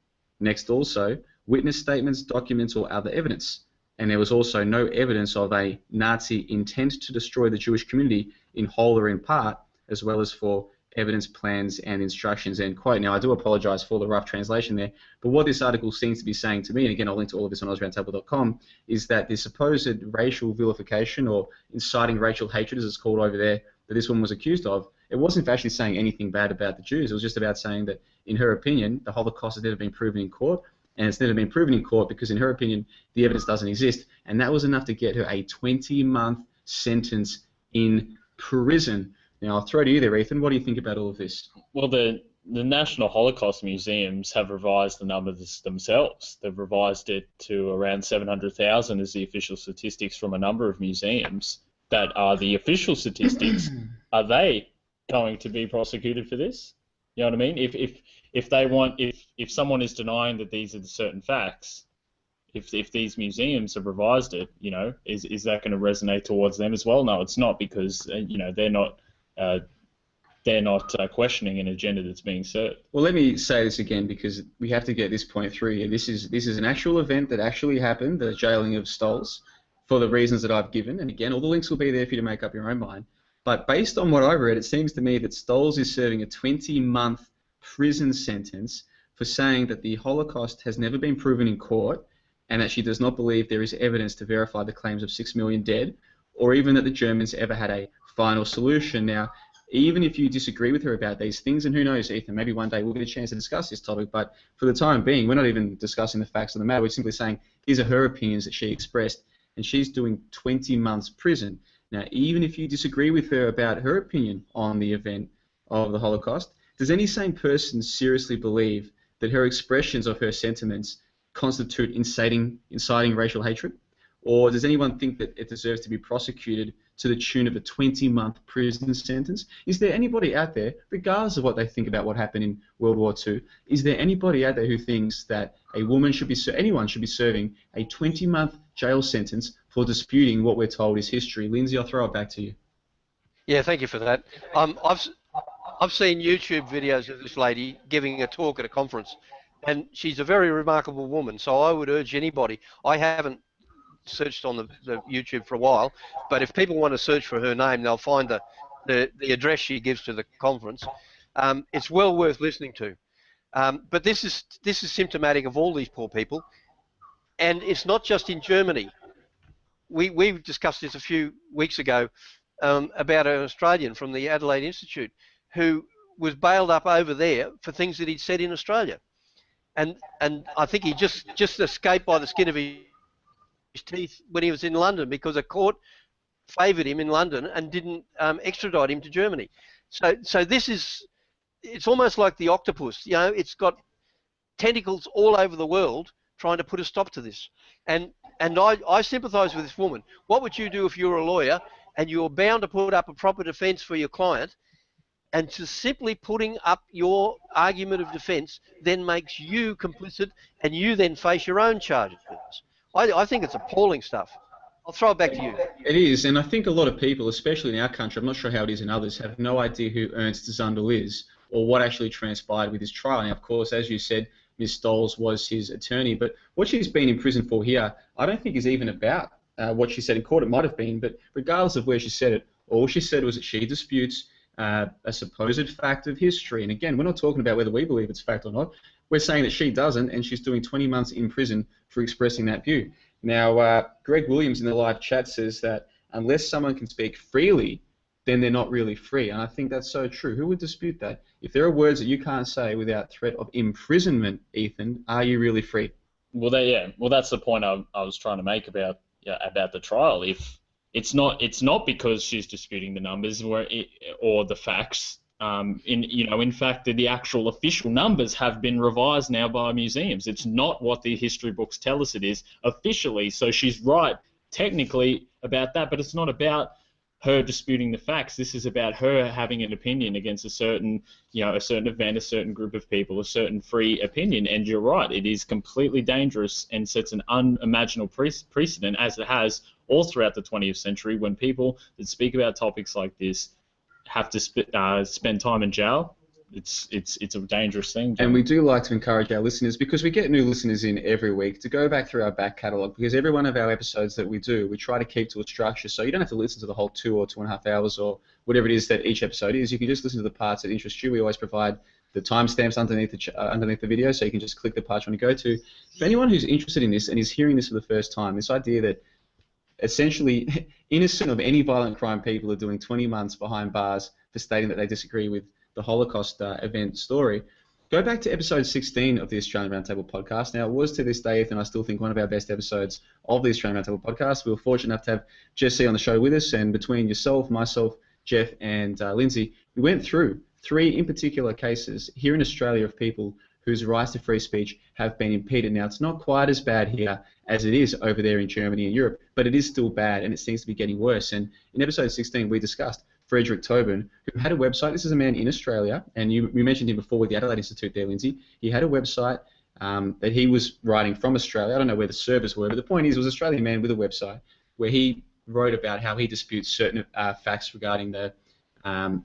Next also, witness statements, documents, or other evidence. And there was also no evidence of a Nazi intent to destroy the Jewish community in whole or in part, as well as for evidence, plans, and instructions, end quote. Now, I do apologize for the rough translation there, but what this article seems to be saying to me, and again, I'll link to all of this on AusRoundtable.com, is that the supposed racial vilification or inciting racial hatred, as it's called over there, that this woman was accused of, it wasn't actually saying anything bad about the Jews. It was just about saying that, in her opinion, the Holocaust has never been proven in court, and it's never been proven in court because, in her opinion, the evidence doesn't exist, and that was enough to get her a 20-month sentence in prison. Now, I'll throw to you there, Ethan. What do you think about all of this? Well, the the National Holocaust Museums have revised the numbers themselves. They've revised it to around 700,000 as the official statistics from a number of museums that are the official statistics. Are they going to be prosecuted for this? You know what I mean? If someone is denying that these are the certain facts, if these museums have revised it, is that going to resonate towards them as well? No, it's not, because they're not questioning an agenda that's being served. Well, let me say this again, because we have to get this point through here. This is an actual event that actually happened, the jailing of Stolz, for the reasons that I've given. And again, all the links will be there for you to make up your own mind. But based on what I've read, it seems to me that Stolz is serving a 20-month prison sentence for saying that the Holocaust has never been proven in court, and that she does not believe there is evidence to verify the claims of 6 million dead, or even that the Germans ever had a final solution. Now, even if you disagree with her about these things, and who knows, Ethan, maybe one day we'll get a chance to discuss this topic, but for the time being, we're not even discussing the facts of the matter. We're simply saying these are her opinions that she expressed, and she's doing 20 months prison. Now, even if you disagree with her about her opinion on the event of the Holocaust, does any sane person seriously believe that her expressions of her sentiments constitute inciting racial hatred? Or does anyone think that it deserves to be prosecuted to the tune of a 20-month prison sentence? Is there anybody out there, regardless of what they think about what happened in World War II, is there anybody out there who thinks that anyone should be serving a 20-month jail sentence for disputing what we're told is history? Lindsay, I'll throw it back to you. Yeah, thank you for that. I've seen YouTube videos of this lady giving a talk at a conference, and she's a very remarkable woman. So I would urge anybody. I haven't searched on the YouTube for a while, but if people want to search for her name, they'll find the address she gives to the conference. It's well worth listening to. But this is symptomatic of all these poor people, and it's not just in Germany. We discussed this a few weeks ago about an Australian from the Adelaide Institute who was bailed up over there for things that he'd said in Australia, and I think he just escaped by the skin of his teeth when he was in London, because a court favoured him in London and didn't extradite him to Germany. So it's almost like the octopus. It's got tentacles all over the world trying to put a stop to this. And I sympathise with this woman. What would you do if you were a lawyer and you're bound to put up a proper defence for your client, and to simply putting up your argument of defence then makes you complicit, and you then face your own charges? I think it's appalling stuff. I'll throw it back to you. It is, and I think a lot of people, especially in our country, I'm not sure how it is in others, have no idea who Ernst Zundel is or what actually transpired with his trial. Now, of course, as you said, Ms. Stolz was his attorney, but what she's been in prison for here, I don't think is even about what she said in court. It might have been, but regardless of where she said it, all she said was that she disputes a supposed fact of history. And again, we're not talking about whether we believe it's fact or not. We're saying that she doesn't, and she's doing 20 months in prison for expressing that view. Now, Greg Williams in the live chat says that unless someone can speak freely, then they're not really free. And I think that's so true. Who would dispute that? If there are words that you can't say without threat of imprisonment, Ethan, are you really free? Well, that's the point I was trying to make about the trial. If it's not because she's disputing the numbers or the facts. In fact, the actual official numbers have been revised now by museums. It's not what the history books tell us it is officially. So she's right technically about that, but it's not about her disputing the facts. This is about her having an opinion against a certain event, a certain group of people, a certain free opinion. And you're right, it is completely dangerous and sets an unimaginable precedent, as it has all throughout the 20th century, when people that speak about topics like this have to spend time in jail. It's a dangerous thing. And we do like to encourage our listeners, because we get new listeners in every week, to go back through our back catalogue, because every one of our episodes that we do, we try to keep to a structure, so you don't have to listen to the whole 2 or 2.5 hours or whatever it is that each episode is. You can just listen to the parts that interest you. We always provide the timestamps underneath the video, so you can just click the part you want to go to. For anyone who's interested in this and is hearing this for the first time, this idea that essentially innocent of any violent crime people are doing 20 months behind bars for stating that they disagree with the Holocaust event story, go back to episode 16 of the Australian Roundtable podcast. Now, it was to this day, Ethan, I still think one of our best episodes of the Australian Roundtable podcast. We were fortunate enough to have Jesse on the show with us, and between yourself, myself, Jeff, and Lindsay, we went through 3 in particular cases here in Australia of people whose rights to free speech have been impeded. Now, it's not quite as bad here as it is over there in Germany and Europe, but it is still bad, and it seems to be getting worse. And in episode 16, we discussed Frederick Tobin, who had a website. This is a man in Australia, and you mentioned him before with the Adelaide Institute there, Lindsay. He had a website that he was writing from Australia. I don't know where the servers were, but the point is, it was an Australian man with a website where he wrote about how he disputes certain facts regarding the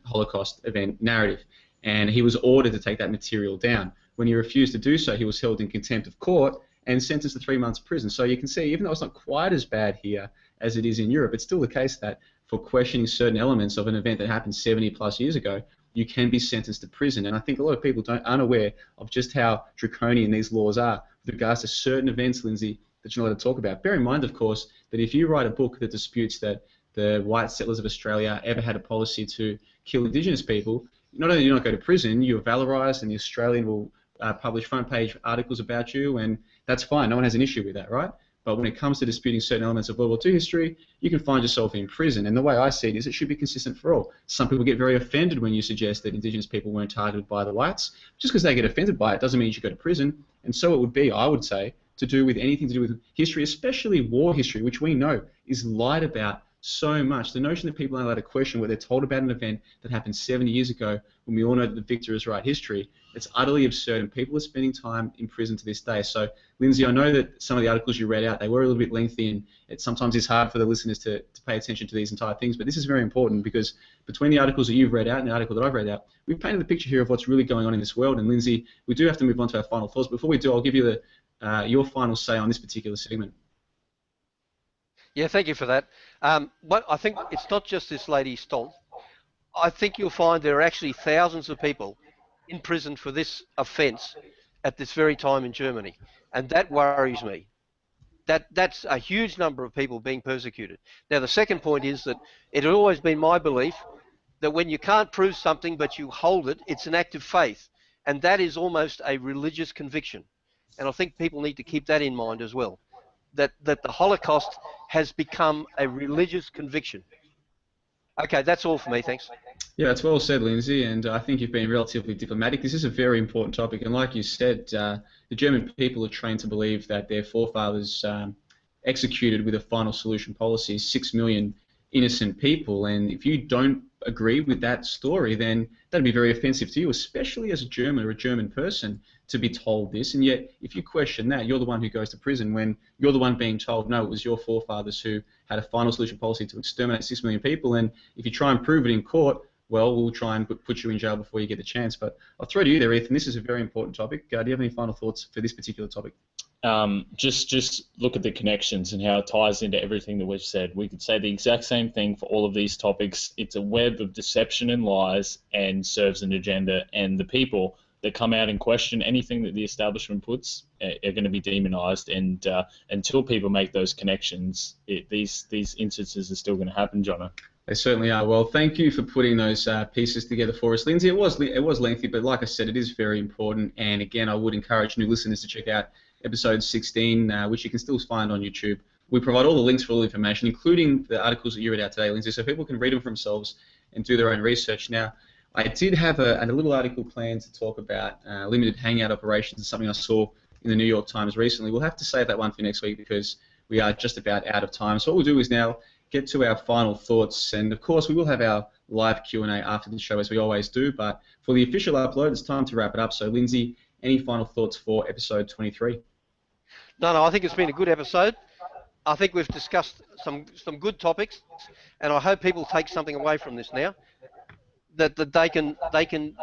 Holocaust event narrative, and he was ordered to take that material down. When he refused to do so, he was held in contempt of court and sentenced to 3 months prison. So you can see, even though it's not quite as bad here as it is in Europe, it's still the case that for questioning certain elements of an event that happened 70 plus years ago, you can be sentenced to prison. And I think a lot of people aren't aware of just how draconian these laws are with regards to certain events, Lindsay, that you're not allowed to talk about. Bear in mind, of course, that if you write a book that disputes that the white settlers of Australia ever had a policy to kill Indigenous people, not only do you not go to prison, you're valorised, and the Australian will publish front page articles about you, and that's fine. No one has an issue with that, right? But when it comes to disputing certain elements of World War II history, you can find yourself in prison. And the way I see it is it should be consistent for all. Some people get very offended when you suggest that Indigenous people weren't targeted by the whites. Just because they get offended by it doesn't mean you should go to prison. And so it would be, I would say, to do with anything to do with history, especially war history, which we know is lied about so much. The notion that people aren't allowed to question what they're told about an event that happened 70 years ago, when we all know that the victor is right history, it's utterly absurd, and people are spending time in prison to this day. So, Lindsay, I know that some of the articles you read out, they were a little bit lengthy, and it sometimes is hard for the listeners to pay attention to these entire things, but this is very important, because between the articles that you've read out and the article that I've read out, we've painted the picture here of what's really going on in this world. And Lindsay, we do have to move on to our final thoughts. Before we do, I'll give you your final say on this particular segment. Yeah, thank you for that. But I think it's not just this lady Stoll. I think you'll find there are actually thousands of people in prison for this offence at this very time in Germany, and that worries me. That's a huge number of people being persecuted. Now, the second point is that it had always been my belief that when you can't prove something but you hold it, it's an act of faith, and that is almost a religious conviction. And I think people need to keep that in mind as well, that the Holocaust has become a religious conviction. Okay, that's all for me, thanks. Yeah, that's well said, Lindsay, and I think you've been relatively diplomatic. This is a very important topic, and like you said, the German people are trained to believe that their forefathers executed with a final solution policy 6 million innocent people, and if you don't agree with that story, then that'd be very offensive to you, especially as a German or a German person, to be told this. And yet, if you question that, you're the one who goes to prison when you're the one being told, no, it was your forefathers who had a final solution policy to exterminate 6 million people, and if you try and prove it in court, well, we'll try and put you in jail before you get the chance. But I'll throw to you there, Ethan. This is a very important topic. Do you have any final thoughts for this particular topic? Just look at the connections and how it ties into everything that we've said. We could say the exact same thing for all of these topics. It's a web of deception and lies, and serves an agenda, and the people that come out and question anything that the establishment puts are going to be demonized, and until people make those connections, these instances are still going to happen, Johnno. They certainly are. Well, thank you for putting those pieces together for us, Lindsay. It was lengthy, but like I said, it is very important. And again, I would encourage new listeners to check out episode 16, which you can still find on YouTube. We provide all the links for all the information, including the articles that you read out today, Lindsay, so people can read them for themselves and do their own research. Now, I did have a little article planned to talk about limited hangout operations, something I saw in the New York Times recently. We'll have to save that one for next week because we are just about out of time. So what we'll do is now get to our final thoughts, and of course we will have our live Q&A after the show as we always do, but for the official upload it's time to wrap it up. So Lindsay, any final thoughts for episode 23? No, I think it's been a good episode. I think we've discussed some good topics, and I hope people take something away from this now, that they can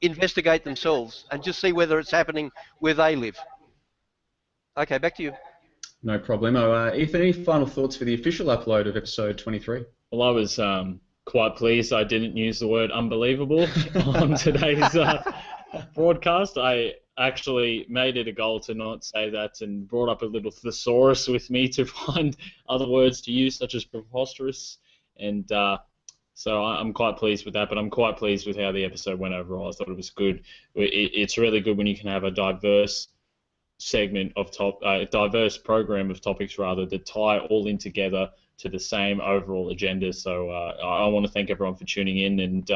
investigate themselves and just see whether it's happening where they live. Okay, back to you. No problemo. Ethan, any final thoughts for the official upload of episode 23? Well, I was quite pleased I didn't use the word unbelievable on today's broadcast. I actually made it a goal to not say that, and brought up a little thesaurus with me to find other words to use, such as preposterous, and so I'm quite pleased with that, but I'm quite pleased with how the episode went overall. I thought it was good. It's really good when you can have a diverse segment of diverse program of topics rather that tie all in together to the same overall agenda. So I want to thank everyone for tuning in, and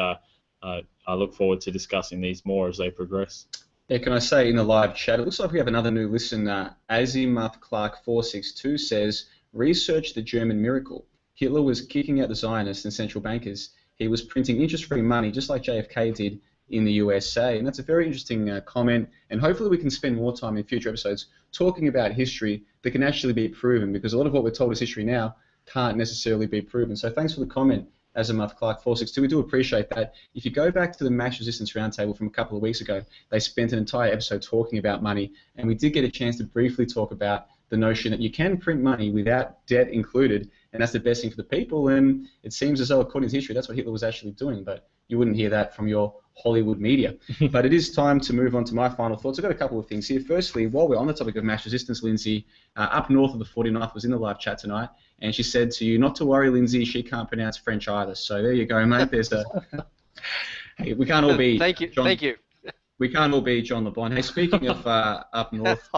I look forward to discussing these more as they progress. Yeah, can I say in the live chat, it looks like we have another new listener. Azimuth Clark 462 says, research the German miracle. Hitler was kicking out the Zionists and central bankers. He was printing interest-free money just like JFK did in the USA. And that's a very interesting comment. And hopefully we can spend more time in future episodes talking about history that can actually be proven, because a lot of what we're told is history now can't necessarily be proven. So thanks for the comment, Azimuth Clark 462. We do appreciate that. If you go back to the Mass Resistance Roundtable from a couple of weeks ago, they spent an entire episode talking about money, and we did get a chance to briefly talk about the notion that you can print money without debt included, and that's the best thing for the people. And it seems as though, according to history, that's what Hitler was actually doing, but you wouldn't hear that from your Hollywood media. But it is time to move on to my final thoughts. I've got a couple of things here. Firstly, while we're on the topic of mass resistance, Lindsay, up north of the 49th, was in the live chat tonight, and she said to you, not to worry, Lindsay, she can't pronounce French either. So there you go, mate. There's a... Hey, we can't all be... Thank you. John... Thank you. We can't all be John LeBon. Hey, speaking of up north,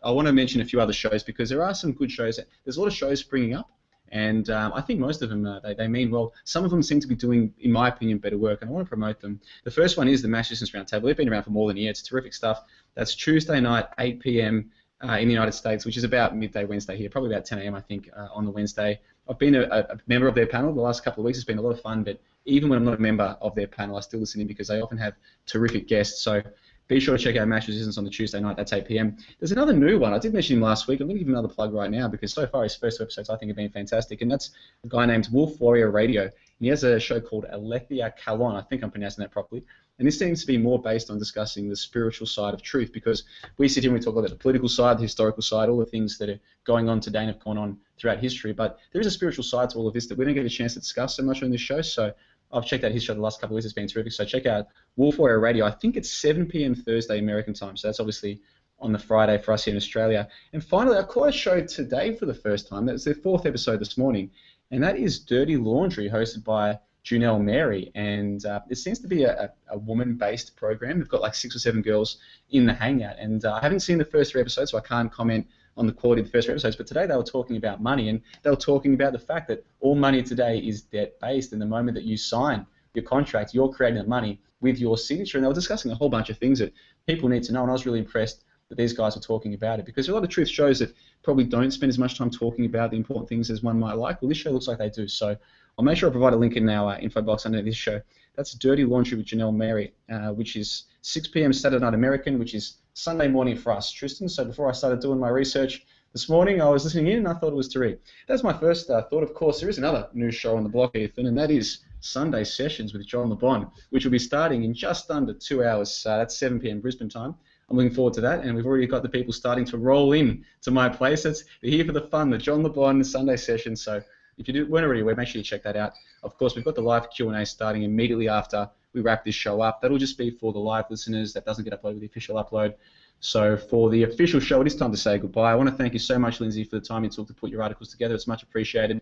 I want to mention a few other shows, because there are some good shows. There's a lot of shows springing up, and I think most of them, they mean well. Some of them seem to be doing, in my opinion, better work, and I want to promote them. The first one is the Mass Resistance Roundtable. They've been around for more than a year. It's terrific stuff. That's Tuesday night, 8 p.m. In the United States, which is about midday Wednesday here, probably about 10 a.m. I think on the Wednesday. I've been a member of their panel the last couple of weeks. It's been a lot of fun, but even when I'm not a member of their panel, I still listen in because they often have terrific guests. So be sure to check out Mass Resistance on the Tuesday night. That's 8 p.m. There's another new one. I did mention him last week. I'm going to give him another plug right now, because so far his first two episodes I think have been fantastic, and that's a guy named Wolf Warrior Radio. And he has a show called Aletheia Kalon. I think I'm pronouncing that properly. And this seems to be more based on discussing the spiritual side of truth, because we sit here and we talk about the political side, the historical side, all the things that are going on today and have gone on throughout history. But there is a spiritual side to all of this that we don't get a chance to discuss so much on this show. So I've checked out his show the last couple of weeks. It's been terrific. So check out Wolf Warrior Radio. I think it's 7 p.m. Thursday American time. So that's obviously on the Friday for us here in Australia. And finally, I caught a show today for the first time. That's their 4th episode this morning. And that is Dirty Laundry, hosted by Janelle Mary. And it seems to be a woman-based program. They've got like 6 or 7 girls in the hangout. And I haven't seen the first 3 episodes, so I can't comment on the quality of the first 3 episodes, but today they were talking about money, and they were talking about the fact that all money today is debt-based, and the moment that you sign your contract, you're creating the money with your signature, and they were discussing a whole bunch of things that people need to know, and I was really impressed that these guys were talking about it, because a lot of truth shows that probably don't spend as much time talking about the important things as one might like. Well, this show looks like they do, so I'll make sure I provide a link in our info box under this show. That's Dirty Laundry with Janelle Mary, which is 6 p.m. Saturday night American, which is Sunday morning for us, Tristan. So before I started doing my research this morning, I was listening in and I thought it was terrific. That's my first thought. Of course, there is another new show on the block, Ethan, and that is Sunday Sessions with John LeBon, which will be starting in just under 2 hours. That's 7 p.m. Brisbane time. I'm looking forward to that, and we've already got the people starting to roll in to my place. They're here for the fun, the John LeBon Sunday Session. So if you weren't already aware, make sure you check that out. Of course, we've got the live Q&A starting immediately after we wrap this show up. That'll just be for the live listeners. That doesn't get uploaded with the official upload. So for the official show, it is time to say goodbye. I want to thank you so much, Lindsay, for the time you took to put your articles together. It's much appreciated.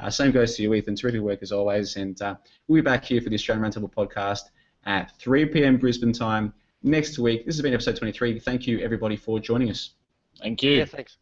Same goes to you, Ethan. Terrific work as always. And we'll be back here for the Australian Roundtable podcast at 3 p.m. Brisbane time next week. This has been episode 23. Thank you, everybody, for joining us. Thank you. Yeah, thanks.